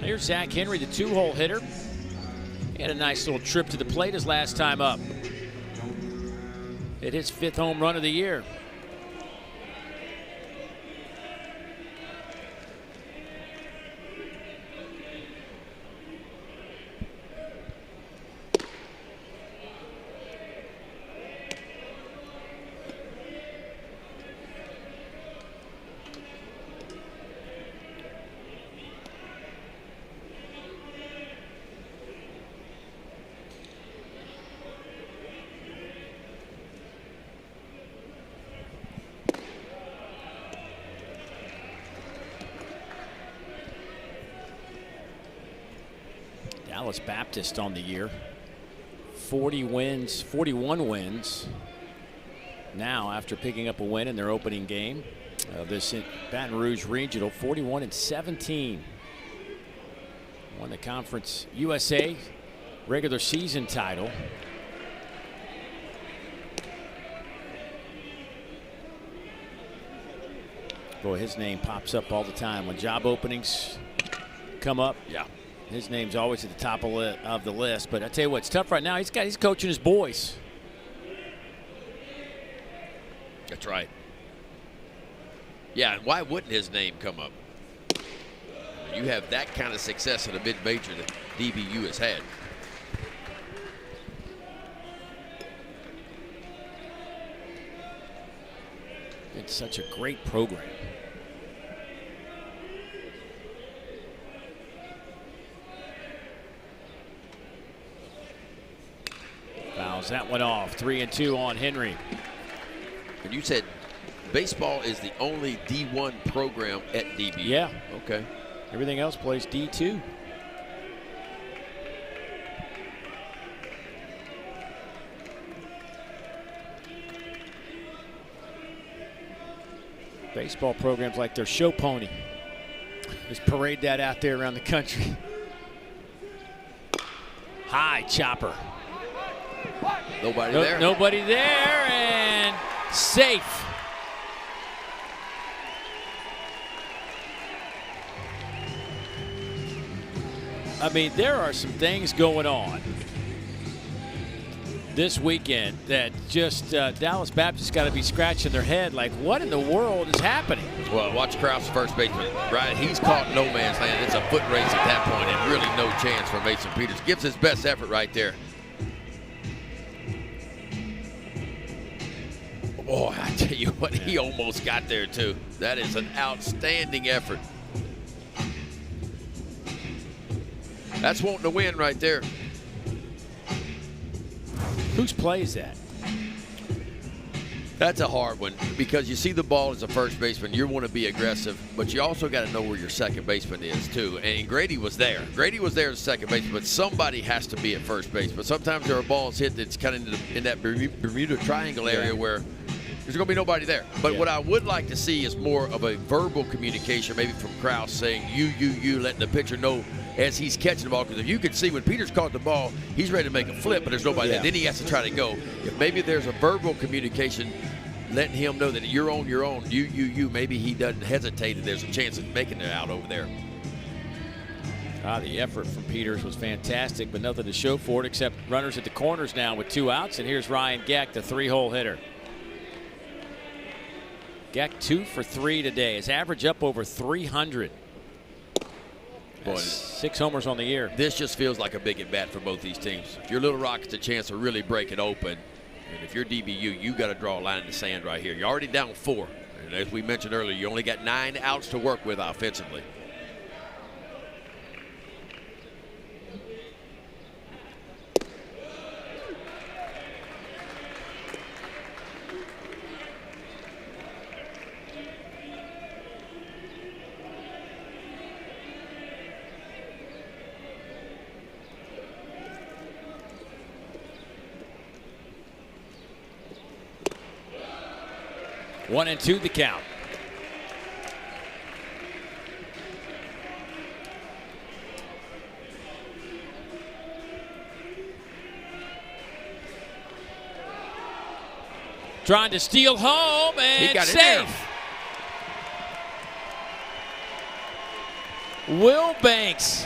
Here's Zach Henry, the 2-hole hitter. He had a nice little trip to the plate his last time up. Hit his 5th home run of the year. Dallas Baptist on the year. 41 wins. Now, after picking up a win in their opening game, this Baton Rouge Regional, 41-17. Won the Conference USA regular season title. Boy, his name pops up all the time when job openings come up. Yeah. His name's always at the top of the list. But I tell you what, it's tough right now. He's coaching his boys. That's right. Yeah, and why wouldn't his name come up? You have that kind of success in a mid-major that DBU has had. It's such a great program. fouls that one off. 3-2 on Henry. And you said baseball is the only D1 program at DBU. Yeah. Okay. Everything else plays D2. Baseball programs like their show pony. Just parade that out there around the country. High chopper. Nobody there. Nobody there, and safe. I mean, there are some things going on this weekend that just Dallas Baptist got to be scratching their head like, what in the world is happening? Well, watch Krause, first baseman, right? He's caught no man's land. It's a foot race at that point, and really no chance for Mason Peters. Gives his best effort right there. Boy, I tell you what, he almost got there too. That is an outstanding effort. That's wanting to win right there. Whose play is that? That's a hard one because you see the ball as a first baseman, you want to be aggressive, but you also got to know where your second baseman is too. And Grady was there. Grady was there as second baseman, but somebody has to be at first base. But sometimes there are balls hit that's kind of in that Bermuda Triangle area where there's going to be nobody there. But what I would like to see is more of a verbal communication, maybe from Krause saying you, letting the pitcher know as he's catching the ball. Because if you can see when Peters caught the ball, he's ready to make a flip, but there's nobody there. Then he has to try to go. If maybe there's a verbal communication letting him know that you're on your own, you, maybe he doesn't hesitate and there's a chance of making it out over there. The effort from Peters was fantastic, but nothing to show for it except runners at the corners now with 2 outs. And here's Ryan Geck, the 3-hole hitter. Geck 2 for 3 today. His average up over 300. Boy, 6 homers on the year. This just feels like a big at bat for both these teams. If you're Little Rock, it's a chance to really break it open. And if you're DBU, you got to draw a line in the sand right here. You're already down 4. And as we mentioned earlier, you only got 9 outs to work with offensively. One and 2 the count. Trying to steal home and he got safe. Will Banks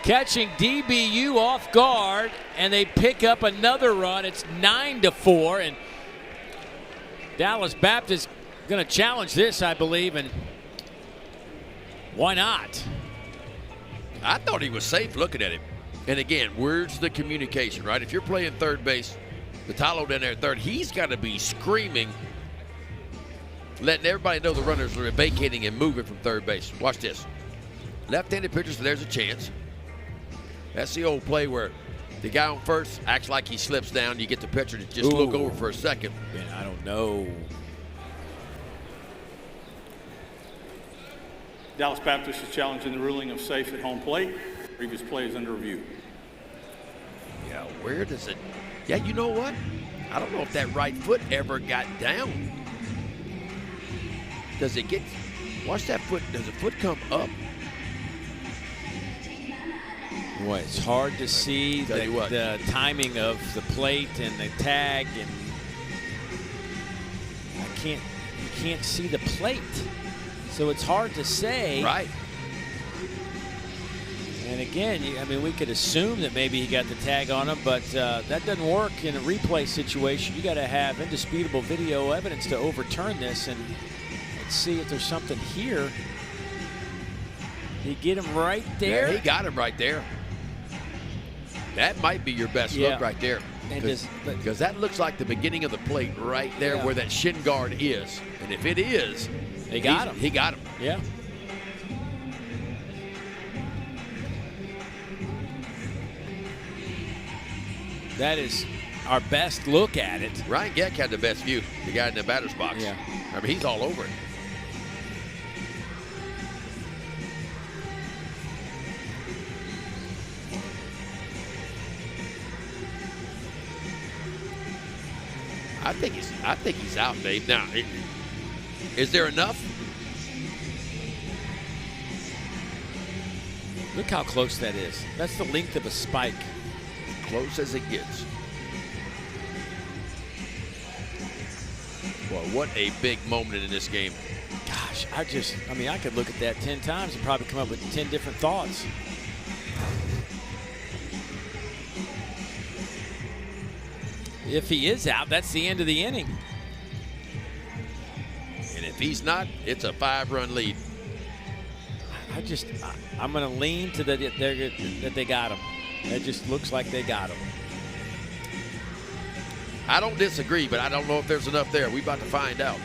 catching DBU off guard, and they pick up another run. It's 9-4, and Dallas Baptist going to challenge this, I believe, and why not? I thought he was safe looking at him. And again, where's the communication, right? If you're playing third base, Vitalo down there at third, he's got to be screaming, letting everybody know the runners are vacating and moving from third base. Watch this. Left-handed pitcher, so there's a chance. That's the old play where the guy on first acts like he slips down. You get the pitcher to just look over for a second. Man, I don't know. Dallas Baptist is challenging the ruling of safe at home plate. Previous play is under review. Yeah, where does it? Yeah, you know what? I don't know if that right foot ever got down. Does it get? Watch that foot. Does the foot come up? Boy, it's hard to see the timing of the plate and the tag, and you can't see the plate, so it's hard to say. Right. And again, I mean, we could assume that maybe he got the tag on him, but that doesn't work in a replay situation. You got to have indisputable video evidence to overturn this, and let's see if there's something here. Did he get him right there? Yeah, he got him right there. That might be your best look right there. Because that looks like the beginning of the plate right there where that shin guard is. And if it is, he got him. He got him. Yeah. That is, our best look at it. Ryan Geck had the best view, the guy in the batter's box. Yeah. I mean, he's all over it. I think he's out, Dave. Now, is there enough? Look how close that is. That's the length of a spike. Close as it gets. Well, what a big moment in this game. Gosh, I mean, I could look at that 10 times and probably come up with 10 different thoughts. If he is out, that's the end of the inning. And if he's not, it's a 5-run lead. I'm going to lean to that they got him. It just looks like they got him. I don't disagree, but I don't know if there's enough there. We're about to find out.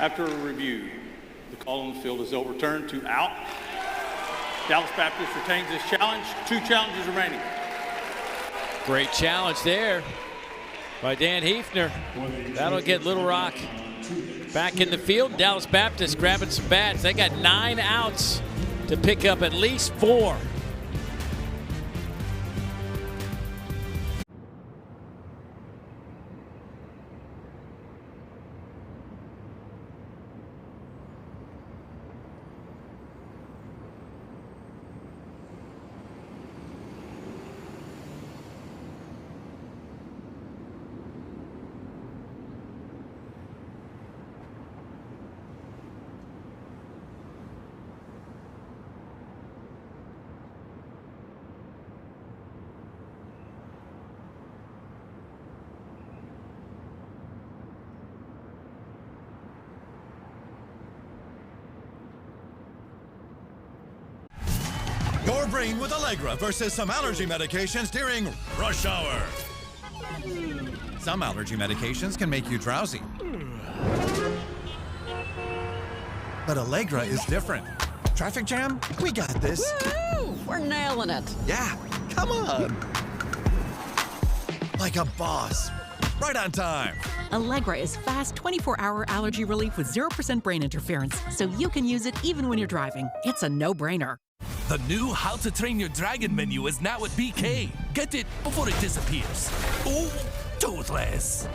After a review, the call on the field is overturned to out. Dallas Baptist retains this challenge. 2 challenges remaining. Great challenge there by Dan Hefner. That'll get Little Rock back in the field. Dallas Baptist grabbing some bats. They got 9 outs to pick up at least 4. Your brain with Allegra versus some allergy medications during rush hour. Some allergy medications can make you drowsy. But Allegra is different. Traffic jam? We got this. Woo! We're nailing it. Yeah, come on. Like a boss. Right on time. Allegra is fast 24-hour allergy relief with 0% brain interference, so you can use it even when you're driving. It's a no-brainer. The new How to Train Your Dragon menu is now at BK. Get it before it disappears. Ooh, toothless.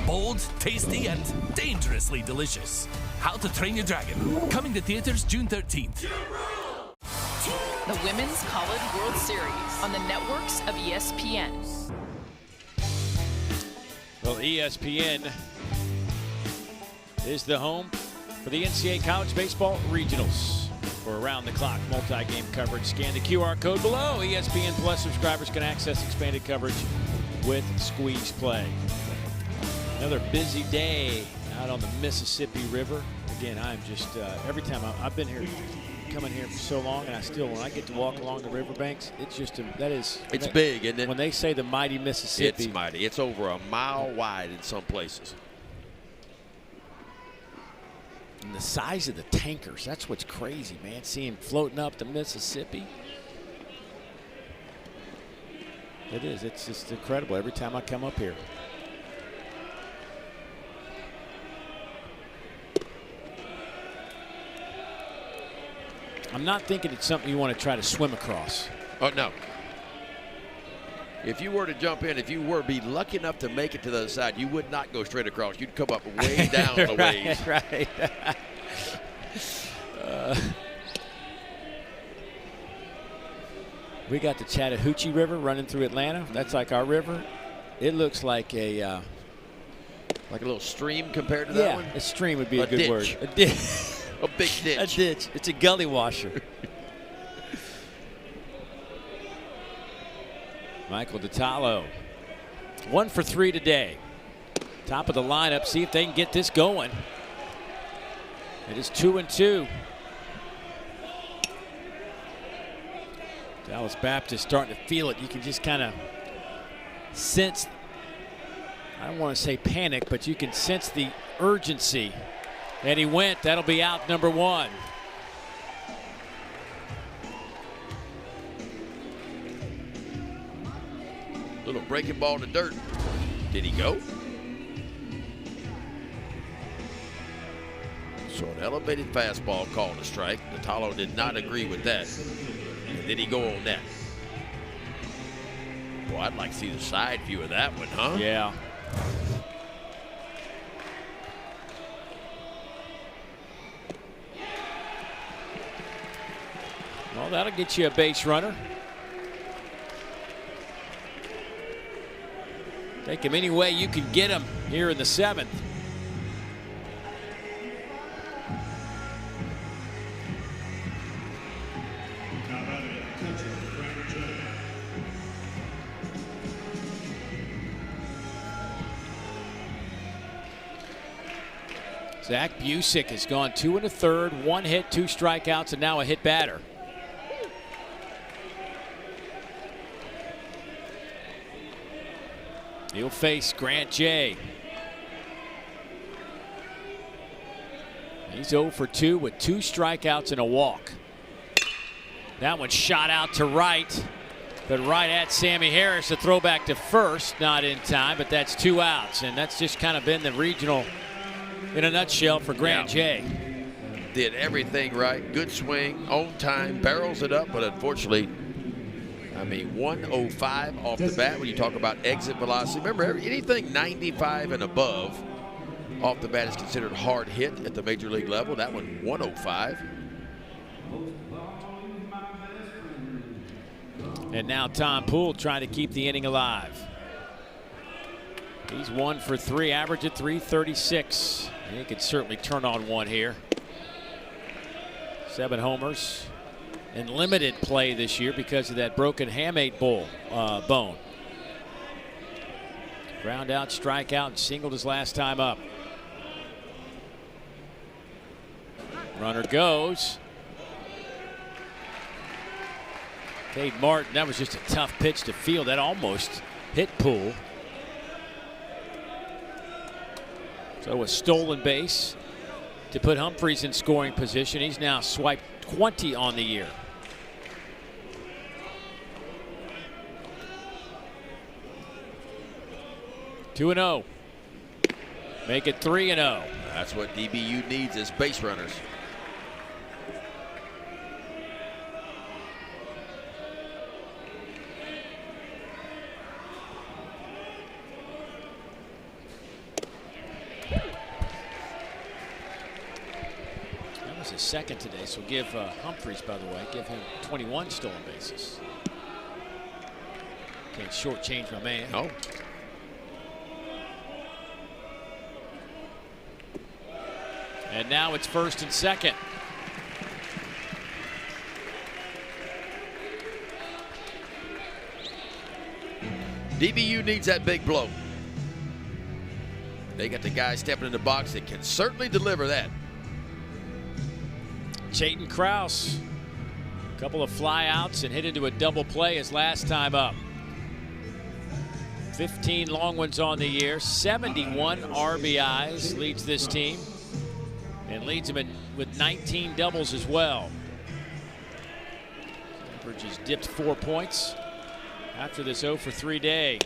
Bold, tasty, and dangerously delicious. How to Train Your Dragon. Coming to theaters June 13th. The Women's College World Series on the networks of ESPN. Well, ESPN is the home for the NCAA College Baseball Regionals. For around-the-clock multi-game coverage, scan the QR code below. ESPN Plus subscribers can access expanded coverage with Squeeze Play. Another busy day out on the Mississippi River. Again, I'm just, every time I've been here, coming here for so long, and I still, when I get to walk along the riverbanks, it's just, it's big, isn't it? When they say the mighty Mississippi. It's mighty. It's over a mile wide in some places. And the size of the tankers, that's what's crazy, man. Seeing floating up the Mississippi. It is. It's just incredible every time I come up here. I'm not thinking it's something you want to try to swim across. Oh, no. If you were to jump in, if you were to be lucky enough to make it to the other side, you would not go straight across. You'd come up way down the waves. Right. We got the Chattahoochee River running through Atlanta. That's like our river. It looks like a little stream compared to that one? Yeah, a stream would be a good ditch. word. A ditch. A big ditch. A ditch. It's a gully washer. Michael Detallo, 1 for 3 today. Top of the lineup. See if they can get this going. It is 2-2. Dallas Baptist starting to feel it. You can just kind of sense, I don't want to say panic, but you can sense the urgency. And he went. That'll be out number 1. Little breaking ball in the dirt. Did he go? So an elevated fastball called a strike. Natalo did not agree with that. And did he go on that? Boy, I'd like to see the side view of that one, huh? Yeah. Well, that'll get you a base runner. Take him any way you can get him here in the 7th. Zach Busick has gone 2 1/3, 1 hit, 2 strikeouts, and now a hit batter. He'll face Grant Jay. He's 0 for 2 with 2 strikeouts and a walk. That one shot out to right, but right at Sammy Harris. A throwback to first, not in time, but that's 2 outs, and that's just kind of been the regional in a nutshell for Grant Jay. Did everything right. Good swing, on time, barrels it up, but unfortunately, I mean, 105 off the bat when you talk about exit velocity. Remember, anything 95 and above off the bat is considered hard hit at the major league level. That one, 105. And now Tom Poole trying to keep the inning alive. He's 1 for 3, average at 336. He could certainly turn on one here. 7 homers in limited play this year because of that broken hamate bone. Ground out, strikeout, and singled his last time up. Runner goes. Cade Martin, that was just a tough pitch to field. That almost hit Poole. So a stolen base to put Humphreys in scoring position. He's now swiped 20 on the year. Two and 0. Make it 3-0. That's what DBU needs as base runners. That was his second today, so give Humphreys, by the way, give him 21 stolen bases. Can't shortchange my man. No. And now it's first and second. DBU needs that big blow. They got the guy stepping in the box that can certainly deliver that. Chayton Krause, a couple of flyouts and hit into a double play his last time up. 15 long ones on the year, 71 RBIs, leads this team. And leads him with 19 doubles as well. Average has dipped 4 points after this 0 for 3 day.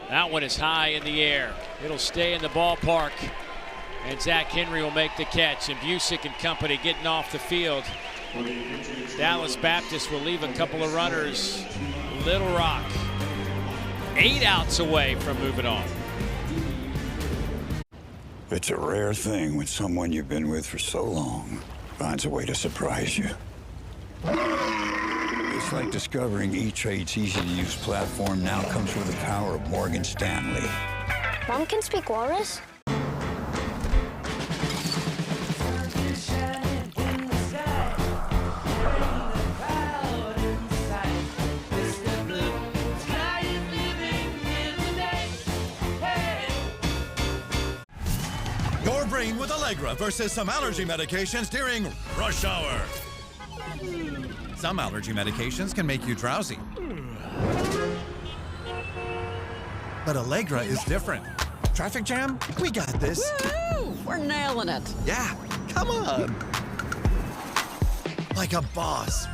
That one is high in the air. It'll stay in the ballpark. And Zach Henry will make the catch. And Busick and company getting off the field. Dallas Baptist will leave a couple of runners. Little Rock 8 outs away from moving on. It's a rare thing when someone you've been with for so long finds a way to surprise you. It's like discovering E-Trade's easy-to-use platform now comes with the power of Morgan Stanley. Mom can speak walrus? Your brain with Allegra versus some allergy medications during rush hour. Some allergy medications can make you drowsy. But Allegra is different. Traffic jam? We got this. Woo! We're nailing it. Yeah, come on. Like a boss.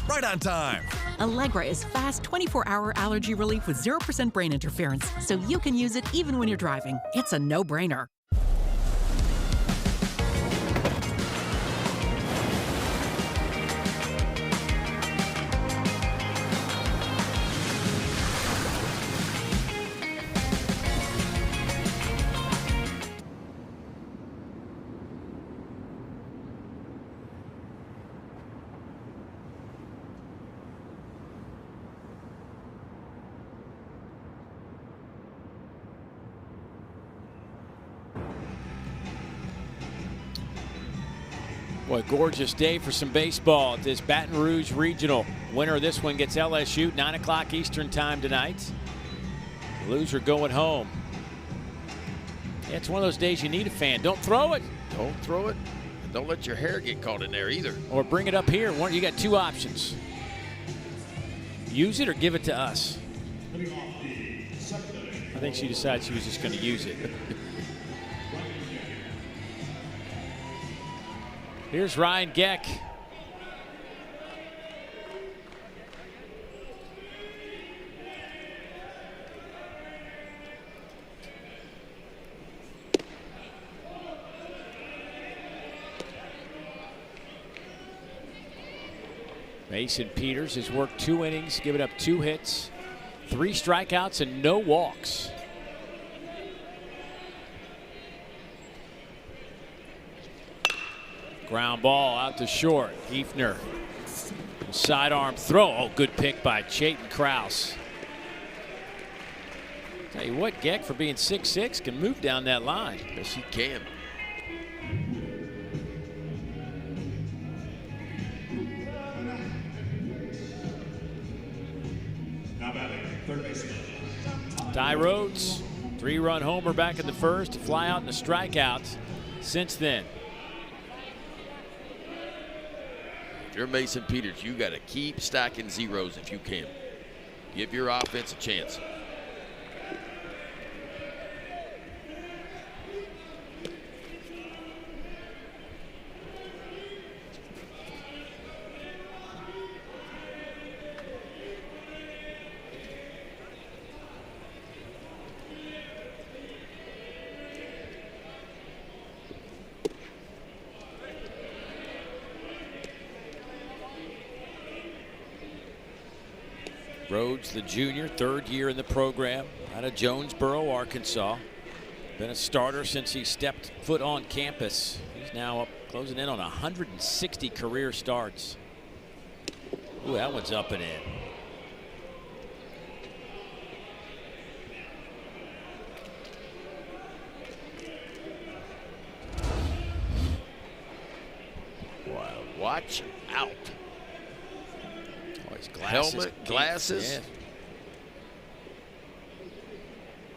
Right on time. Allegra is fast 24-hour allergy relief with 0% brain interference, so you can use it even when you're driving. It's a no-brainer. Boy, gorgeous day for some baseball at this Baton Rouge Regional. Winner of this one gets LSU, 9 o'clock Eastern time tonight. The loser going home. Yeah, it's one of those days you need a fan. Don't throw it. Don't throw it. And don't let your hair get caught in there either. Or bring it up here. You got two options. Use it or give it to us. I think she decided she was just going to use it. Here's Ryan Geck. Mason Peters has worked 2 innings, given up 2 hits, 3 strikeouts, and no walks. Ground ball out to short. Hefner. Sidearm throw. Oh, good pick by Chayton Krause. Tell you what, Geck, for being 6'6", can move down that line. Yes, he can. Now batting, third baseman. Ty Rhodes, 3-run homer back in the first, to fly out in a strikeout since then. If you're Mason Peters, you got to keep stacking zeros if you can. Give your offense a chance. Rhodes, the junior, 3rd year in the program, out of Jonesboro, Arkansas. Been a starter since he stepped foot on campus. He's now up closing in on 160 career starts. Ooh, that one's up and in. Wow, watch out. Oh, his glasses. Helmet, glasses. Yeah.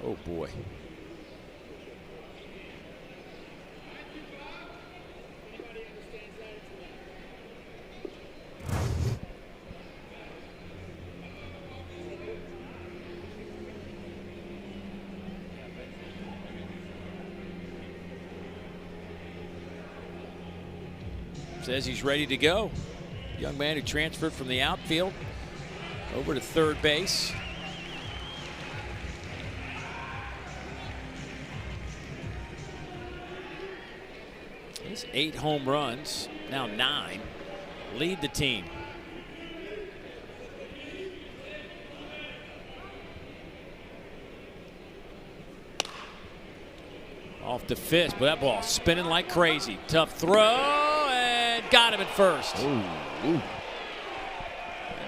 Oh, boy. Says he's ready to go. Young man who transferred from the outfield over to third base. He's 8 home runs, now 9. Lead the team. Off the fist, but that ball spinning like crazy. Tough throw, and got him at first. Ooh. You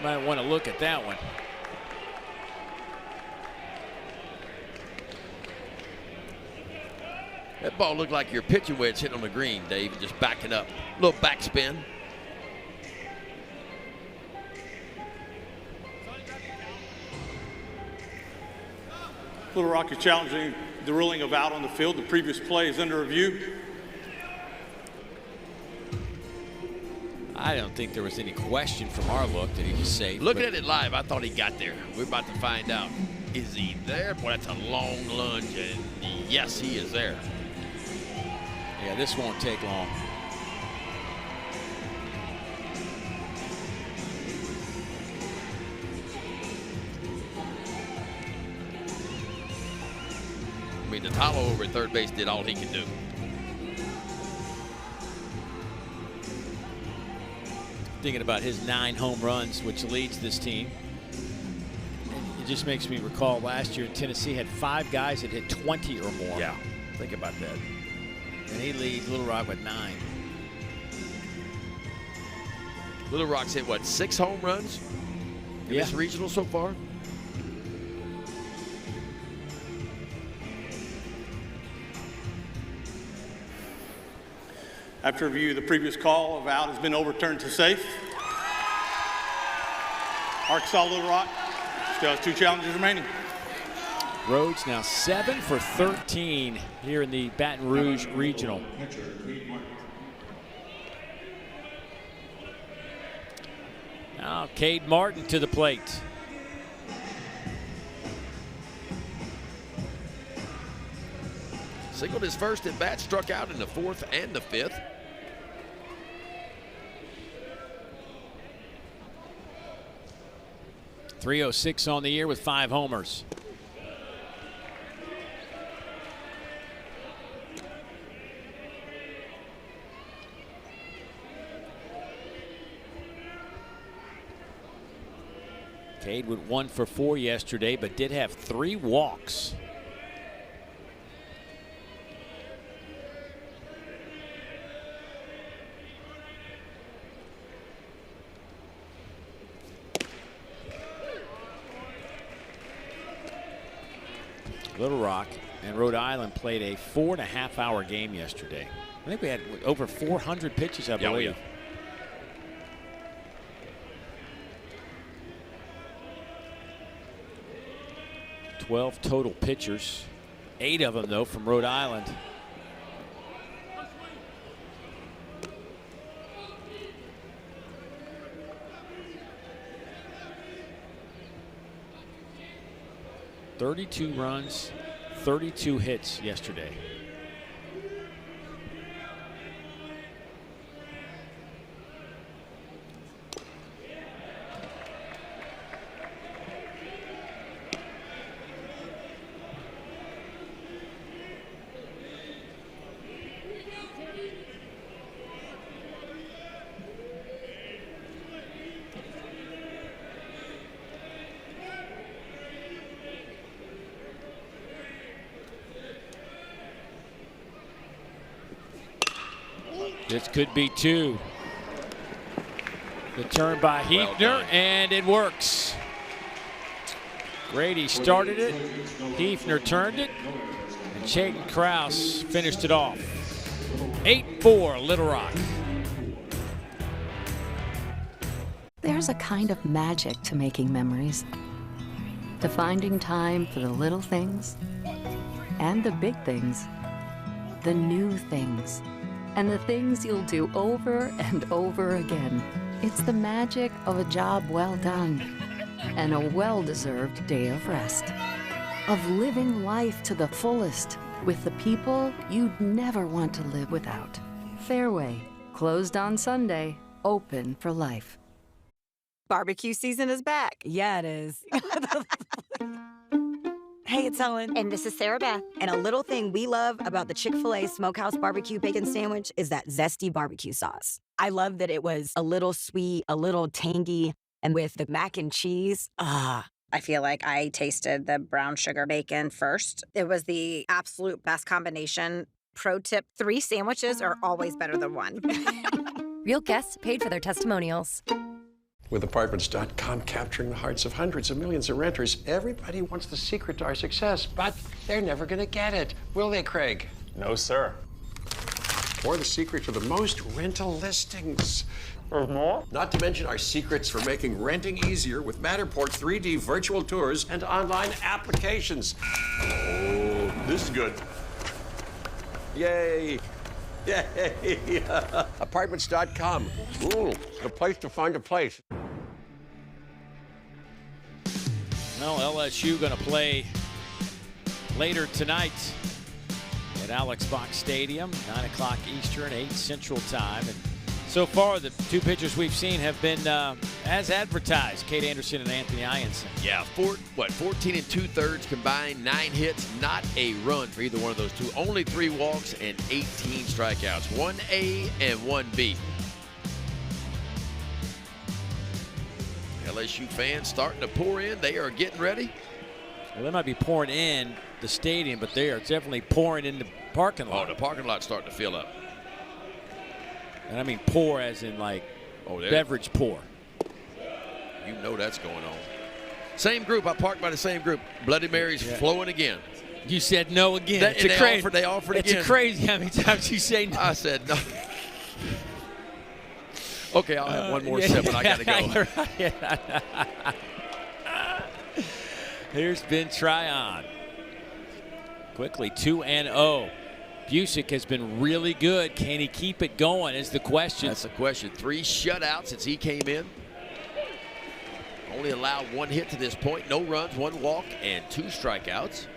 might want to look at that one. That ball looked like your pitching wedge hit on the green, Dave, and just backing up. A little backspin. Little Rock is challenging the ruling of out on the field. The previous play is under review. I don't think there was any question from our look that he was safe. Looking at it live, I thought he got there. We're about to find out. Is he there? Boy, that's a long lunge, and yes, he is there. Yeah, this won't take long. I mean, Natalo over at third base did all he could do. Thinking about his 9 home runs, which leads this team. It just makes me recall last year Tennessee had 5 guys that hit 20 or more. Yeah, think about that. And he leads Little Rock with 9. Little Rock's hit, what, 6 home runs in this regional so far? After review, the previous call of out has been overturned to safe. Arkansas Little Rock still has 2 challenges remaining. Rhodes now 7 for 13 here in the Baton Rouge Regional. Now Cade Martin to the plate. Singled his first at bat, struck out in the 4th and the 5th. .306 on the year with 5 homers. Cade went 1 for 4 yesterday, but did have 3 walks. Little Rock and Rhode Island played a 4.5-hour game yesterday. I think we had over 400 pitches, I believe. Yeah. 12 total pitchers, 8 of them though from Rhode Island. .32 runs, 32 hits yesterday. This could be 2. The turn by Hefner, and it works. Grady started it, Hefner turned it, and Chayton Krause finished it off. 8-4 Little Rock. There's a kind of magic to making memories, to finding time for the little things and the big things, the new things, and the things you'll do over and over again. It's the magic of a job well done and a well-deserved day of rest, of living life to the fullest with the people you'd never want to live without. Fairway, closed on Sunday, open for life. Barbecue season is back. Yeah, it is. Hey, it's Ellen. And this is Sarah Beth. And a little thing we love about the Chick-fil-A Smokehouse Barbecue Bacon Sandwich is that zesty barbecue sauce. I love that it was a little sweet, a little tangy, and with the mac and cheese, I feel like I tasted the brown sugar bacon first. It was the absolute best combination. Pro tip, 3 sandwiches are always better than 1. Real guests paid for their testimonials. With Apartments.com capturing the hearts of hundreds of millions of renters, everybody wants the secret to our success, but they're never going to get it. Will they, Craig? No, sir. Or the secret to the most rental listings. Not to mention our secrets for making renting easier with Matterport 3D virtual tours and online applications. Oh, this is good. Yay. Yay! Apartments.com. Ooh, the place to find a place. Well, LSU going to play later tonight at Alex Box Stadium, 9 o'clock Eastern, 8 Central Time. And so far, the two pitchers we've seen have been as advertised, Cade Anderson and Anthony Ianson. Yeah, 14 2/3 combined, 9 hits, not a run for either one of those two. Only 3 walks and 18 strikeouts, 1 A and 1 B. LSU fans starting to pour in. They are getting ready. Well, they might be pouring in the stadium, but they are definitely pouring in the parking lot. Oh, the parking lot's starting to fill up. And I mean pour as in like beverage pour. You know that's going on. Same group. I parked by the same group. Bloody Mary's flowing again. You said no again. They offered again. It's crazy how many times you say no. I said no. Okay, I'll have one more sip and I got to go. Here's Ben Tryon. Quickly 2-0. Busick has been really good. Can he keep it going is the question. That's the question. 3 shutouts since he came in. Only allowed 1 hit to this point. No runs, 1 walk, and 2 strikeouts.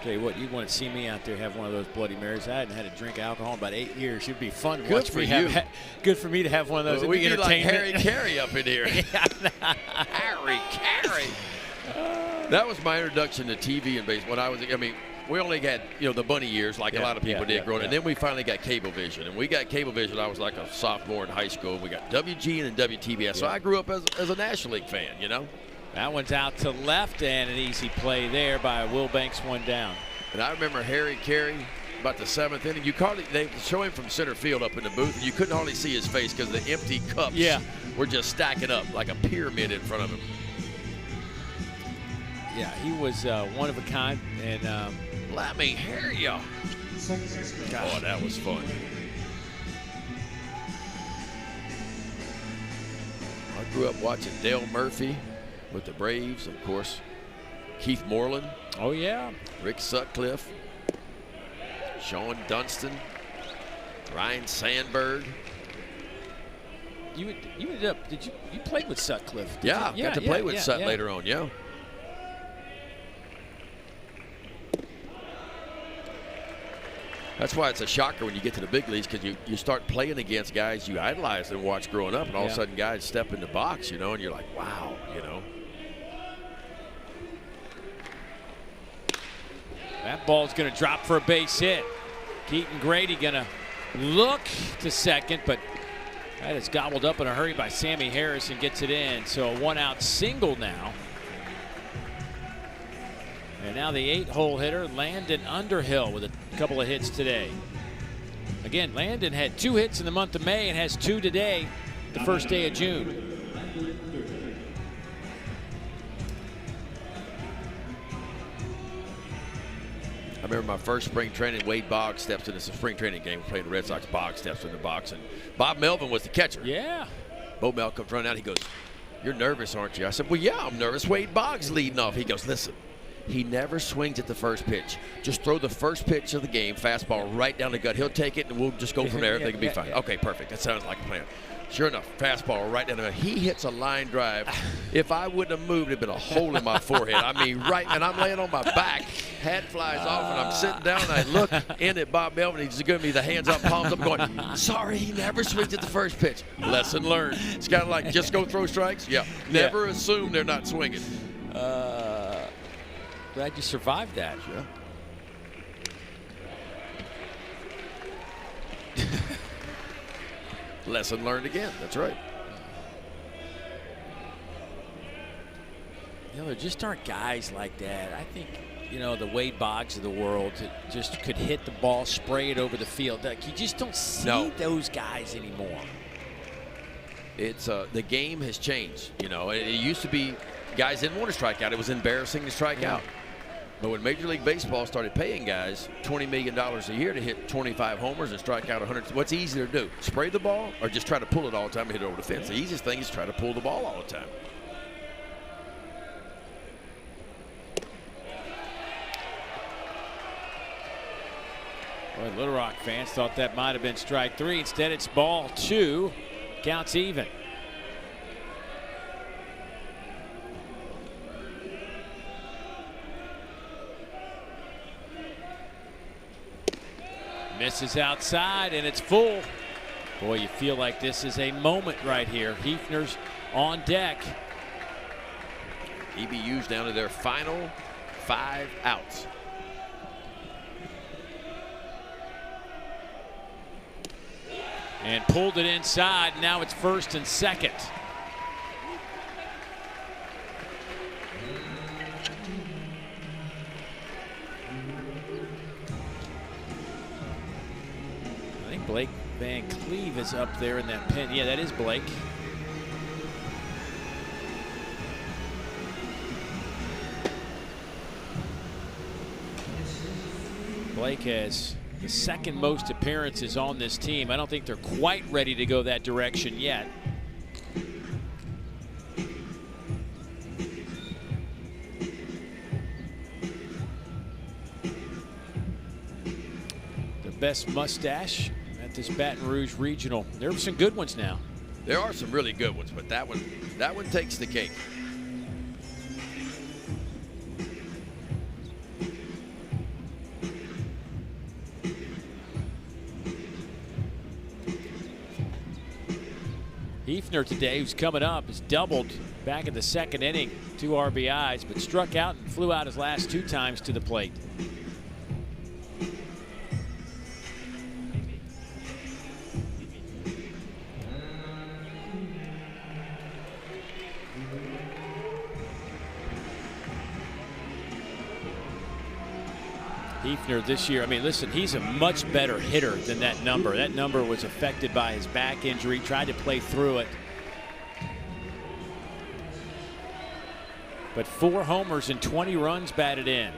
Tell you what, you want to see me out there have one of those Bloody Marys. I hadn't had a drink of alcohol in about 8 years. It'd be fun to watch me have. Good for me to have one of those. Well, we'd be like Harry Carey up in here. Harry Carey. That was my introduction to TV and baseball. When I mean, we only had, the bunny years like a lot of people did growing up. And then we finally got Cablevision. And we got Cablevision, I was like a sophomore in high school. We got WG and then WTBS. So I grew up as a National League fan, That one's out to left, and an easy play there by Will Banks, 1 down. And I remember Harry Carey, about the 7th inning. They show him from center field up in the booth, and you couldn't hardly see his face because the empty cups were just stacking up like a pyramid in front of him. Yeah, he was one of a kind, and let me hear you. Oh, that was fun. I grew up watching Dale Murphy with the Braves, of course. Keith Moreland. Oh, yeah. Rick Sutcliffe. Sean Dunston. Ryan Sandberg. You ended up, you played with Sutcliffe? Yeah, got to play with Sut later on, That's why it's a shocker when you get to the big leagues, because you start playing against guys you idolized and watched growing up, and all of a sudden guys step in the box, and you're like, wow, That ball's going to drop for a base hit. Keaton Grady going to look to second, but that is gobbled up in a hurry by Sammy Harris and gets it in. So a 1-out single now. And now the 8-hole hitter, Landon Underhill, with a couple of hits today. Again, Landon had 2 hits in the month of May and has 2 today, the first day of June. I remember my first spring training, Wade Boggs steps into some spring training game. We played the Red Sox. Boggs steps in the box, and Bob Melvin was the catcher. Yeah. Bo Mel comes running out. He goes, "You're nervous, aren't you?" I said, "Well, yeah, I'm nervous. Wade Boggs leading off." He goes, "Listen, he never swings at the first pitch. Just throw the first pitch of the game, fastball right down the gut. He'll take it, and we'll just go from there. Everything will be fine." Okay, perfect. That sounds like a plan. Sure enough, fastball right down the gut. He hits a line drive. If I wouldn't have moved, it'd been a hole in my forehead. I mean, right, and I'm laying on my back. Hat flies off, and I'm sitting down, and I look in at Bob Melvin. He's giving me the hands up, palms up, going, "Sorry, he never swings at the first pitch." Lesson learned. It's kind of like, just go throw strikes. Yeah. Never assume they're not swinging. Glad you survived that. Yeah. Lesson learned again. That's right. There just aren't guys like that. I think, the Wade Boggs of the world just could hit the ball, spray it over the field. Like, you just don't see those guys anymore. It's the game has changed. It used to be guys didn't want to strike out. It was embarrassing to strike out. But when Major League Baseball started paying guys $20 million a year to hit 25 homers and strike out 100, what's easier to do? Spray the ball or just try to pull it all the time and hit it over the fence? The easiest thing is try to pull the ball all the time. Boy, Little Rock fans thought that might have been strike 3. Instead, it's ball 2. Counts even. Misses outside, and it's full. Boy, you feel like this is a moment right here. Hefner's on deck. EBU's down to their final 5 outs. And pulled it inside. Now it's first and second. I think Blake Van Cleve is up there in that pen. Yeah, that is Blake. Blake has the second most appearances on this team. I don't think they're quite ready to go that direction yet. The best mustache at this Baton Rouge Regional. There are some good ones now. There are some really good ones, but that one takes the cake. Hefner today, who's coming up, has doubled back in the second inning, 2 RBIs, but struck out and flew out his last 2 times to the plate. Hefner this year, I mean, listen, he's a much better hitter than that number. That number was affected by his back injury, tried to play through it. But 4 homers and 20 runs batted in.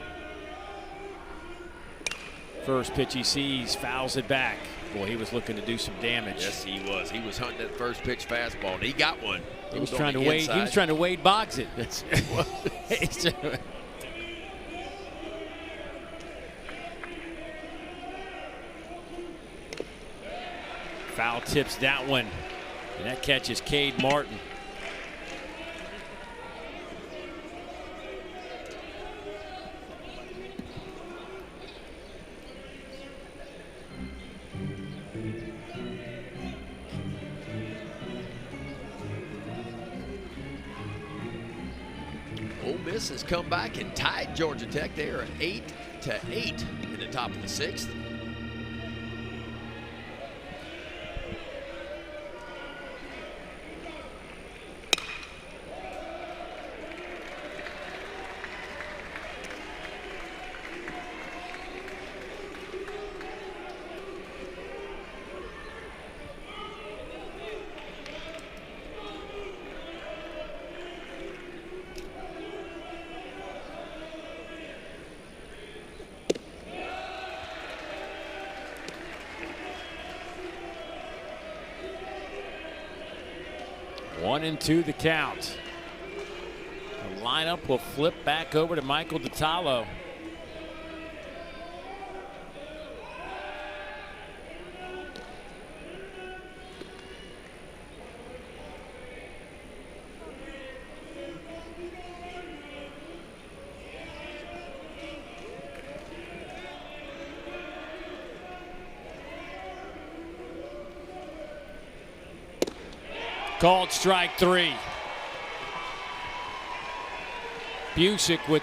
First pitch he sees, fouls it back. Boy, he was looking to do some damage. Yes, he was. He was hunting that first pitch fastball, and he got one. He was trying to Wade. He was trying to Wade Boggs it. Foul tips that one, and that catches Cade Martin. Ole Miss has come back and tied Georgia Tech. They are 8-8 in the top of the 6th. One and 2 the count. The lineup will flip back over to Michael Detallo. Called strike 3. Busick with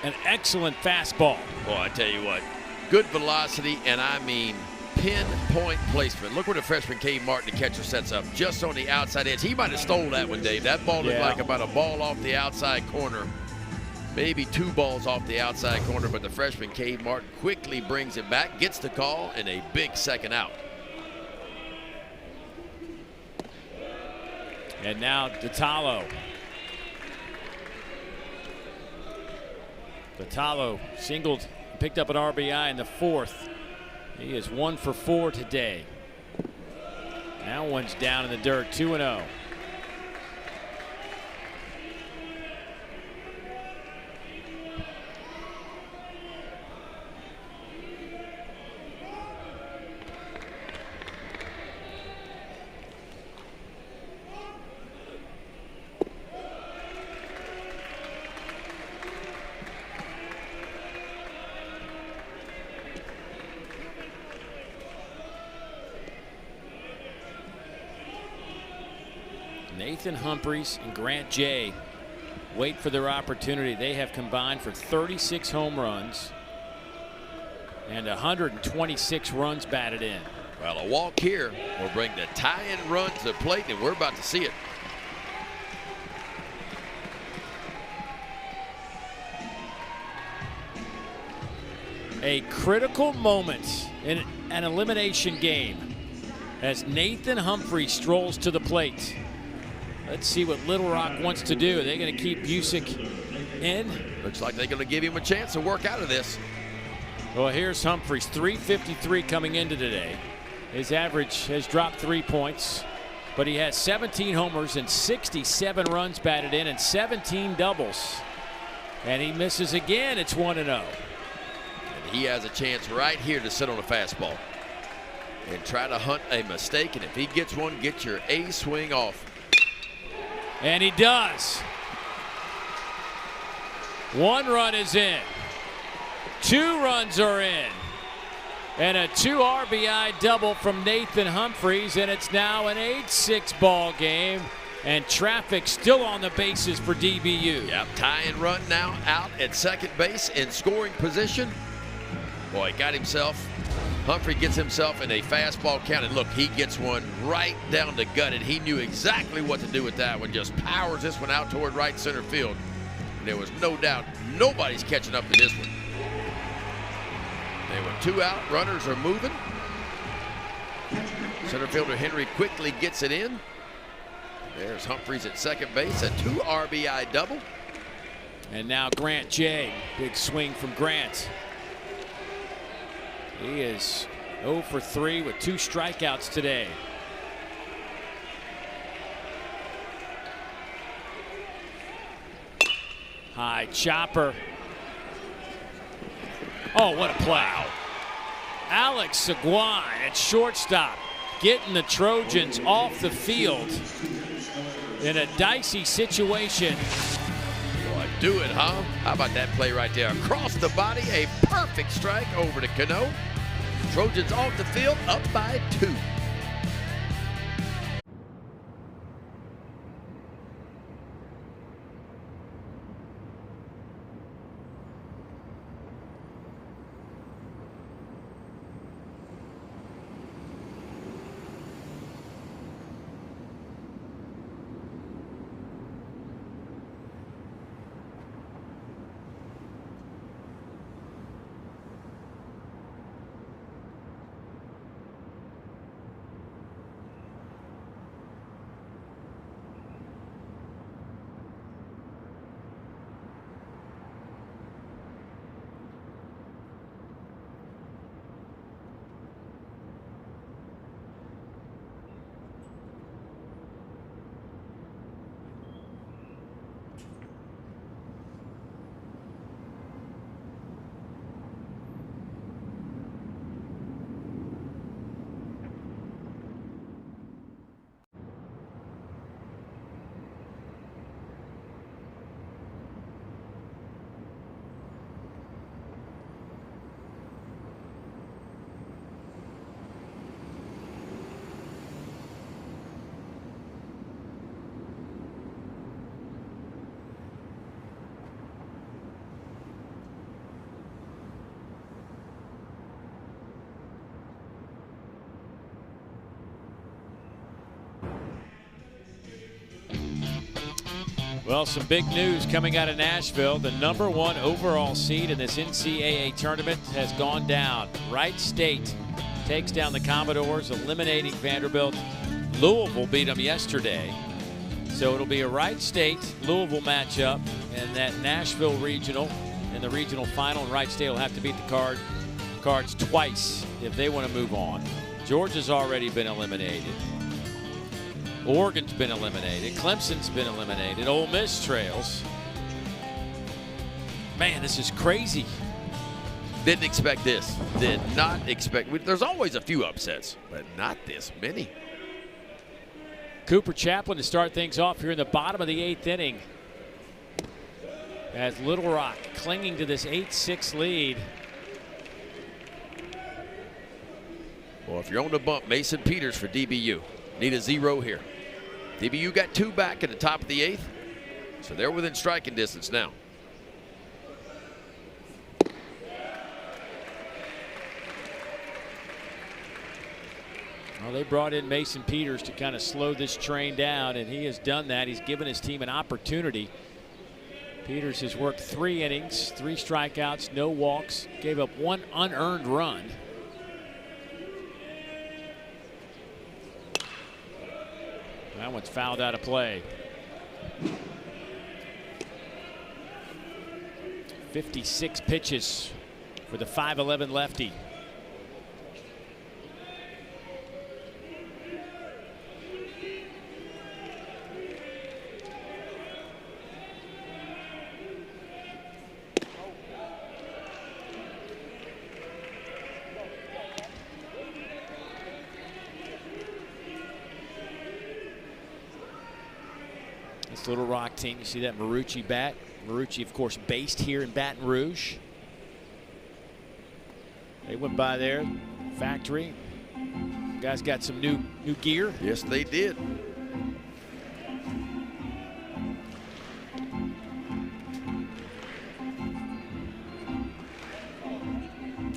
an excellent fastball. Boy, I tell you what, good velocity, and I mean pinpoint placement. Look where the freshman Cade Martin, the catcher, sets up, just on the outside edge. He might have stole that one, Dave. That ball looked like about a ball off the outside corner. Maybe 2 balls off the outside corner, but the freshman Cade Martin quickly brings it back, gets the call, and a big second out. And now Detallo. Vitalo singled, picked up an RBI in the 4th. He is 1 for 4 today. Now one's down in the dirt, 2-0. Nathan Humphreys and Grant Jay wait for their opportunity. They have combined for 36 home runs and 126 runs batted in. Well, a walk here will bring the tie-in run to the plate, and we're about to see it. A critical moment in an elimination game as Nathan Humphreys strolls to the plate. Let's see what Little Rock wants to do. Are they going to keep Busick in? Looks like they're going to give him a chance to work out of this. Well, here's Humphreys, 353 coming into today. His average has dropped 3 points, but he has 17 homers and 67 runs batted in and 17 doubles. And he misses again. It's 1-0. And he has a chance right here to sit on a fastball and try to hunt a mistake. And if he gets one, get your A swing off. And he does. 1 run is in. 2 runs are in. And a 2 RBI double from Nathan Humphreys, and it's now an 8-6 ball game. And traffic still on the bases for DBU. Yep, tie and run now out at second base in scoring position. Boy, Humphrey gets himself in a fastball count, and look, he gets one right down the gut, and he knew exactly what to do with that one. Just powers this one out toward right center field. And there was no doubt nobody's catching up to this one. They were 2 out, runners are moving. Center fielder Henry quickly gets it in. There's Humphreys at second base, a 2 RBI double. And now Grant Jay, big swing from Grant. He is 0 for 3 with 2 strikeouts today. High chopper. Oh, what a play. Alex Seguin at shortstop, getting the Trojans off the field in a dicey situation. Boy, do it, huh? How about that play right there? Across the body, a perfect strike over to Cano. Trojans off the field, up by 2. Well, some big news coming out of Nashville. The #1 overall seed in this NCAA tournament has gone down. Wright State takes down the Commodores, eliminating Vanderbilt. Louisville beat them yesterday. So it'll be a Wright State-Louisville matchup in that Nashville regional in the regional final, and Wright State will have to beat the Cards twice if they want to move on. Georgia's already been eliminated. Oregon's been eliminated. Clemson's been eliminated. Ole Miss trails. Man, this is crazy. Didn't expect this. Did not expect. There's always a few upsets, but not this many. Cooper Chaplin to start things off here in the bottom of the 8th inning, as Little Rock clinging to this 8-6 lead. Well, if you're on the bump, Mason Peters for DBU. Need a 0 here. DBU got 2 back at the top of the 8th, so they're within striking distance now. Well, they brought in Mason Peters to kind of slow this train down, and he has done that. He's given his team an opportunity. Peters has worked 3 innings, 3 strikeouts, no walks, gave up 1 unearned run. That one's fouled out of play. 56 pitches for the 5'11" lefty. This Little Rock team, you see that Marucci bat. Marucci, of course, based here in Baton Rouge. They went by there, factory. Guys got some new gear. Yes, they did.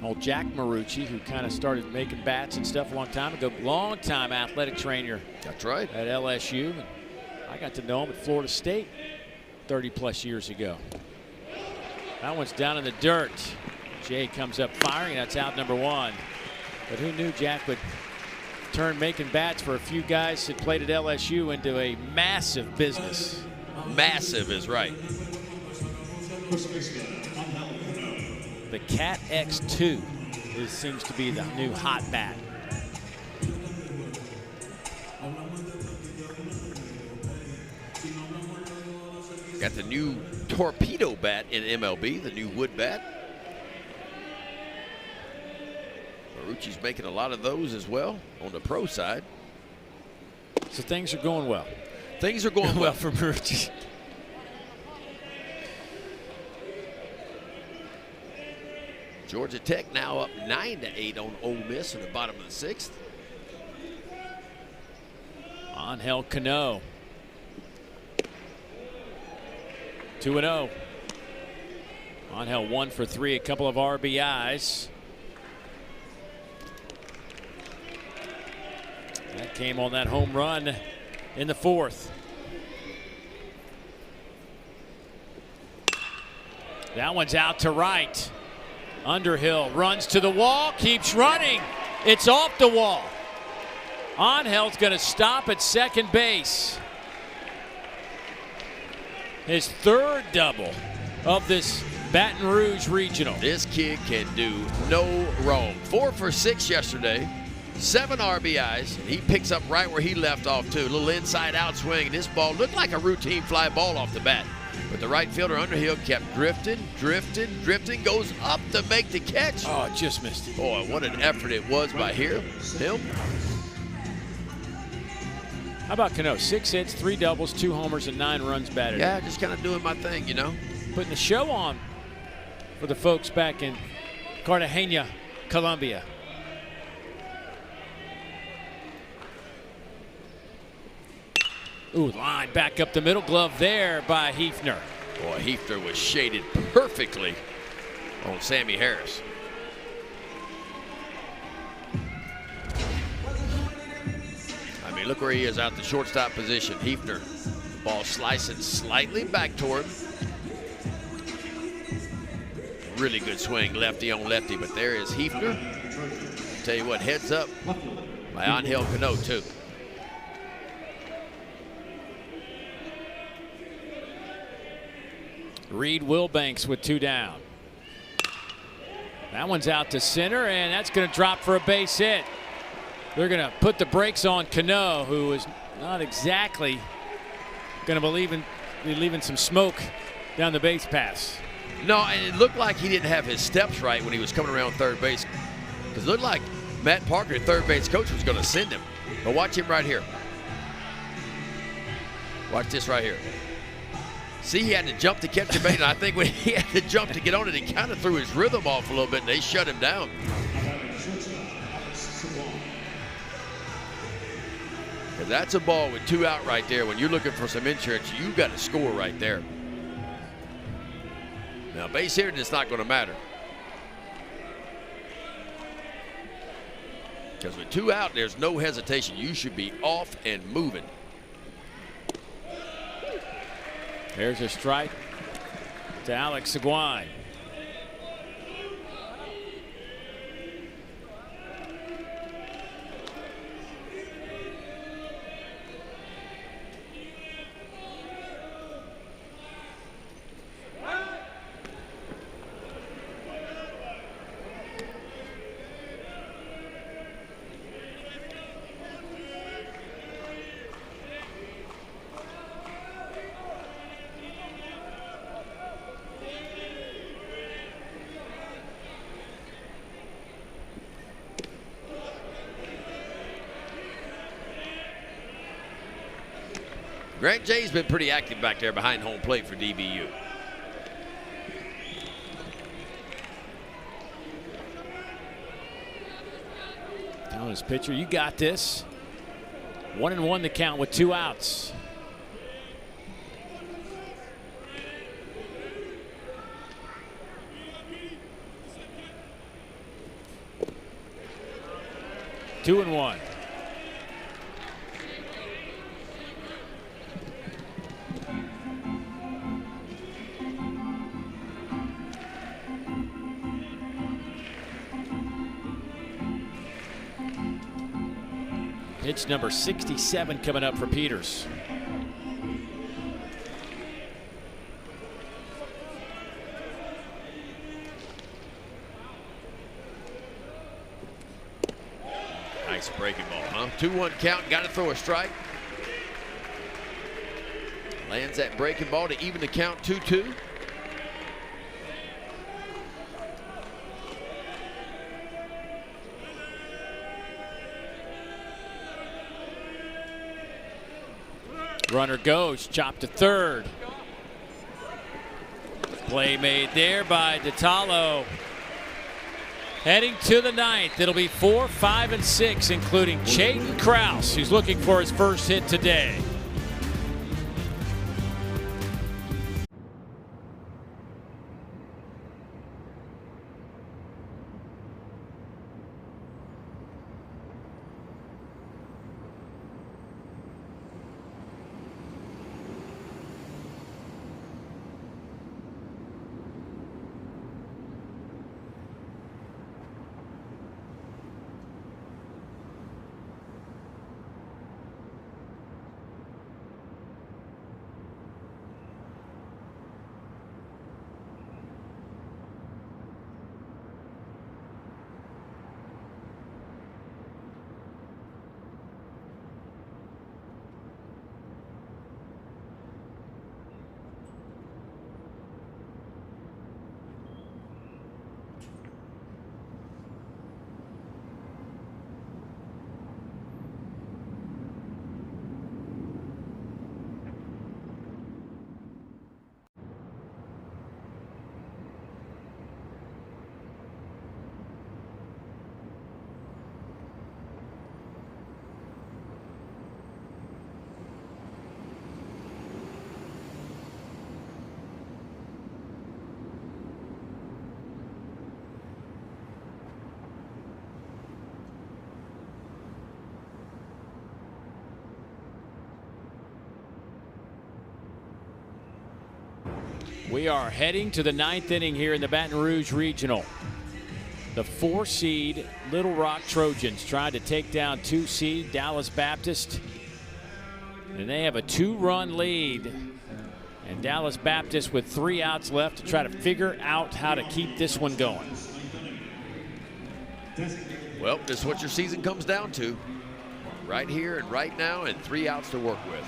Old Jack Marucci, who kind of started making bats and stuff a long time ago. Long-time athletic trainer. That's right. At LSU. I got to know him at Florida State 30-plus years ago. That one's down in the dirt. Jay comes up firing. That's out number 1. But who knew Jack would turn making bats for a few guys that played at LSU into a massive business. Massive is right. The Cat X2 seems to be the new hot bat. Got the new torpedo bat in MLB, the new wood bat. Marucci's making a lot of those as well on the pro side. So things are going well. Things are going well for Marucci. Georgia Tech now up 9-8 on Ole Miss in the bottom of the 6th. Angel Cano. 2-0. Angel 1 for 3, a couple of RBIs. That came on that home run in the 4th. That one's out to right. Underhill runs to the wall, keeps running. It's off the wall. Angel's going to stop at second base. His 3rd double of this Baton Rouge Regional. This kid can do no wrong. 4 for 6 yesterday, 7 RBIs, and he picks up right where he left off too. A little inside out swing, and this ball looked like a routine fly ball off the bat. But the right fielder Underhill kept drifting, goes up to make the catch. Oh, just missed it. Boy, what an effort it was by him. How about Cano? 6 hits, 3 doubles, 2 homers, and 9 runs batted. Yeah, just kind of doing my thing, you know. Putting the show on for the folks back in Cartagena, Colombia. Ooh, line back up the middle, glove there by Hefner. Boy, Hefner was shaded perfectly on Sammy Harris. I mean, look where he is out the shortstop position. Hefner, ball slicing slightly back toward him. Really good swing, lefty on lefty, but there is Hefner. Tell you what, heads up by Angel Cano, too. Reed Wilbanks with 2 down. That one's out to center, and that's going to drop for a base hit. They're going to put the brakes on Cano, who is not exactly going to be leaving some smoke down the base pass. No, and it looked like he didn't have his steps right when he was coming around third base. Because it looked like Matt Parker, the third base coach, was going to send him. But watch him right here. Watch this right here. See, he had to jump to catch the bait, and I think when he had to jump to get on it, he kind of threw his rhythm off a little bit, and they shut him down. Because that's a ball with 2 out right there. When you're looking for some insurance, you got to score right there. Now, base hit, it's not going to matter. Because with 2 out, there's no hesitation. You should be off and moving. There's a strike to Alex Seguin. Grant Jay's been pretty active back there behind home plate for DBU. Telling his pitcher, you got this. 1-1 the count with 2 outs. Two and 1. Pitch number 67 coming up for Peters. Nice breaking ball, huh? 2-1 count, got to throw a strike. Lands that breaking ball to even the count 2-2. Runner goes, chopped to third. Play made there by Ditalo. Heading to the 9th, it'll be 4, 5, and 6, including Chayton Krause, who's looking for his first hit today. We are heading to the 9th inning here in the Baton Rouge Regional. The 4-seed Little Rock Trojans tried to take down 2-seed Dallas Baptist. And they have a 2-run lead And Dallas Baptist with 3 outs left to try to figure out how to keep this one going. Well, this is what your season comes down to. Right here and right now, and 3 outs to work with.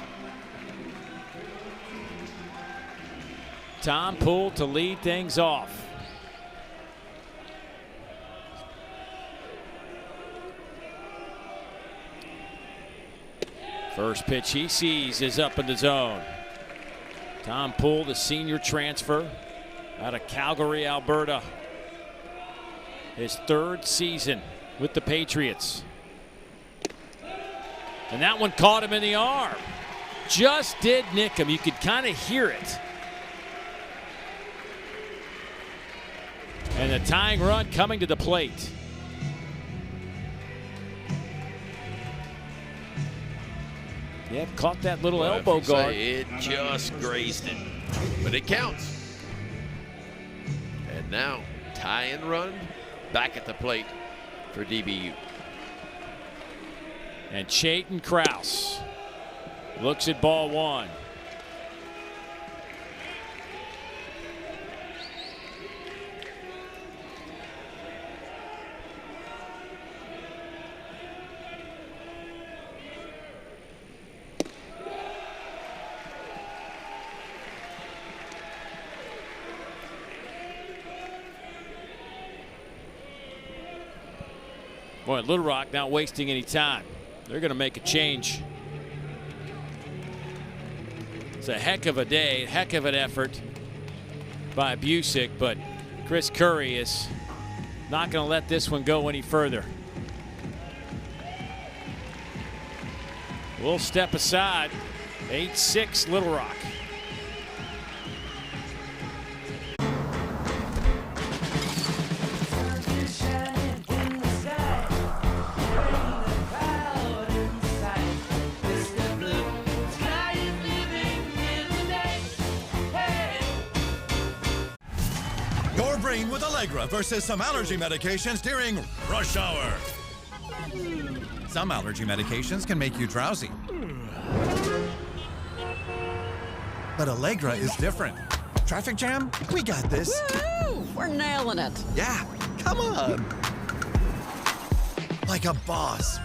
Tom Poole to lead things off. First pitch he sees is up in the zone. Tom Poole, the senior transfer out of Calgary, Alberta. His 3rd season with the Patriots. And that one caught him in the arm. Just did nick him. You could kind of hear it. And the tying run coming to the plate. Yep, caught that little elbow guard. It just grazed it, but it counts. And now, tie and run back at the plate for DBU. And Chayton Krause looks at ball 1. Boy, Little Rock not wasting any time. They're going to make a change. It's a heck of a day, heck of an effort by Busick, but Chris Curry is not going to let this one go any further. We'll step aside. 8-6 Little Rock. Your brain with Allegra versus some allergy medications during rush hour. Some allergy medications can make you drowsy. But Allegra is different. Traffic jam? We got this. Woo! We're nailing it. Yeah, come on. Like a boss.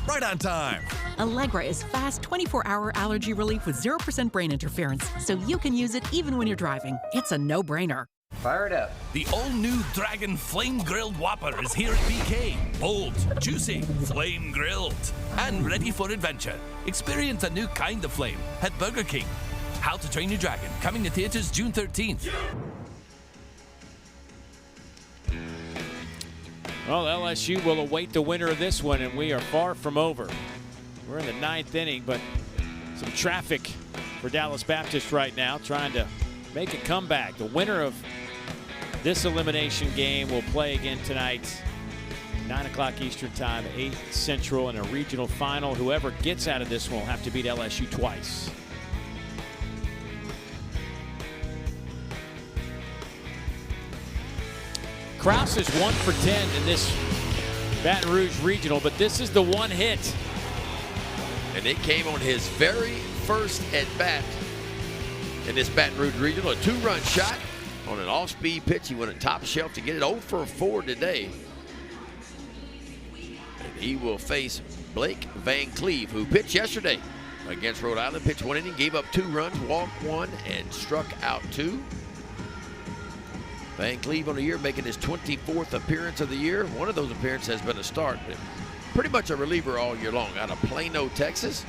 Right on time. Allegra is fast 24-hour allergy relief with 0% brain interference, so you can use it even when you're driving. It's a no-brainer. Fire it up. The all-new Dragon Flame Grilled Whopper is here at BK. Bold, juicy, flame grilled, and ready for adventure. Experience a new kind of flame at Burger King. How to Train Your Dragon, coming to theaters June 13th. Well, LSU will await the winner of this one, and we are far from over. We're in the 9th inning, but some traffic for Dallas Baptist right now, trying to make a comeback. The winner of this elimination game will play again tonight, 9 o'clock Eastern time, 8 Central, in a regional final. Whoever gets out of this one will have to beat LSU twice. Krause is 1 for 10 in this Baton Rouge regional, but this is the one hit. And it came on his very first at bat in this Baton Rouge regional. A 2-run shot on an off-speed pitch. He went at top shelf to get it 0 for 4 today. And he will face Blake Van Cleve, who pitched yesterday against Rhode Island. Pitched 1 inning, gave up 2 runs, walked 1, and struck out 2. Van Cleve on the year making his 24th appearance of the year. One of those appearances has been a start, but pretty much a reliever all year long out of Plano, Texas.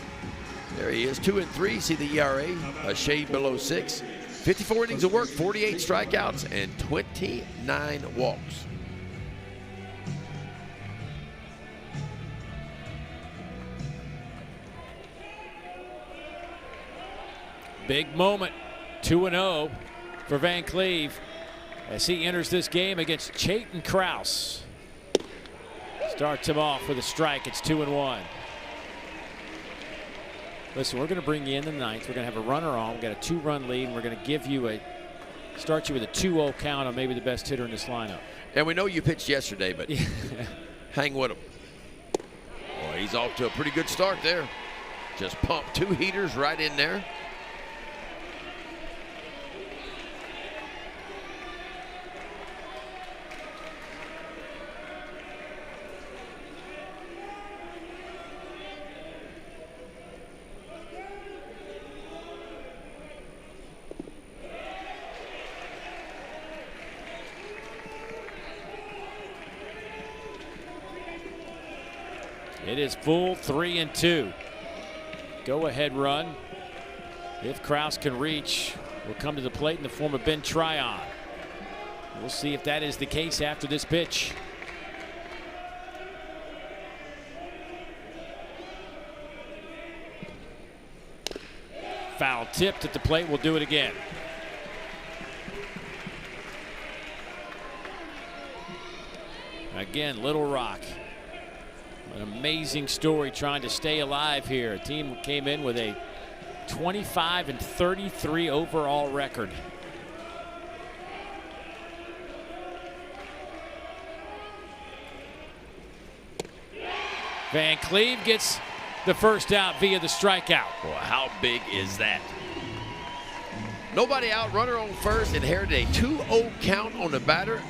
There he is, 2-3. See the ERA, a shade below 6. 54 innings of work, 48 strikeouts, and 29 walks. Big moment, 2-0 for Van Cleve as he enters this game against Chayton Krause. Starts him off with a strike. It's 2-1. Listen, we're going to bring you in the 9th. We're going to have a runner on. We've got a 2-run lead, and we're going to give you start you with a 2-0 count on maybe the best hitter in this lineup. And we know you pitched yesterday, but hang with him. Boy, he's off to a pretty good start there. Just pumped 2 heaters right in there. It is full 3-2. Go ahead run. If Kraus can reach, will come to the plate in the form of Ben Tryon. We'll see if that is the case after this pitch. Foul tipped at the plate. We'll do it again. Again, Little Rock. An amazing story trying to stay alive here. A team came in with a 25-33 overall record. Van Cleve gets the first out via the strikeout. Boy, how big is that? Nobody out, runner on first, inherited a 2-0 count on the batter.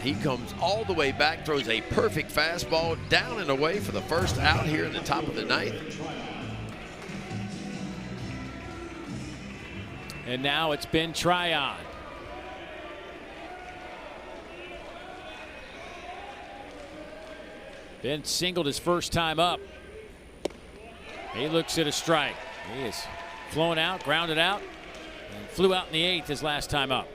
He comes all the way back, throws a perfect fastball down and away for the first out here in the top of the ninth. And now it's Ben Tryon. Ben singled his first time up. He looks at a strike. He is flown out, grounded out, and flew out in the 8th his last time up.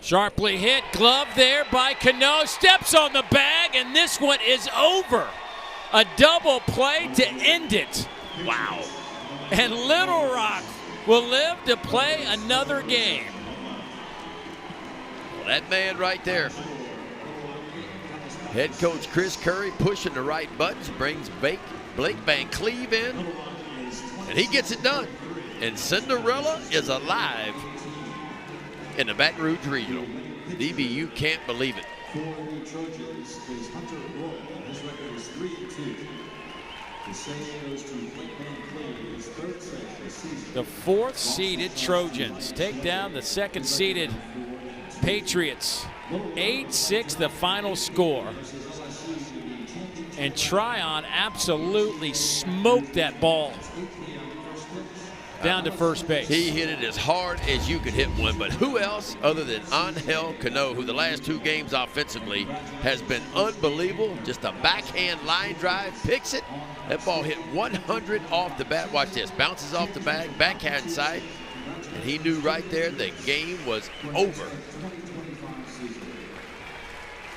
Sharply hit, glove there by Cano, steps on the bag, and this one is over. A double play to end it. Wow. And Little Rock will live to play another game. Well, that man right there. Head coach Chris Curry pushing the right buttons, brings Blake Van Cleve in, and he gets it done. And Cinderella is alive in the Baton Rouge Regional. DB, you can't believe it. For the Trojans is Hunter Roy. His record is 3-2. The save goes to Blake Van Cleve, his third save this season. The 4th-seeded Trojans take down the 2nd-seeded Patriots. 8-6 the final score. And Tryon absolutely smoked that ball down to first base. He hit it as hard as you could hit one, but who else other than Angel Cano, who the last 2 games offensively has been unbelievable. Just a backhand line drive, picks it. That ball hit 100 off the bat. Watch this, bounces off the bag, backhand side, and he knew right there the game was over.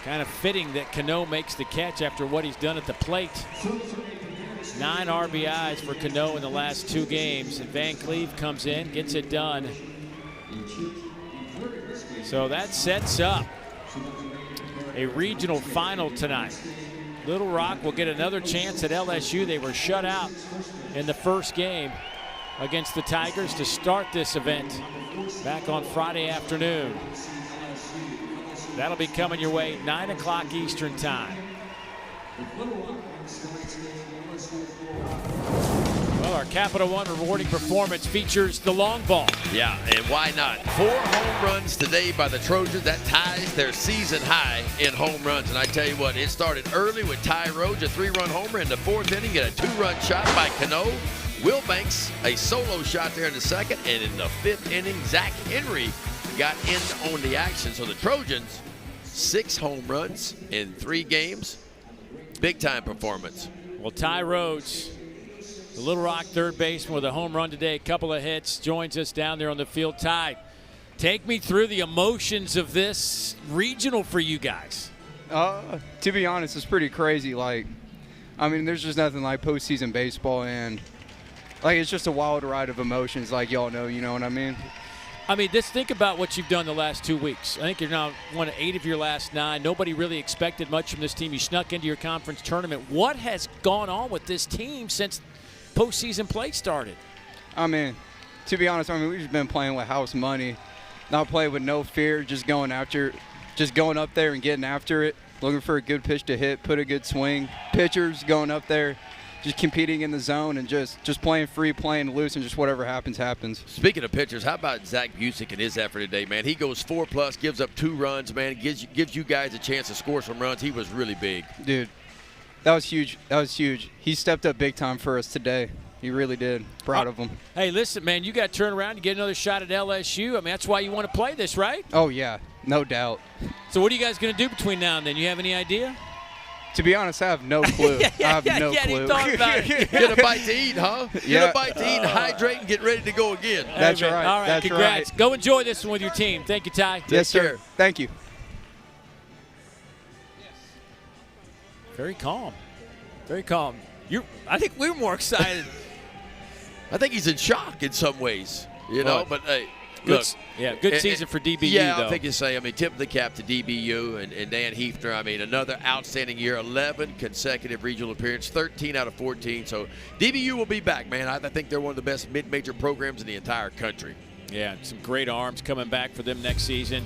Kind of fitting that Cano makes the catch after what he's done at the plate. 9 RBIs for Cano in the last 2 games. And Van Cleve comes in, gets it done. So that sets up a regional final tonight. Little Rock will get another chance at LSU. They were shut out in the first game against the Tigers to start this event back on Friday afternoon. That'll be coming your way 9 o'clock Eastern time. Well, our Capital One rewarding performance features the long ball. Yeah, and why not? 4 home runs today by the Trojans. That ties their season high in home runs. And I tell you what, it started early with Ty Rhodes, a 3-run homer in the 4th inning, get a 2-run shot by Cano. Will Banks, a solo shot there in the 2nd. And in the 5th inning, Zach Henry got in on the action. So the Trojans, 6 home runs in 3 games. Big time performance. Well, Ty Rhodes, the Little Rock third baseman with a home run today, a couple of hits, joins us down there on the field. Ty, take me through the emotions of this regional for you guys. To be honest, it's pretty crazy. There's just nothing like postseason baseball, and it's just a wild ride of emotions, like y'all know, you know what I mean? Think about what you've done the last 2 weeks. I think you're now won 8 of your last 9. Nobody really expected much from this team. You snuck into your conference tournament. What has gone on with this team since postseason play started? To be honest, we've just been playing with house money, not playing with no fear, just going up there and getting after it, looking for a good pitch to hit, put a good swing. Pitchers going up there, just competing in the zone and just playing free, playing loose, and just whatever happens, happens. Speaking of pitchers, how about Zach Busick and his effort today, man? He goes 4+, gives up 2 runs, man. Gives you guys a chance to score some runs. He was really big. Dude, That was huge. That was huge. He stepped up big time for us today. He really did. Proud of him. Hey, listen, man, you got to turn around and get another shot at LSU. I mean, that's why you want to play this, right? Oh, yeah. No doubt. So what are you guys going to do between now and then? You have any idea? To be honest, I have no clue. I have no clue. Thought about it. Get a bite to eat, huh? Yeah. Get a bite to eat, hydrate, and get ready to go again. That's right. All right, That's congrats. right. Go enjoy this one with your team. Thank you, Ty. Yes, sir. Thank you. Very calm. Very calm. I think we're more excited. I think he's in shock in some ways, you know. But hey, good, look, good season for DBU. Yeah, though. I think you say. I mean, tip of the cap to DBU and Dan Hefner. I mean, another outstanding year. 11 consecutive regional appearances, 13 out of 14. So DBU will be back, man. I think they're one of the best mid-major programs in the entire country. Yeah, some great arms coming back for them next season.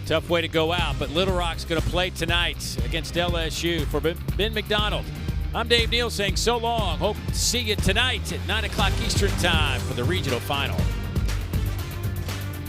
Tough way to go out, but Little Rock's going to play tonight against LSU. For Ben McDonald, I'm Dave Neal saying so long. Hope to see you tonight at 9 o'clock Eastern Time for the regional final.